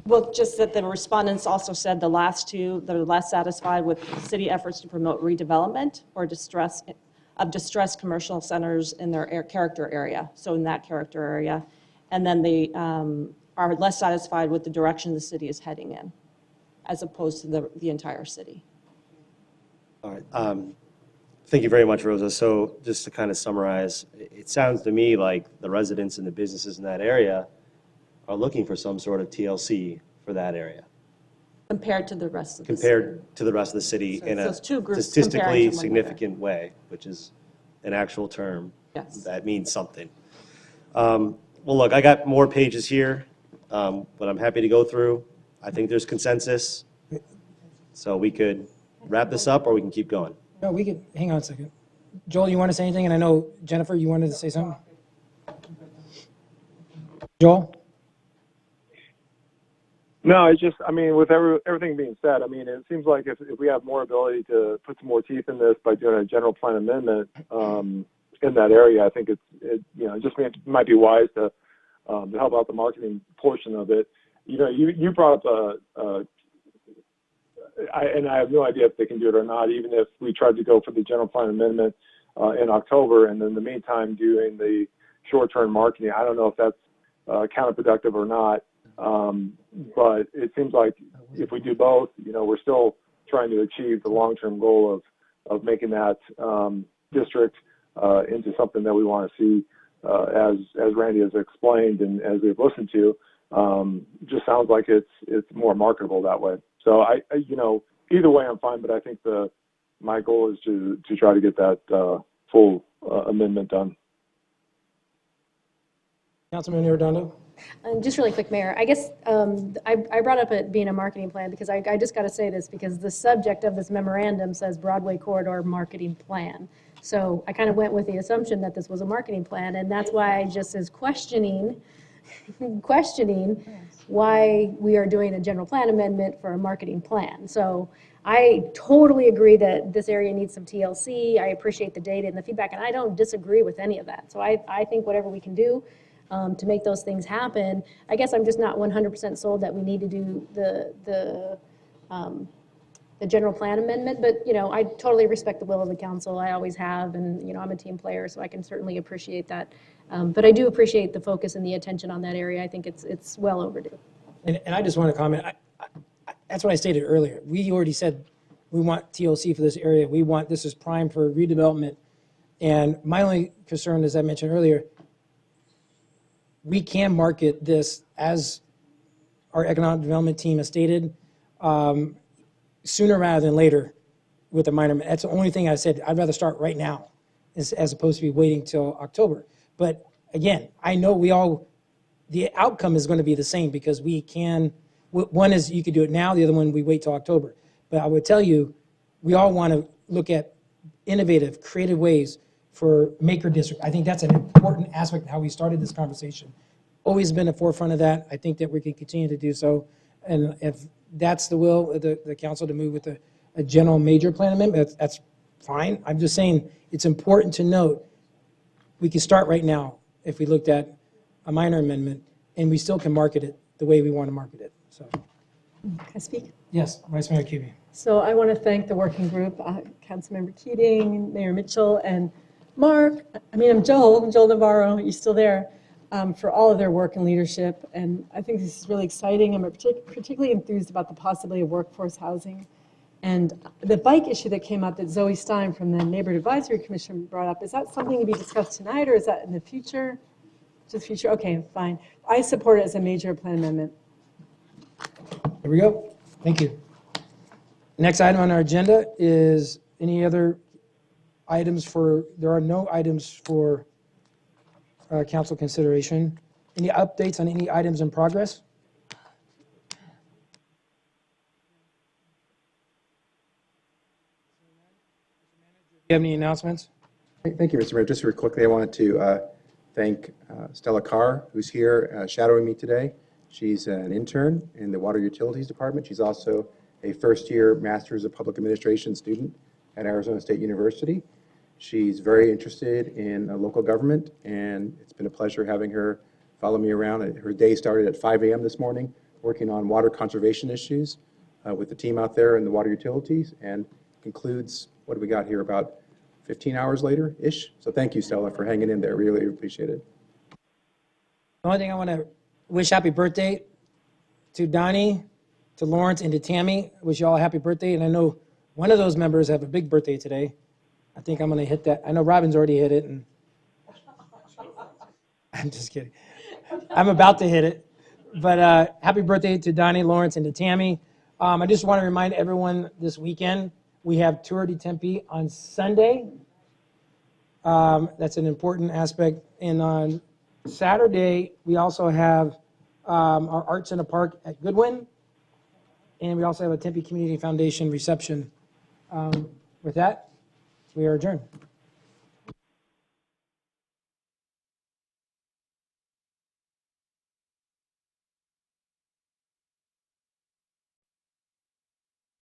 Well, just that the respondents also said the last two, they're less satisfied with city efforts to promote redevelopment or distressed commercial centers in their character area, so in that character area. And then they are less satisfied with the direction the city is heading in, as opposed to the entire city. All right. Thank you very much, Rosa. So just to kind of summarize, it sounds to me like the residents and the businesses in that area are looking for some sort of TLC for that area. Compared to the rest of the Compared to the rest of the city So in those a two groups statistically comparing to one significant way, which is an actual term. Yes. That means something. Well, look, I got more pages here, but I'm happy to go through. I think there's consensus. So we could wrap this up or we can keep going. No, we could, hang on a second. Joel, you want to say anything? And I know, Jennifer, you wanted to say something? Joel? No, it's just, I mean, with everything being said, I mean, it seems like if we have more ability to put some more teeth in this by doing a general plan amendment in that area, I think it just might be wise to help out the marketing portion of it. You know, you brought up and I have no idea if they can do it or not, even if we tried to go for the general plan amendment in October and then in the meantime doing the short-term marketing. I don't know if that's counterproductive or not. But it seems like if we do both, you know, we're still trying to achieve the long-term goal of making that district into something that we want to see, as Randy has explained and as we've listened to. Just sounds like it's more marketable that way. So I you know, either way I'm fine, but I think my goal is to try to get that full amendment done. Councilman Arredondo? Just really quick, Mayor, I guess I brought up it being a marketing plan because I just got to say this because the subject of this memorandum says Broadway Corridor Marketing Plan. So I kind of went with the assumption that this was a marketing plan, and that's why I just is questioning why we are doing a general plan amendment for a marketing plan. So I totally agree that this area needs some TLC. I appreciate the data and the feedback, and I don't disagree with any of that. So I think whatever we can do to make those things happen. I guess I'm just not 100% sold that we need to do the general plan amendment, but, you know, I totally respect the will of the council. I always have, and, you know, I'm a team player, so I can certainly appreciate that. But I do appreciate the focus and the attention on that area. I think it's well overdue. And I just want to comment. That's what I stated earlier. We already said we want TLC for this area. This is prime for redevelopment. And my only concern, as I mentioned earlier, we can market this as our economic development team has stated sooner rather than later with a minor. That's the only thing I said. I'd rather start right now as opposed to be waiting till October. But again, I know the outcome is going to be the same because we can, one is you could do it now, the other one we wait till October. But I would tell you, we all want to look at innovative, creative ways for Maker District. I think that's an important aspect of how we started this conversation. Always been at the forefront of that. I think that we can continue to do so. And if that's the will of the council to move with a general major plan amendment, that's fine. I'm just saying it's important to note, we can start right now if we looked at a minor amendment, and we still can market it the way we want to market it, so. Can I speak? Yes, Vice Mayor Kuby. So I want to thank the working group, Councilmember Keating, Mayor Mitchell, and Mark. I'm Joel Navarro, you're still there, for all of their work and leadership. And I think this is really exciting. I'm particularly enthused about the possibility of workforce housing. And the bike issue that came up that Zoe Stein from the Neighborhood Advisory Commission brought up, is that something to be discussed tonight, or is that in the future? Just future? Okay, fine. I support it as a major plan amendment. There we go. Thank you. Next item on our agenda is any other items there are no items for council consideration. Any updates on any items in progress? Do you have any announcements? Thank you, Mr. Mayor. Just very quickly, I wanted to thank Stella Carr, who's here shadowing me today. She's an intern in the Water Utilities Department. She's also a first-year Master's of Public Administration student at Arizona State University. She's very interested in local government, and it's been a pleasure having her follow me around. Her day started at 5 a.m. this morning, working on water conservation issues with the team out there in the water utilities, and concludes, what do we got here, about 15 hours later-ish? So thank you, Stella, for hanging in there. Really appreciate it. The only thing I want to wish happy birthday to Donnie, to Lawrence, and to Tammy. I wish you all a happy birthday, and I know one of those members have a big birthday today. I think I'm going to hit that. I know Robin's already hit it, and I'm just kidding. I'm about to hit it. But happy birthday to Donnie, Lawrence, and to Tammy. I just want to remind everyone this weekend, we have Tour de Tempe on Sunday. That's an important aspect. And on Saturday, we also have our Arts in a Park at Goodwin. And we also have a Tempe Community Foundation reception. With that, we are adjourned.